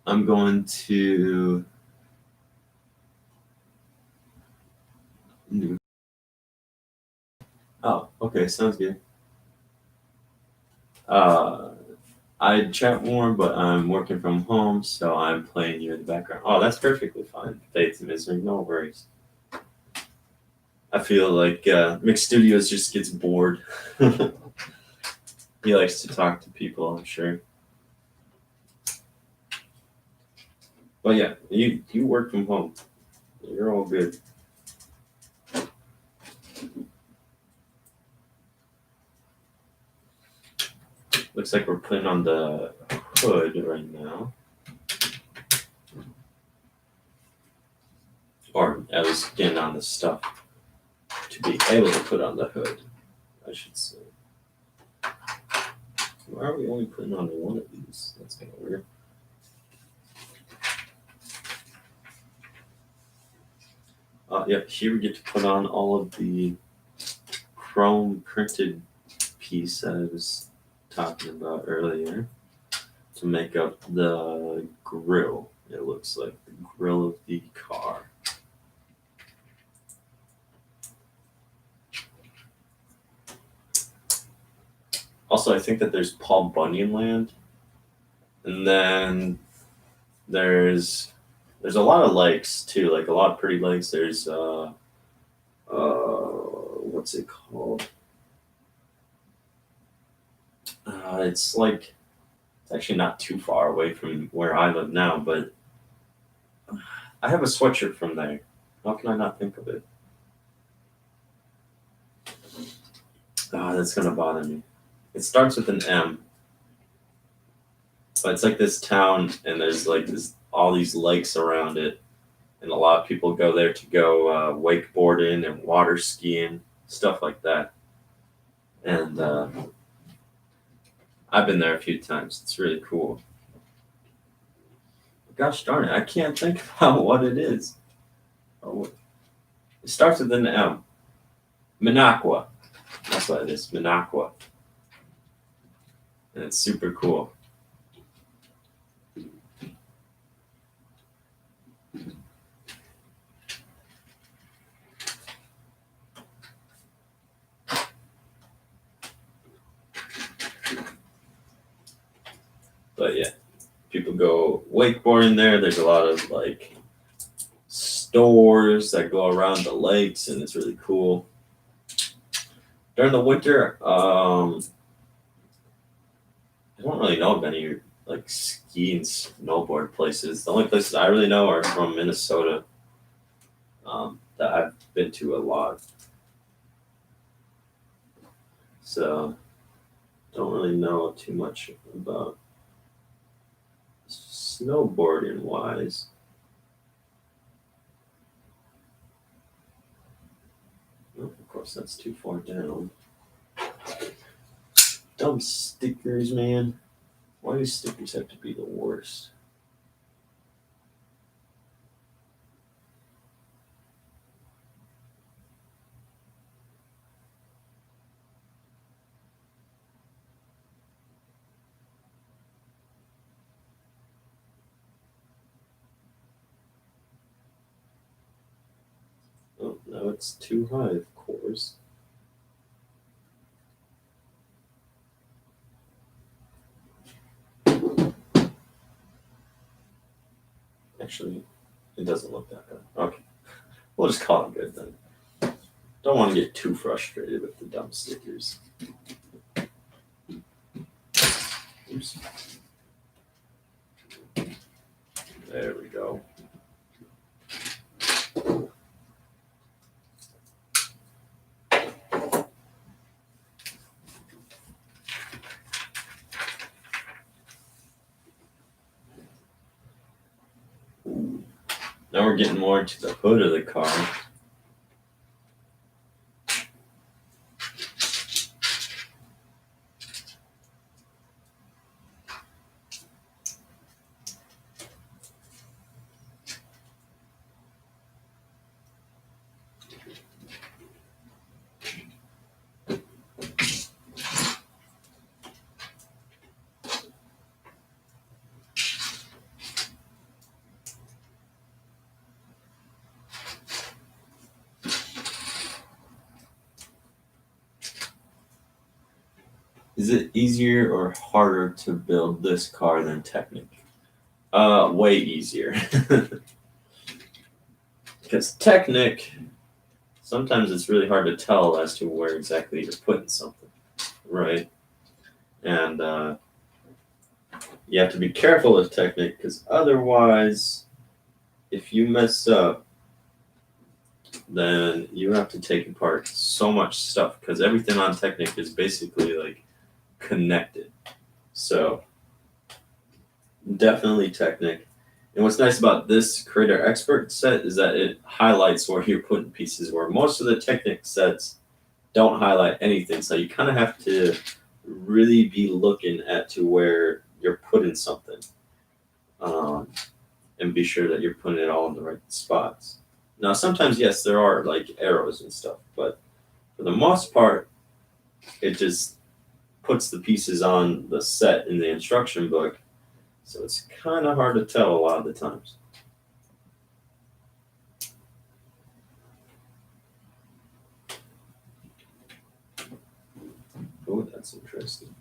I'm going to oh, okay, sounds good. I'd chat more, but I'm working from home, so I'm playing you in the background. Oh, that's perfectly fine. Faith and misery, no worries. I feel like Mick Studios just gets bored. He likes to talk to people, I'm sure. But yeah, you work from home. You're all good. Looks like we're putting on the hood right now. Or at least getting on the stuff to be able to put on the hood, I should say. Why are we only putting on one of these? That's kind of weird. Yeah, here we get to put on all of the chrome printed piece that I was talking about earlier to make up the grill. It looks like the grill of the car. Also, I think that there's Paul Bunyan land, and then there's a lot of lakes too, like a lot of pretty lakes. There's what's it called? It's like it's actually not too far away from where I live now, but I have a sweatshirt from there. How can I not think of it? That's gonna bother me. It starts with an M, but it's like this town, and there's like all these lakes around it, and a lot of people go there to go wakeboarding and water skiing, stuff like that. And I've been there a few times. It's really cool. Gosh darn it, I can't think about what it is. Oh, it starts with an M. Minocqua. That's what it is, Minocqua. And it's super cool. But yeah, people go wakeboarding there. There's a lot of like stores that go around the lakes, and it's really cool. During the winter, I don't really know of any like ski and snowboard places. The only places I really know are from Minnesota, that I've been to a lot. So don't really know too much about snowboarding wise. Oh, of course, that's too far down. Dumb stickers, man. Why do stickers have to be the worst? Oh, now it's too high, of course. Actually, it doesn't look that bad. Okay. We'll just call it good then. Don't want to get too frustrated with the dumb stickers. Oops. There we go. Now we're getting more into the hood of the car. Is it easier or harder to build this car than Technic? Way easier. Because Technic, sometimes it's really hard to tell as to where exactly you're putting something, right? And you have to be careful with Technic, because otherwise, if you mess up, then you have to take apart so much stuff, because everything on Technic is basically like connected. So definitely Technic. And what's nice about this Creator Expert set is that it highlights where you're putting pieces, where most of the Technic sets don't highlight anything. So you kind of have to really be looking at to where you're putting something, and be sure that you're putting it all in the right spots. Now, sometimes, yes, there are like arrows and stuff, but for the most part, it just puts the pieces on the set in the instruction book, so it's kind of hard to tell a lot of the times. Oh, that's interesting.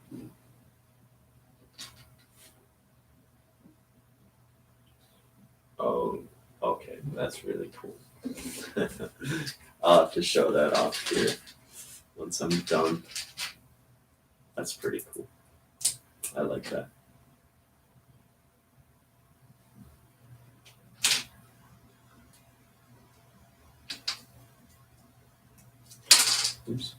Oh, okay, that's really cool. I'll have to show that off here once I'm done. That's pretty cool. I like that. Oops.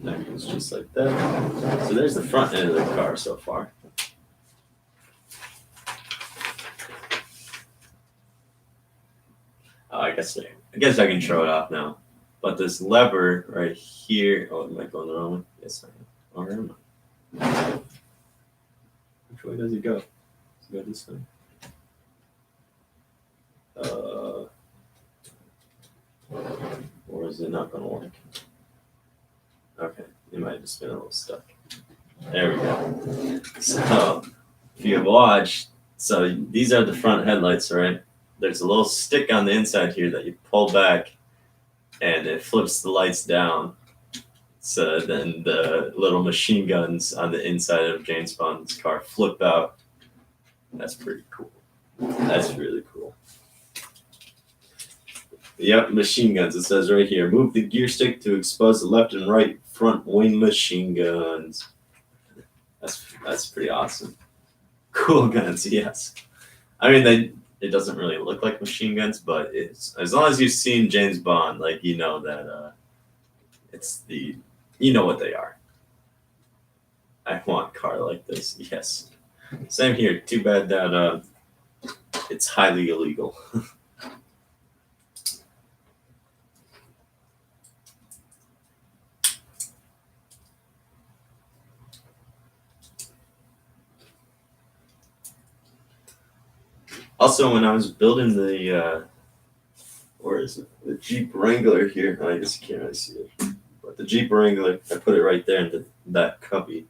That goes just like that. So there's the front end of the car so far. I guess I can show it off now. But this lever right here. Oh, am I going the wrong way? Yes, I am. Or am I? Which way does it go? Does it go this way? Or is it not going to work? Okay, it might have just been a little stuck. There we go. So, if you have watched, so these are the front headlights, right? There's a little stick on the inside here that you pull back, and it flips the lights down. So then the little machine guns on the inside of James Bond's car flip out. That's pretty cool. That's really cool. Yep, machine guns. It says right here, move the gear stick to expose the left and right front wing machine guns. That's pretty awesome. Cool guns, yes. I mean, it doesn't really look like machine guns, but it's, as long as you've seen James Bond, like, you know that you know what they are. I want a car like this, yes. Same here. Too bad that it's highly illegal. Also, when I was building the where is it? The Jeep Wrangler here. I guess you can't really see it, but the Jeep Wrangler, I put it right there in that cubby.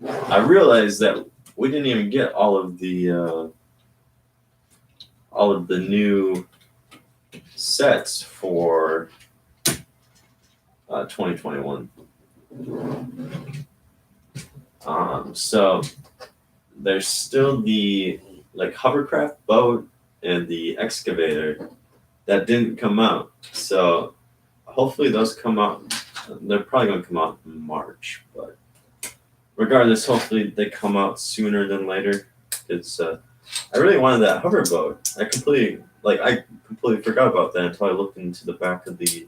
I realized that we didn't even get all of the new sets for 2021. So there's still the like hovercraft boat and the excavator that didn't come out. So hopefully those come out. They're probably going to come out in March, but regardless, hopefully they come out sooner than later. It's I really wanted that hover boat. I completely forgot about that until I looked into the back of the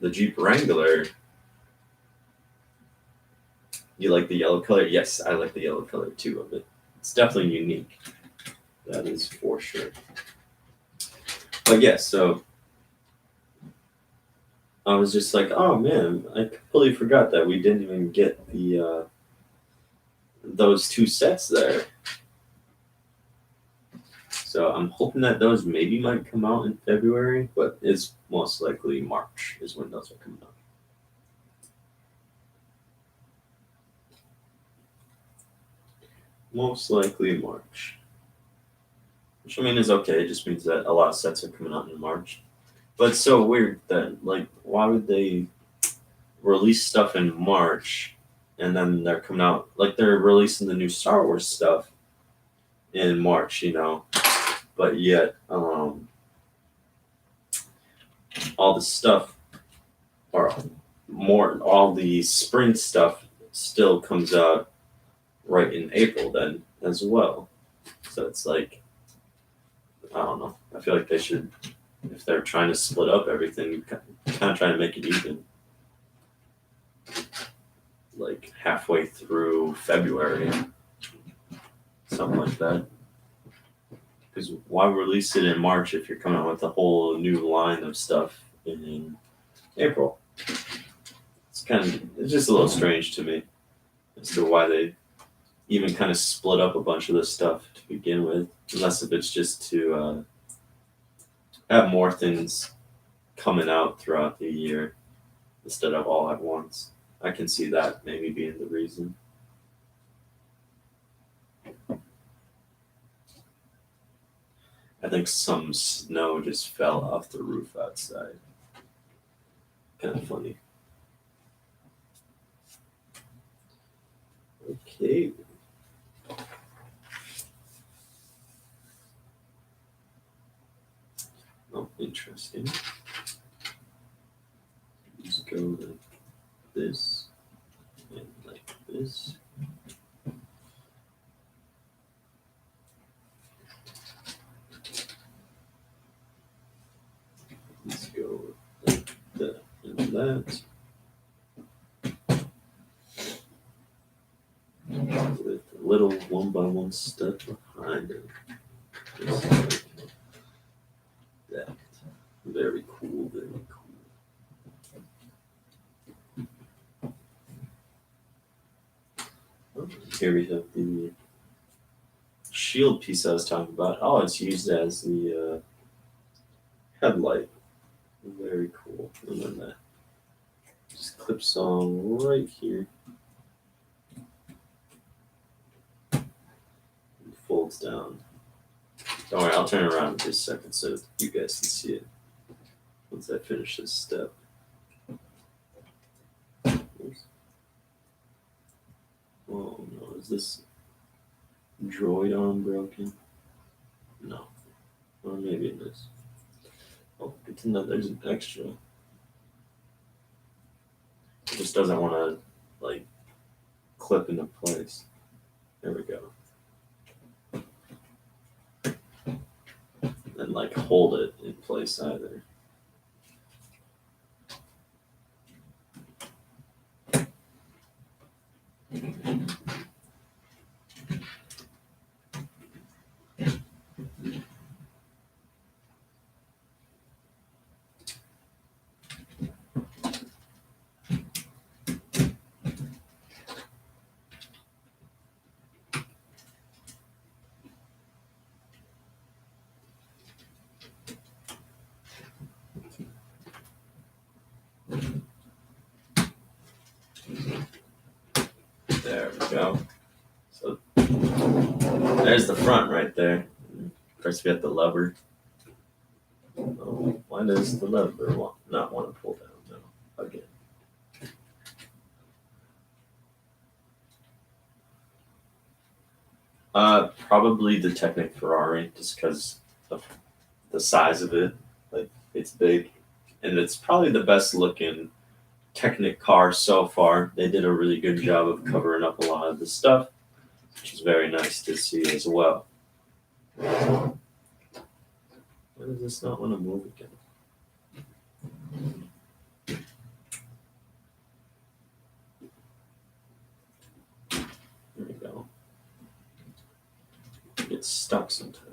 Jeep Wrangler. You like the yellow color? Yes, I like the yellow color too of it. It's definitely unique. That is for sure. But yeah, so I was just like, oh man, I completely forgot that we didn't even get the those two sets there. So I'm hoping that those maybe might come out in February, but it's most likely March is when those are coming out. Most likely March. Which I mean is okay, it just means that a lot of sets are coming out in March. But it's so weird that, like, why would they release stuff in March and then they're coming out, like, they're releasing the new Star Wars stuff in March, you know? But yet, all the stuff, or more, all the spring stuff still comes out right in April then as well. So it's like, I don't know. I feel like they should, if they're trying to split up everything, kind of trying to make it even. Like halfway through February, something like that. Because why release it in March if you're coming out with a whole new line of stuff in April? It's just a little strange to me as to why they even kind of split up a bunch of this stuff to begin with, unless if it's just to have more things coming out throughout the year instead of all at once. I can see that maybe being the reason. I think some snow just fell off the roof outside. Kind of funny. Okay. Oh, interesting. Just go like this and like this. Let's go like that and that. With a little one-by-one step behind it. Just like that. Very cool, very cool. Oh, here we have the shield piece I was talking about. Oh, it's used as the headlight. Very cool. And then that just clips on right here. And folds down. Don't worry, I'll turn it around in just a second so you guys can see it once I finish this step. Oops. Oh no, is this droid arm broken? No. Or maybe it is. Oh, good to know there's an extra. It just doesn't want to, like, clip into place. There we go. And, like, hold it in place either. There we go. So there's the front right there. Of course, we got the lever. Oh, why does the lever not want to pull down now? Again. Probably the Technic Ferrari, just because of the size of it. Like, it's big, and it's probably the best looking Technic car so far. They did a really good job of covering up a lot of the stuff, which is very nice to see as well. Why does this not want to move again? There we go. It gets stuck sometimes.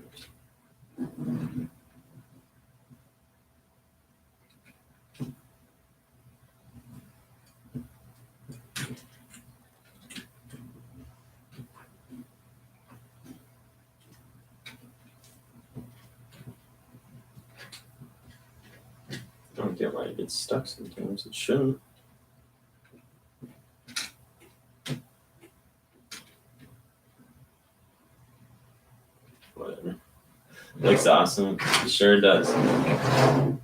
I don't get why it gets stuck sometimes. It shouldn't. Whatever. Looks awesome. It sure does. I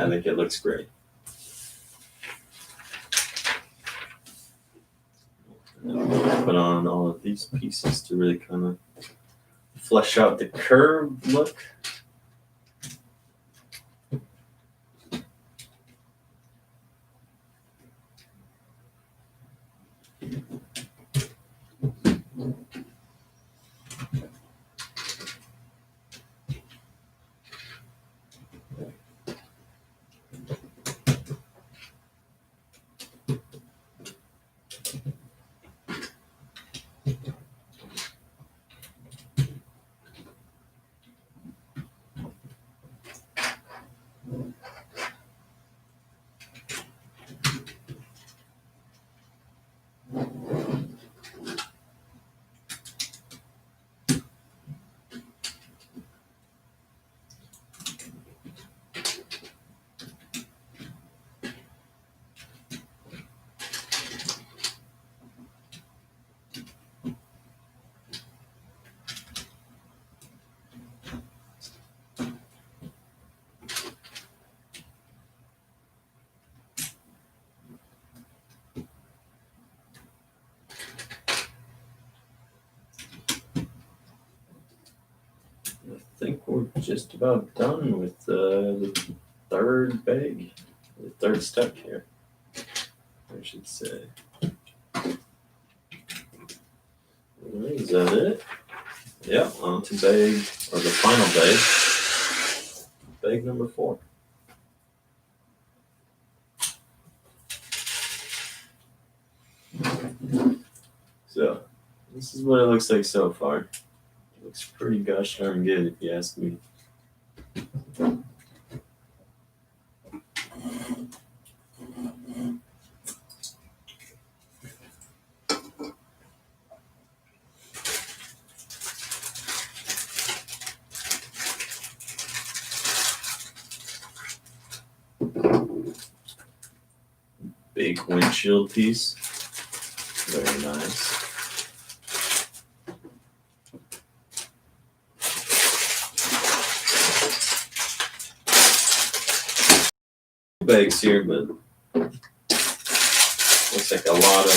think it looks great. Put on all of these pieces to really kind of flesh out the curved look. I think we're just about done with the third bag, the third step here, I should say. Is that it? Yeah, on to bag, or the final bag, bag number 4. So, this is what it looks like so far. It looks pretty gosh darn good if you ask me. Big windshield piece. Very nice. Bags here, but looks like a lot of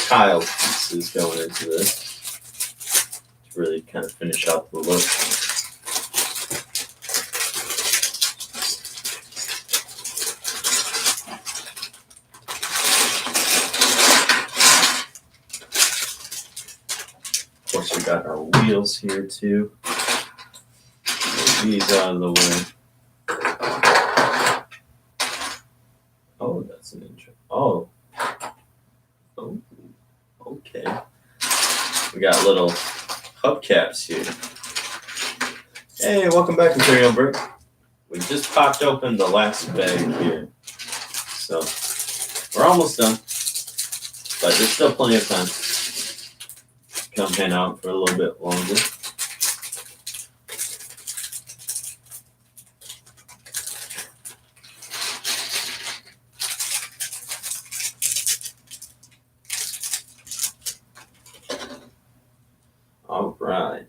tile pieces going into this to really kind of finish out the look. Of course, we got our wheels here too. Get these out of the way. Oh, that's an intro. Oh, okay. We got little hubcaps here. Hey, welcome back, Imperial Brick. We just popped open the last bag here, so we're almost done, but there's still plenty of time. Come hang out for a little bit longer. All right.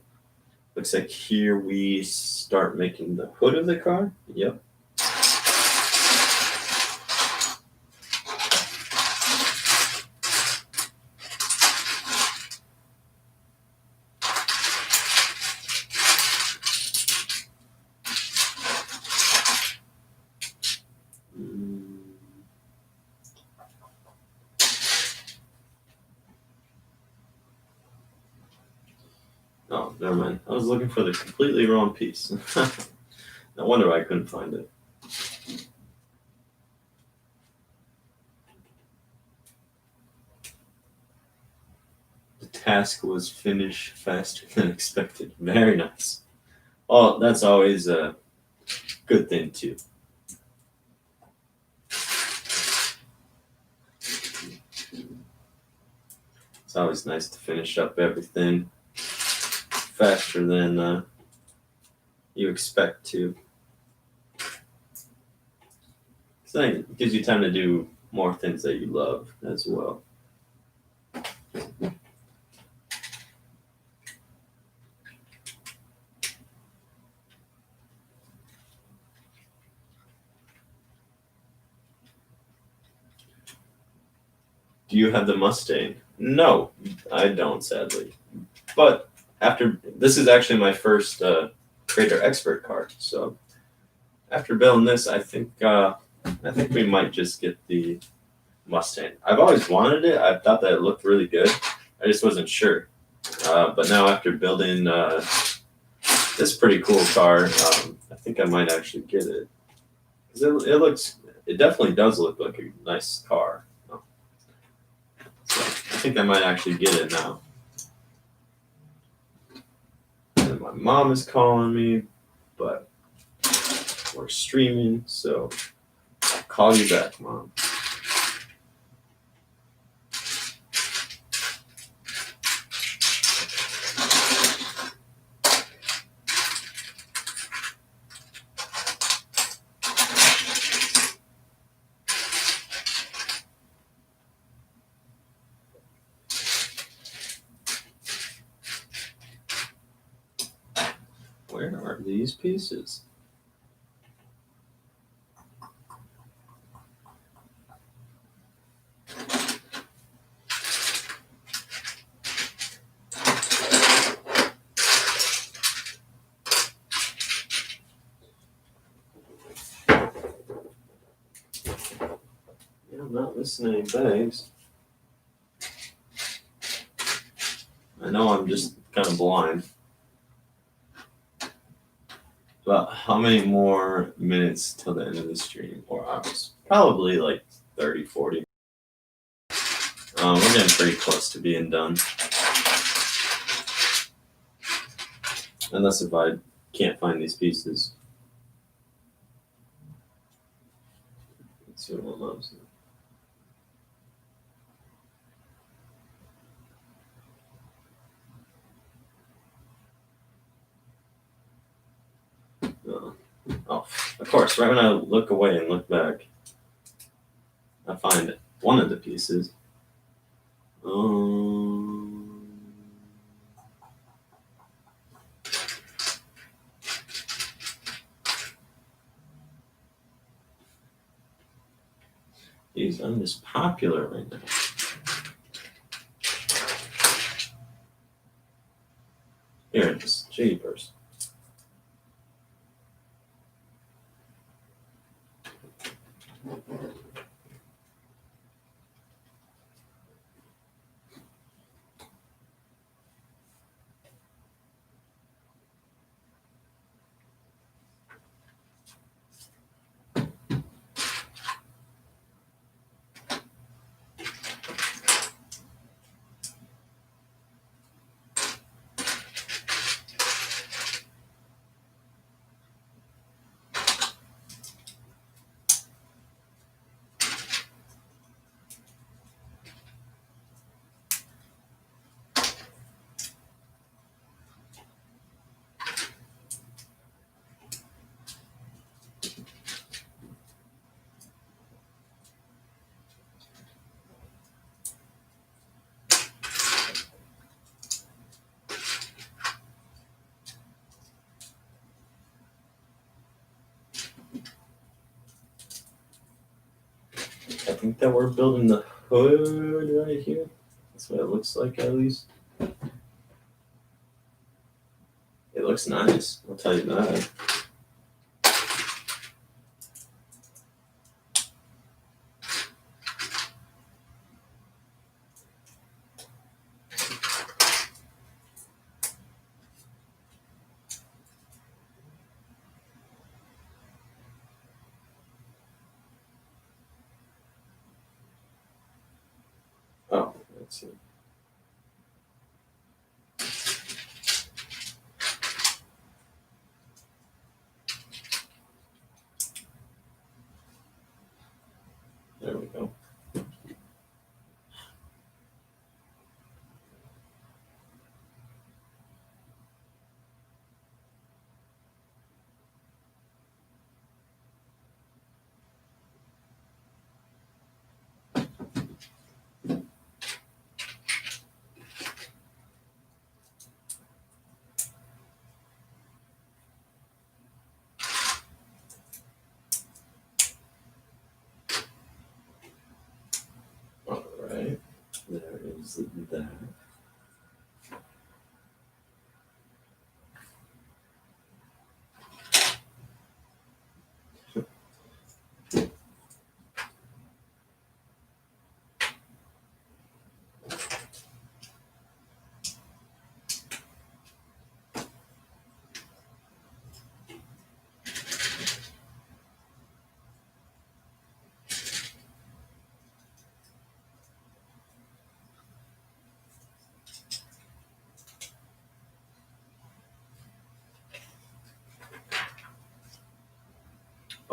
Looks like here we start making the hood of the car. Yep. Oh, never mind. I was looking for the completely wrong piece. No wonder why I couldn't find it. The task was finished faster than expected. Very nice. Oh, that's always a good thing too. It's always nice to finish up everything faster than you expect to. So it gives you time to do more things that you love as well. Do you have the Mustang? No, I don't, sadly. But after this is actually my first Creator Expert car, so after building this, I think we might just get the Mustang. I've always wanted it. I thought that it looked really good. I just wasn't sure. But now after building this pretty cool car, I think I might actually get it. 'Cause it definitely does look like a nice car. So I think I might actually get it now. And my mom is calling me, but we're streaming, so I'll call you back, Mom. Where are these pieces? Yeah, I'm not missing any bags. I know I'm just kind of blind. But how many more minutes till the end of the stream, or hours? Probably like 30, 40. We're getting pretty close to being done. Unless if I can't find these pieces. Let's see what my mom's doing. Oh, of course, right when I look away and look back, I find one of the pieces. Geez, I'm just popular right now. Here it is, jeepers. think that we're building the hood right here. That's what it looks like, at least. It looks nice, I'll tell you that. Oh, that's it. There we go. All right, there is that.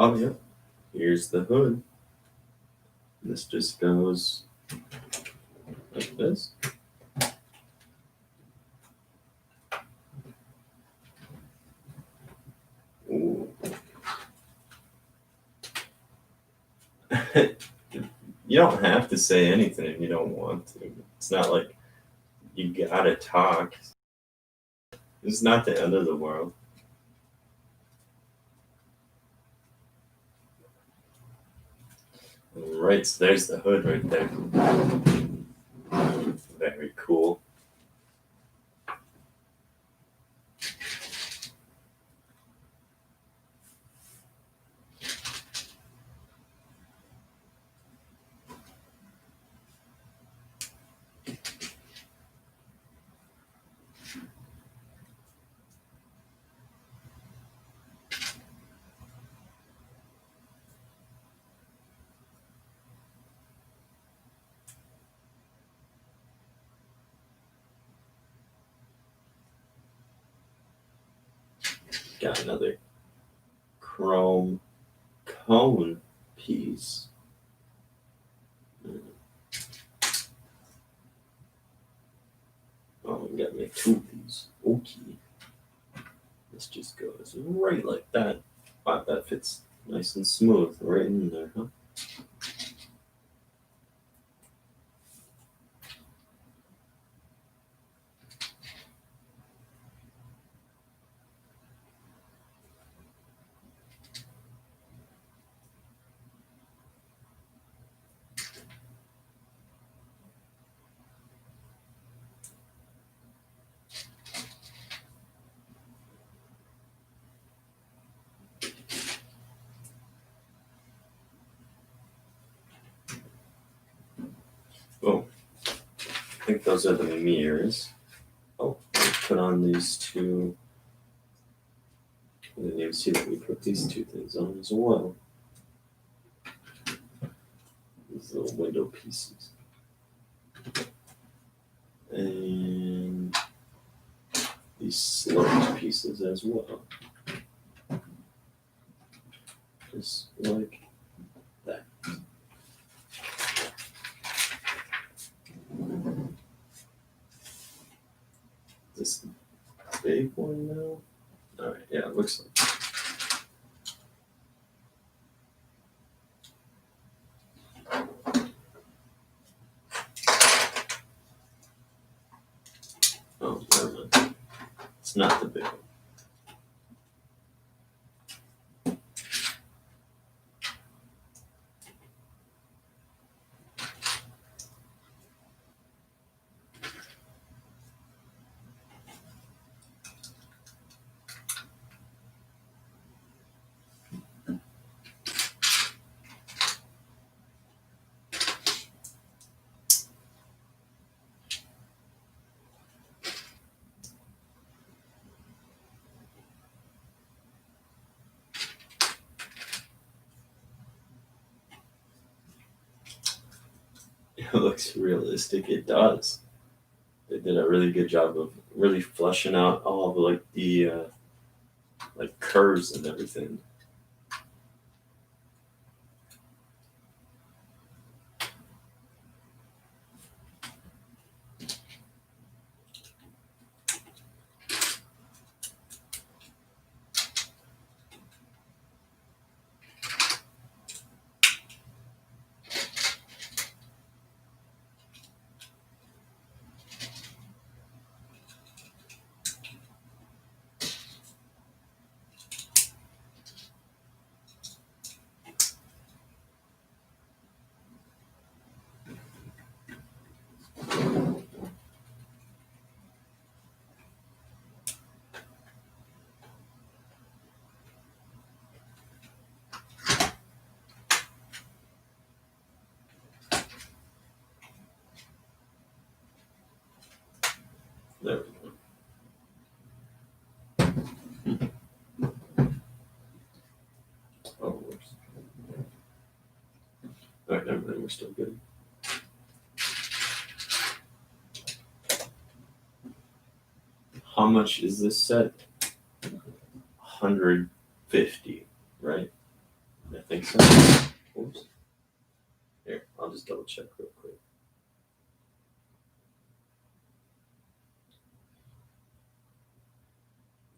Oh, yeah. Here's the hood. This just goes like this. Ooh. You don't have to say anything if you don't want to. It's not like you gotta talk. It's not the end of the world. Right, so there's the hood right there. Very cool. Got another chrome cone piece. Oh, we gotta make two of these. Okay. This just goes right like that. Wow, that fits nice and smooth right in there, huh? Oh, I think those are the mirrors. Oh, I'll put on these two. I didn't even see that we put these two things on as well. These little window pieces. And these sloped pieces as well. Just like that. This big one now? Alright, yeah, it looks like. Oh, never mind. It's not the big one. it looks realistic. It does. They did a really good job of really fleshing out all of like the like curves and everything. There we go. Oh, whoops. All right, never mind. We're still good. How much is this set? 150, right? I think so. Oops. Here, I'll just double check real quick.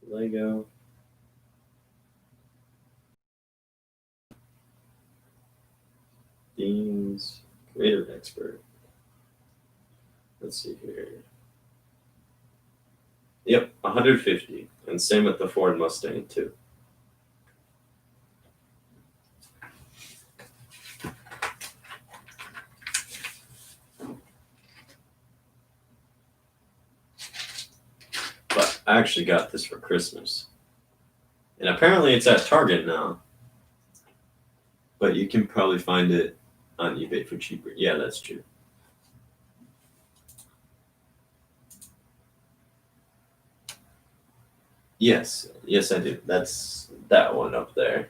Lego. Themes. Creative expert. Let's see here. Yep, 150. And same with the Ford Mustang, too. But I actually got this for Christmas. And apparently it's at Target now. But you can probably find it on eBay for cheaper. Yeah, that's true. Yes, I do. That's that one up there.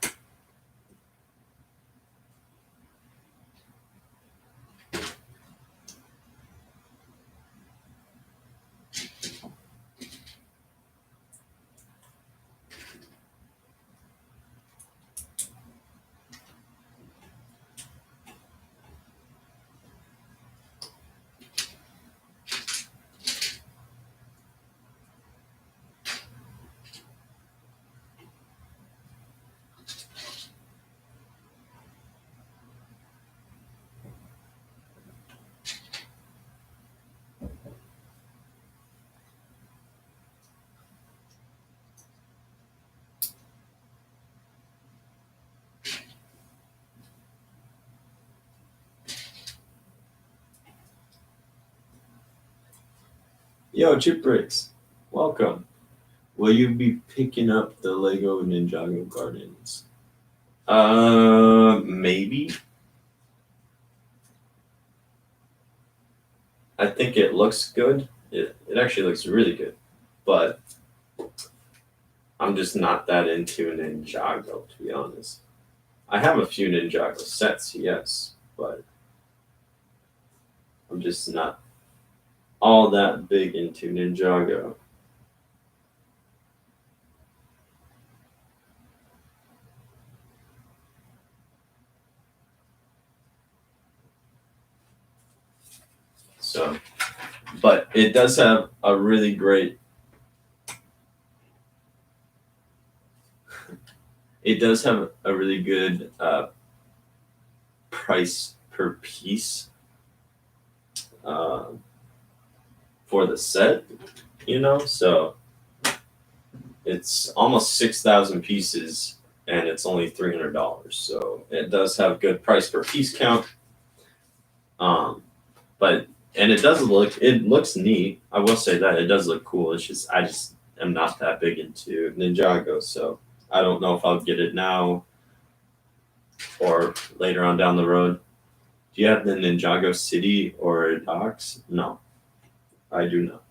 Yo, Chip Bricks, welcome. Will you be picking up the Lego Ninjago Gardens? Maybe. I think it looks good. It actually looks really good, but I'm just not that into Ninjago, to be honest. I have a few Ninjago sets, yes, but I'm just not all that big into Ninjago. So, but it does have a really great. It does have a really good price per piece for the set, so it's almost 6,000 pieces and it's only $300. So it does have good price per piece count. But it looks neat. I will say that it does look cool. It's just I just am not that big into Ninjago, so I don't know if I'll get it now or later on down the road. Do you have the Ninjago City or Docks? No, I do not.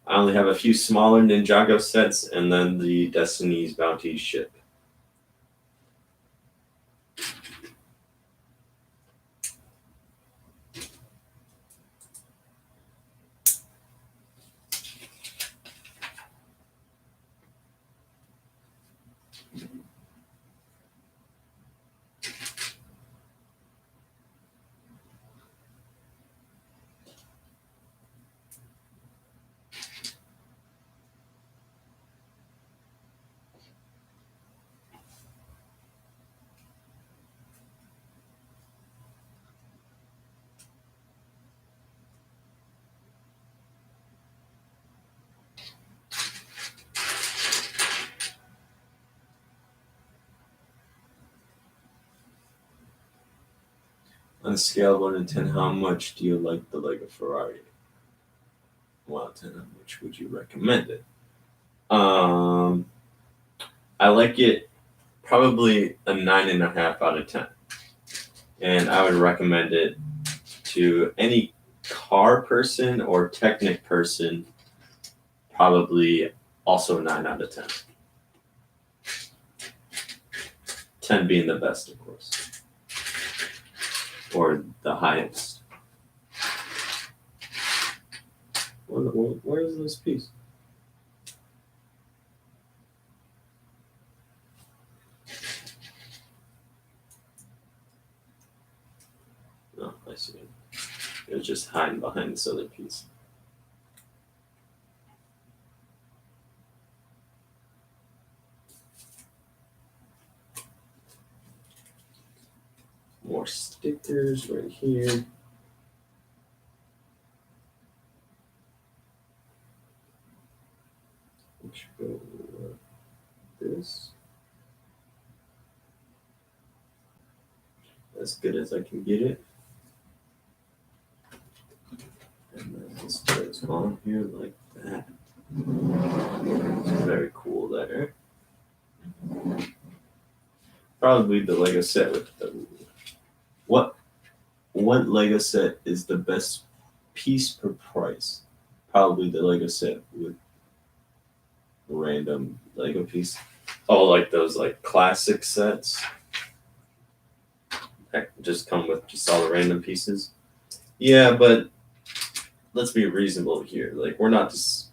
I only have a few smaller Ninjago sets and then the Destiny's Bounty ship. On a scale of 1 to 10, how much do you like the Lego Ferrari? 1 out of 10, how much would you recommend it? I like it probably a 9.5 out of 10. And I would recommend it to any car person or Technic person, probably also 9 out of 10. 10 being the best, of course, or the highest. Where is this piece? Oh, I see it. It was just hiding behind this other piece. More stickers right here. Let's go with this. As good as I can get it. And then this goes on here like that. It's very cool there. Probably the Lego set with the what Lego set is the best piece per price? Probably the Lego set with random Lego piece. Oh, like those like classic sets that just come with just all the random pieces. Yeah, but let's be reasonable here. Like we're not just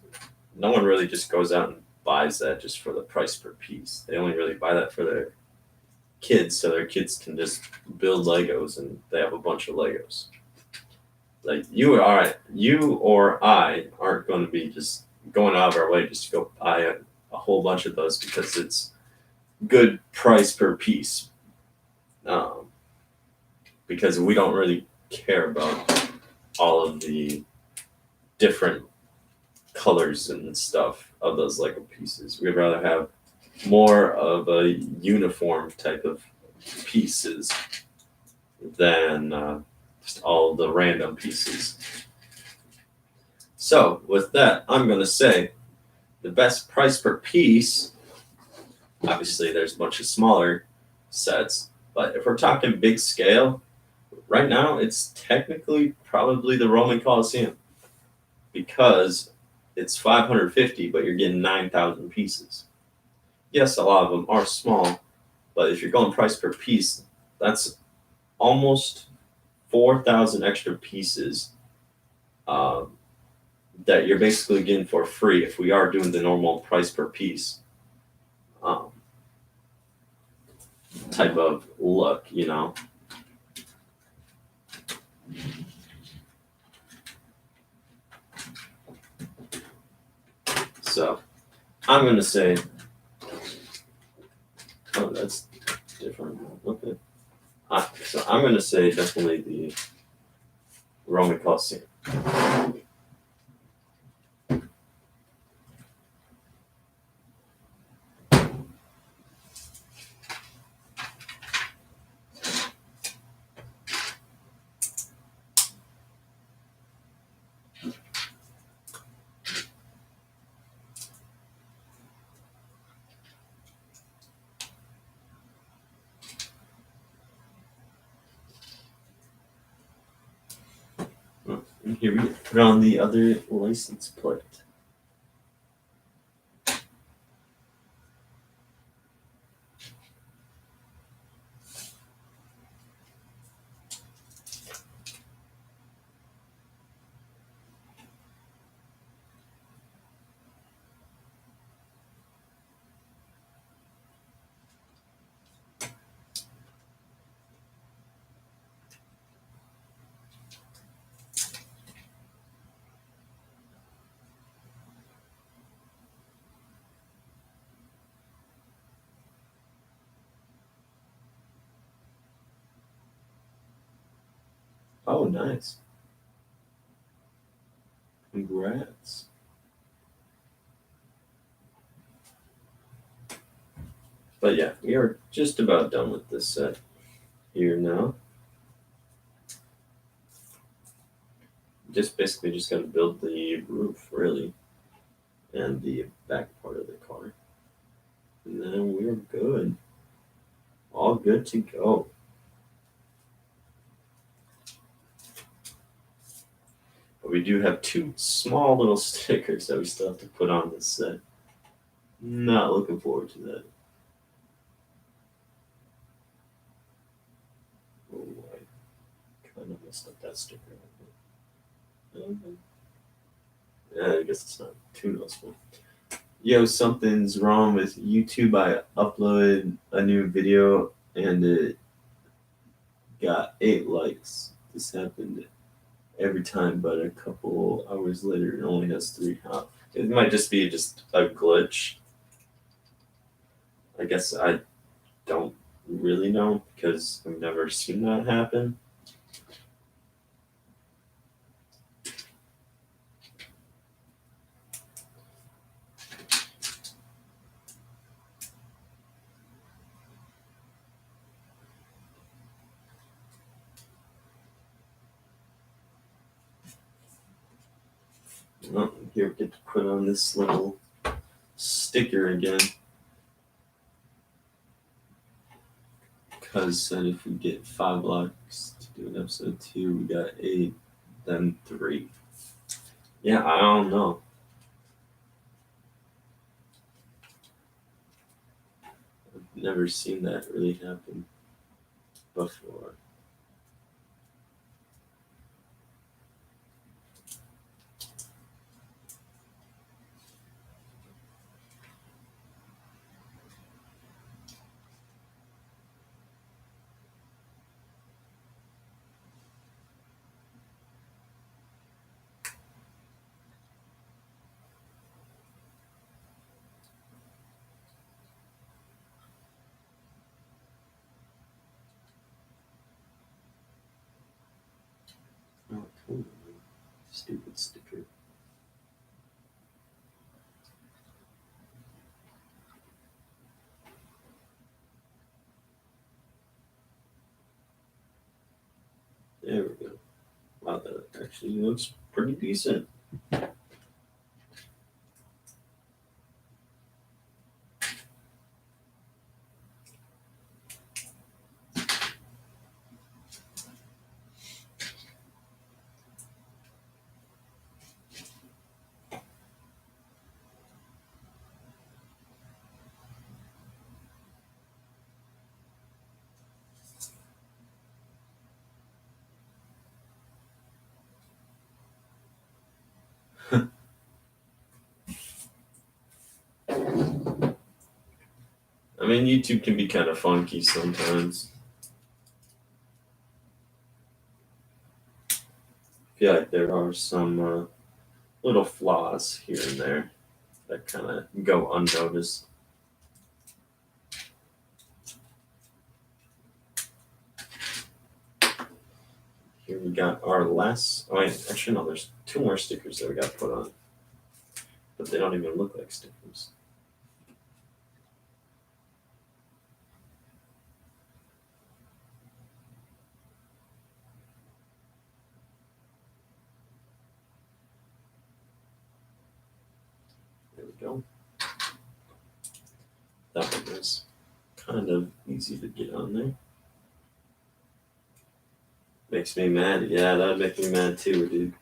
no one really just goes out and buys that just for the price per piece. They only really buy that for their kids, so their kids can just build Legos and they have a bunch of Legos. Like you or I aren't going to be just going out of our way just to go buy a whole bunch of those because it's good price per piece. Because we don't really care about all of the different colors and stuff of those Lego pieces. We'd rather have more of a uniform type of pieces than just all the random pieces. So with that, I'm going to say the best price per piece, obviously there's a bunch of smaller sets, but if we're talking big scale, right now it's technically probably the Roman Colosseum because it's 550, but you're getting 9,000 pieces. Yes, a lot of them are small, but if you're going price per piece, that's almost 4,000 extra pieces that you're basically getting for free if we are doing the normal price per piece type of look, you know. So I'm going to say, oh, that's different. Okay. So I'm going to say definitely the Roman Colosseum. And here we put on the other license plate. Oh, nice. Congrats. But yeah, we are just about done with this set here now. just basically just got to build the roof, really, and the back part of the car. And then we're good. All good to go. But we do have two small little stickers that we still have to put on this set. Not looking forward to that. Oh, I kind of messed up that sticker. Yeah, I guess it's not too noticeable. Yo, something's wrong with YouTube. I uploaded a new video and it got 8 likes. This happened every time, but a couple hours later it only has 3. It might just be just a glitch. I guess I don't really know because I've never seen that happen. Well, here we get to put on this little sticker again. Because then if we get 5 likes to do an episode 2, we got 8, then 3. Yeah, I don't know. I've never seen that really happen before. Oh, cool. Stupid sticker. There we go. Wow, that actually looks pretty decent. I mean, YouTube can be kind of funky sometimes. I feel like there are some little flaws here and there that kind of go unnoticed. Here we got our last. Oh, wait, actually, no, there's 2 more stickers that we got put on. But they don't even look like stickers. There we go. That one was kind of easy to get on there. Makes me mad. Yeah, that'd make me mad too, dude.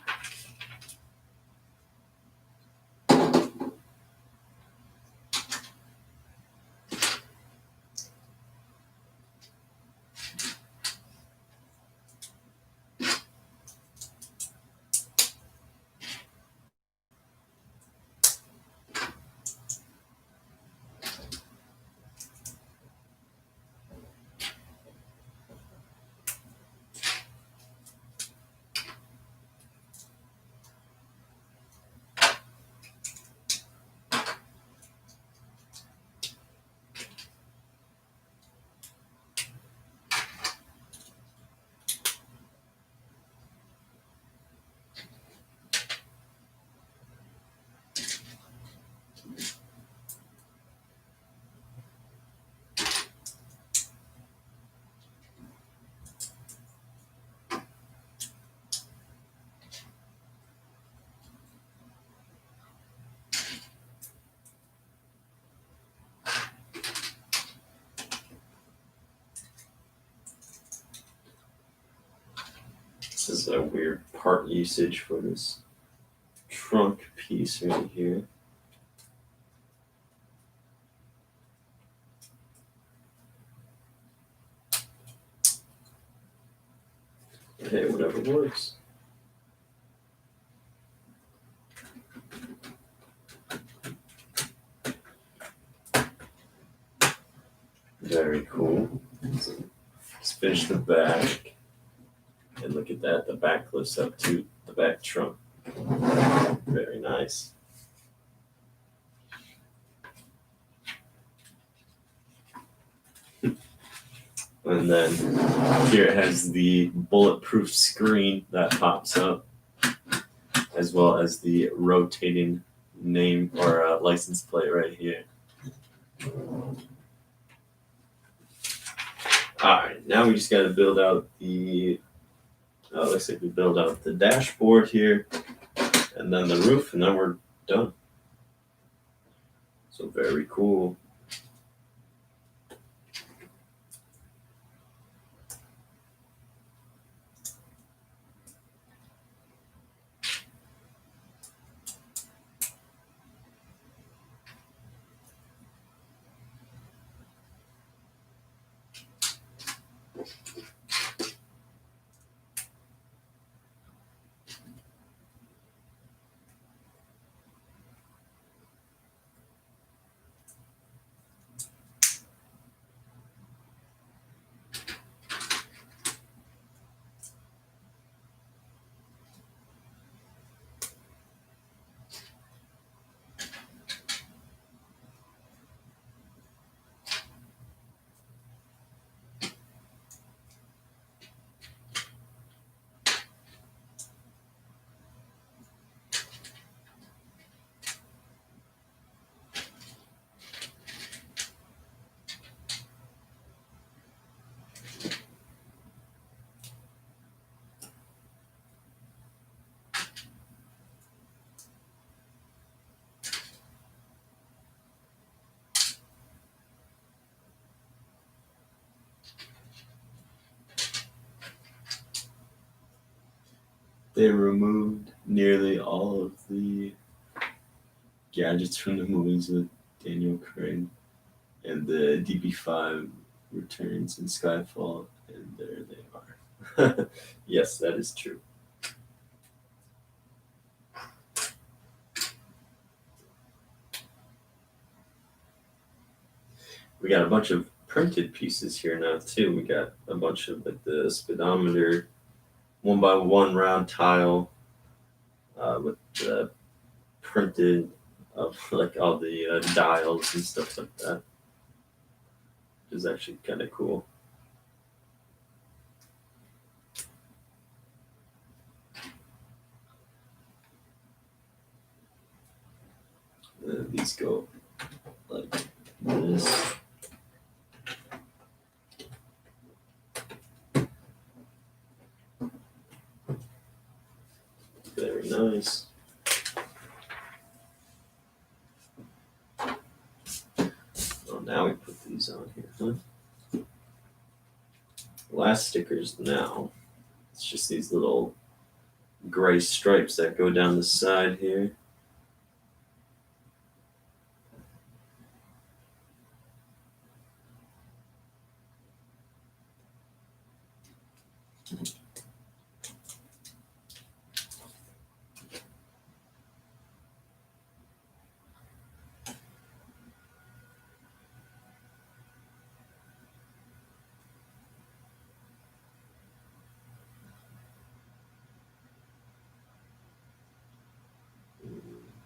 a weird part usage for this trunk piece right here. Hey, whatever works. Very cool. So let's finish the back. And look at that, the back lifts up to the back trunk. Very nice. And then here it has the bulletproof screen that pops up, as well as the rotating name or license plate right here. Alright, now we just got to build out the, looks like we build out the dashboard here, and then the roof, and then we're done. So very cool. They removed nearly all of the gadgets from the movies with Daniel Craig, and the DB5 returns in Skyfall, and there they are. Yes, that is true. We got a bunch of printed pieces here now too. We got a bunch of like the speedometer, 1x1 round tile, with the printed of like all the dials and stuff like that. Which is actually kind of cool. These go like this. Very nice. Well, now we put these on here, huh? Last stickers now. It's just these little gray stripes that go down the side here.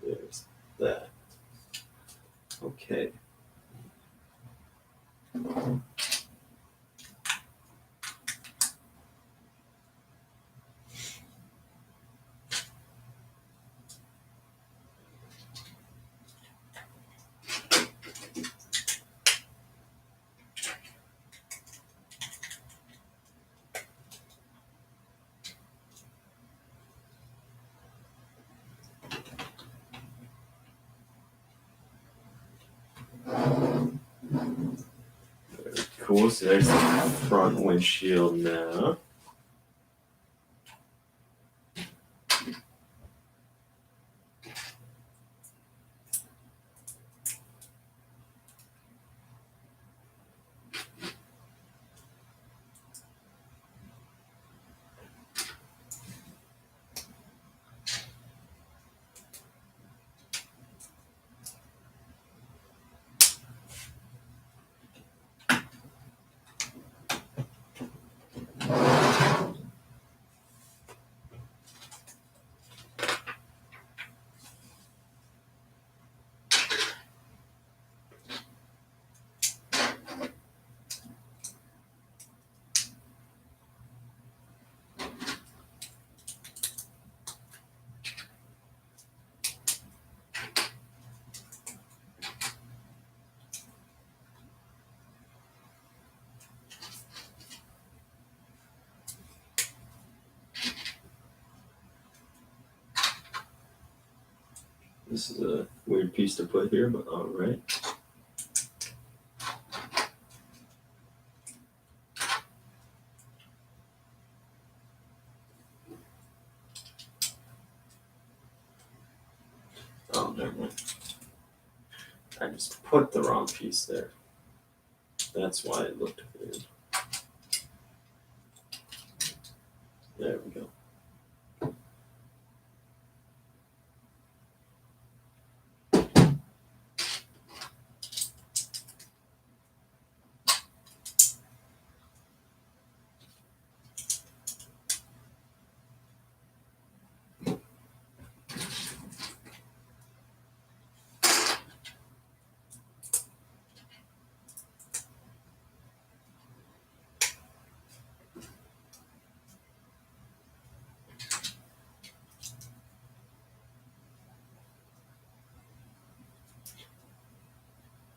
There's that. Okay. Cool, so there's the front windshield now. This is a weird piece to put here, but all right. Oh, never mind. I just put the wrong piece there. That's why it looked weird. There we go.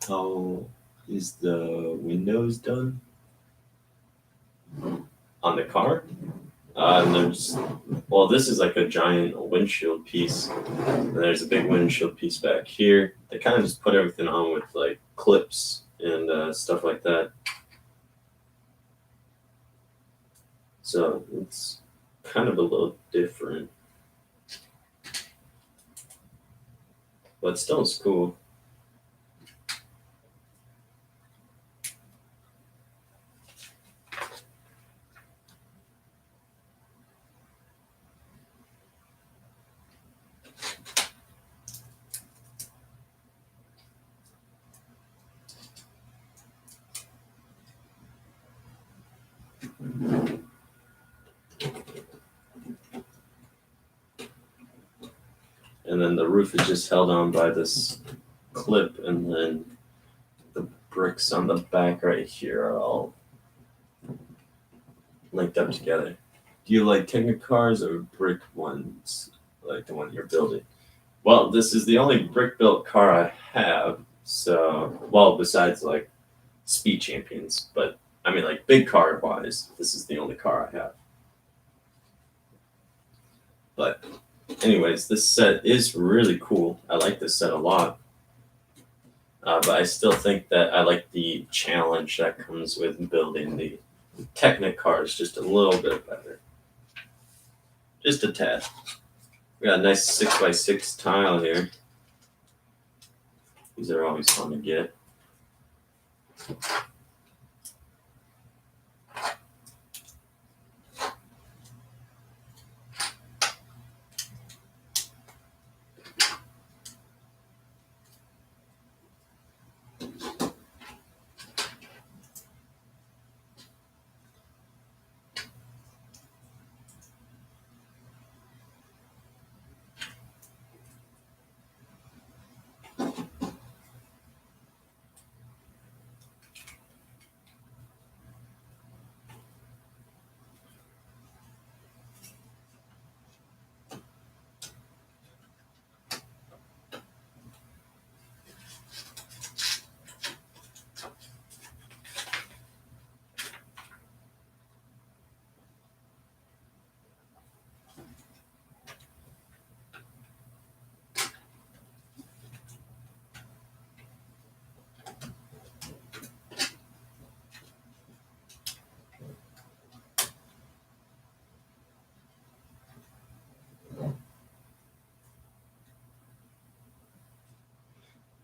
How is the windows done on the car? This is like a giant windshield piece. And there's a big windshield piece back here. They kind of just put everything on with like clips and stuff like that. So it's kind of a little different, but still it's cool. And then the roof is just held on by this clip, and then the bricks on the back right here are all linked up together. Do you like Technic cars or brick ones, like the one you're building? Well, this is the only brick built car I have. So, well, besides like Speed Champions, but I mean, like big car wise, this is the only car I have. But anyways, this set is really cool. I like this set a lot. But I still think that I like the challenge that comes with building the Technic cars just a little bit better. Just a tad. We got a nice 6x6 tile here. These are always fun to get.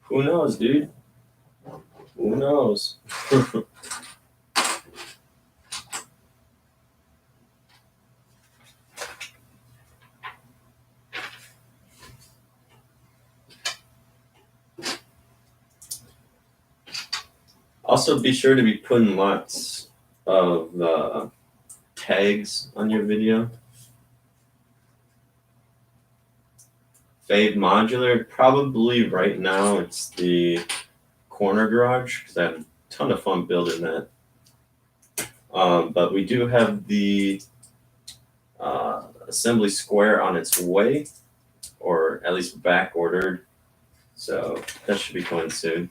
Who knows, dude? Who knows? Also, be sure to be putting lots of tags on your video. Fade Modular, probably right now it's the corner garage because I had a ton of fun building that. But we do have the assembly square on its way, or at least back ordered. So that should be coming soon.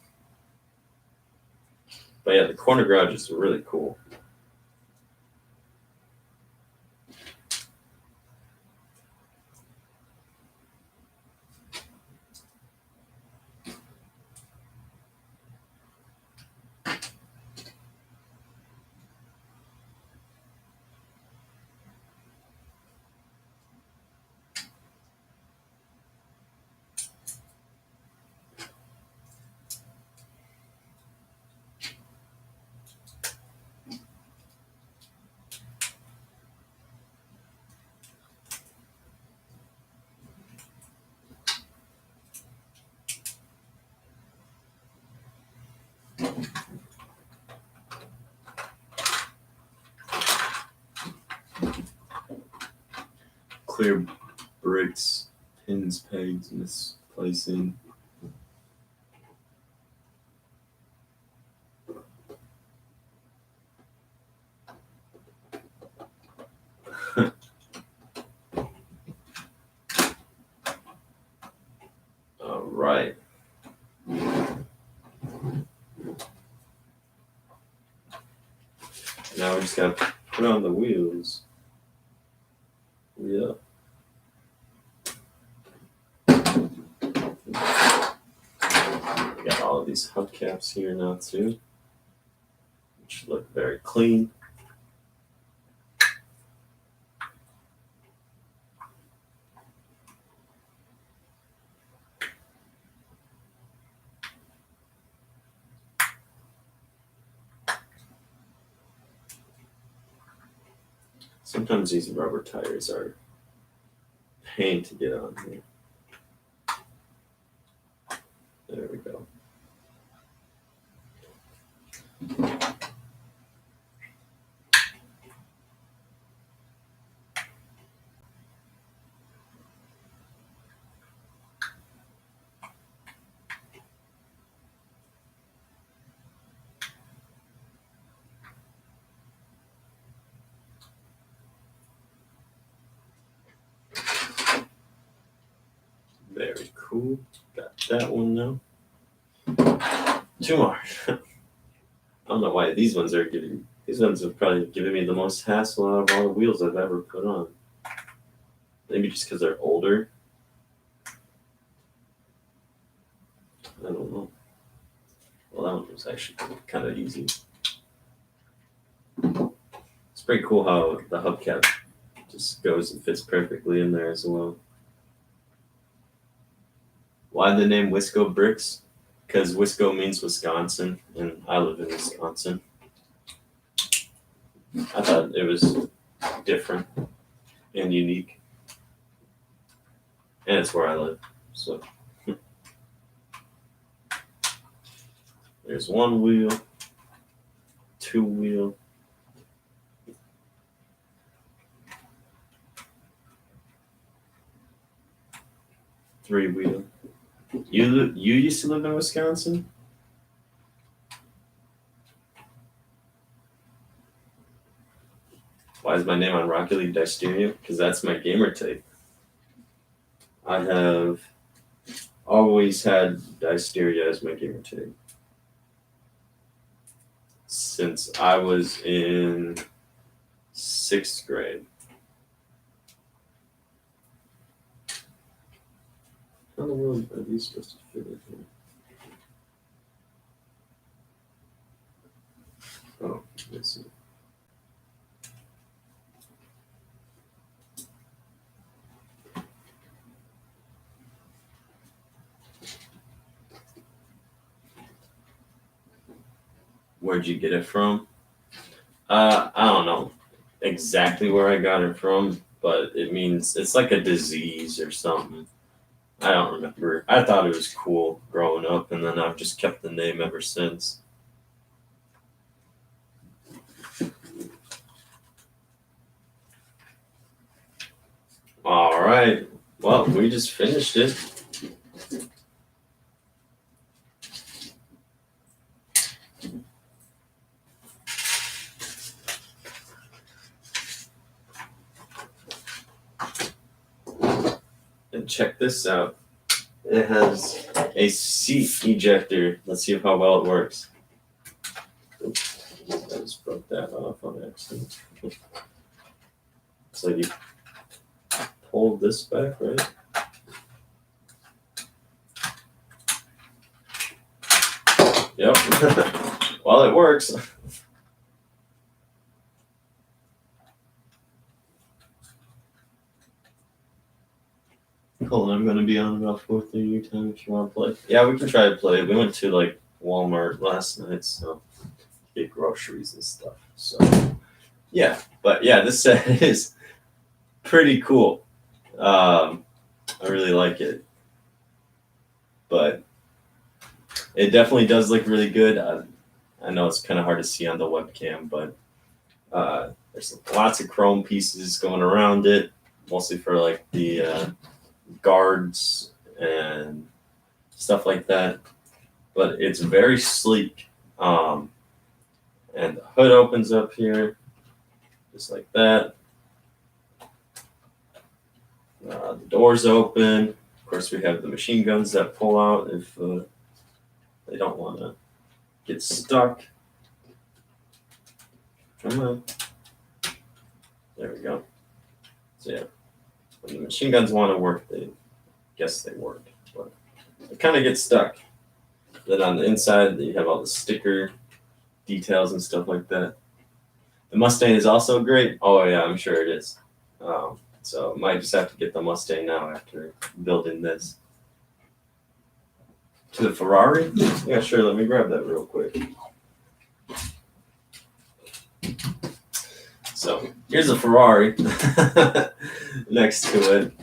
But yeah, the corner garage is really cool. clear bricks, pins, pegs, misplacing. All right. Now we just got to put on the wheels. Yeah. We got all of these hubcaps here now too, which look very clean. Sometimes these rubber tires are a pain to get on here. There we go. Very cool. Got that one now. 2 more. I don't know why these ones are giving. These ones have probably given me the most hassle out of all the wheels I've ever put on. Maybe just because they're older. I don't know. Well, that one was actually kind of easy. It's pretty cool how the hubcap just goes and fits perfectly in there as well. Why the name Wisco Bricks? Because Wisco means Wisconsin, and I live in Wisconsin. I thought it was different and unique. And it's where I live, so. There's 1 wheel, 2 wheel. Three wheel. You used to live in Wisconsin? Why is my name on Rocket League Disteria? Because that's my gamer tag. I have always had Disteria as my gamer tag since I was in 6th grade. How in the world are these supposed to fit in here? Oh, let's see. Where'd you get it from? I don't know exactly where I got it from, but it means it's like a disease or something. I don't remember. I thought it was cool growing up, and then I've just kept the name ever since. All right. Well, we just finished it. And check this out. It has a seat ejector. Let's see how well it works. Oops, I just broke that off on accident. It's like you pull this back, right? Yep. Well, it works. Hold on, I'm gonna be on about 4:30 your time if you want to play. Yeah, we can try to play. We went to like Walmart last night, so get groceries and stuff. So yeah, but yeah, this set is pretty cool. I really like it, but it definitely does look really good. I know it's kind of hard to see on the webcam, but there's lots of chrome pieces going around it. mostly for like the guards and stuff like that. But it's very sleek. And the hood opens up here, just like that. The doors open. Of course, we have the machine guns that pull out if they don't want to get stuck. Come on. There we go. So yeah, when the machine guns want to work, they guess they work, but they kind of get stuck. Then on the inside, you have all the sticker details and stuff like that. The Mustang is also great. Oh yeah, I'm sure it is. So might just have to get the Mustang now after building this. To the Ferrari? Yeah, sure. Let me grab that real quick. So here's a Ferrari next to it.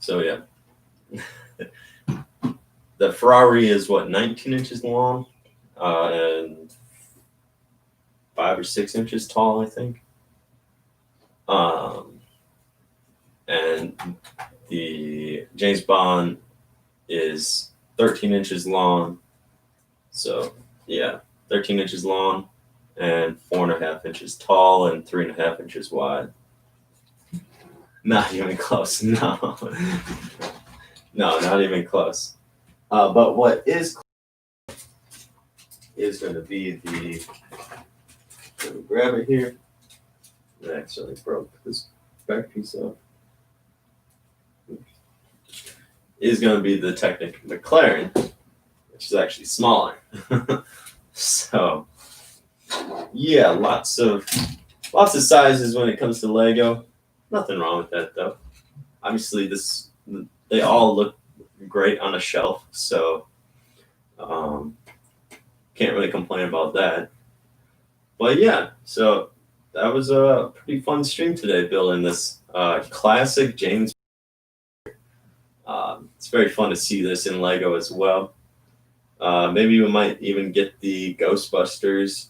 So yeah, the Ferrari is what, 19 inches long and 5 or 6 inches tall, I think. And the James Bond is 13 inches long. So yeah, 13 inches long and 4.5 inches tall and 3.5 inches wide. Not even close. No, no, not even close. But what is going to be the, let me grab it here. I actually broke this back piece off. Is going to be the Technic McLaren, which is actually smaller. So yeah, lots of sizes when it comes to Lego. Nothing wrong with that though. Obviously, they all look great on a shelf, so can't really complain about that. But yeah, so that was a pretty fun stream today, building this classic James. It's very fun to see this in Lego as well. Maybe we might even get the Ghostbusters.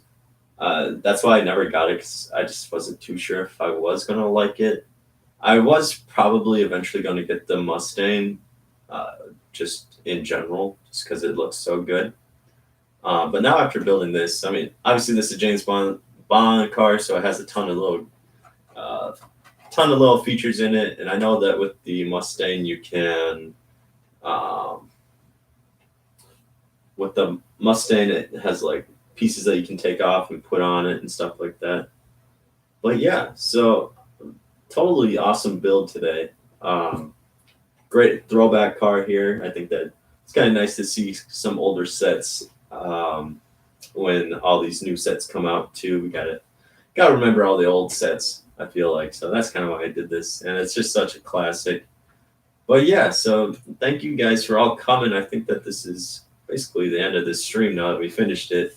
That's why I never got it, because I just wasn't too sure if I was going to like it. I was probably eventually going to get the Mustang, just in general, just because it looks so good. But now after building this, I mean, obviously this is a James Bond car, so it has a ton of little features in it. And I know that with the Mustang, you can, with the Mustang, it has like pieces that you can take off and put on it and stuff like that. But yeah, so totally awesome build today. Great throwback car here. I think that it's kind of nice to see some older sets when all these new sets come out too. We gotta remember all the old sets, I feel like. So that's kind of why I did this, and it's just such a classic. But yeah, so thank you guys for all coming. I think that this is basically the end of this stream now that we finished it.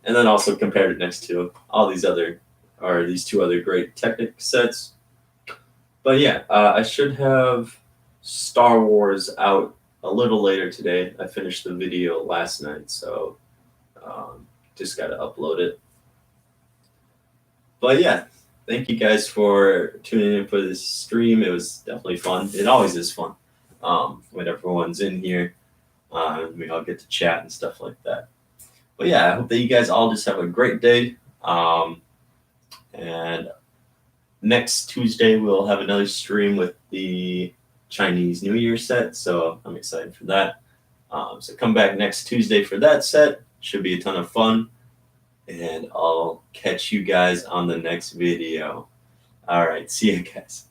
And then also compared it next to all these two other great Technic sets. But yeah, I should have Star Wars out a little later today. I finished the video last night, so just got to upload it. But yeah, thank you guys for tuning in for this stream. It was definitely fun. It always is fun when everyone's in here. We all get to chat and stuff like that. But yeah, I hope that you guys all just have a great day. And next Tuesday, we'll have another stream with the Chinese New Year set. So I'm excited for that. So come back next Tuesday for that set. Should be a ton of fun. And I'll catch you guys on the next video. All right. See you guys.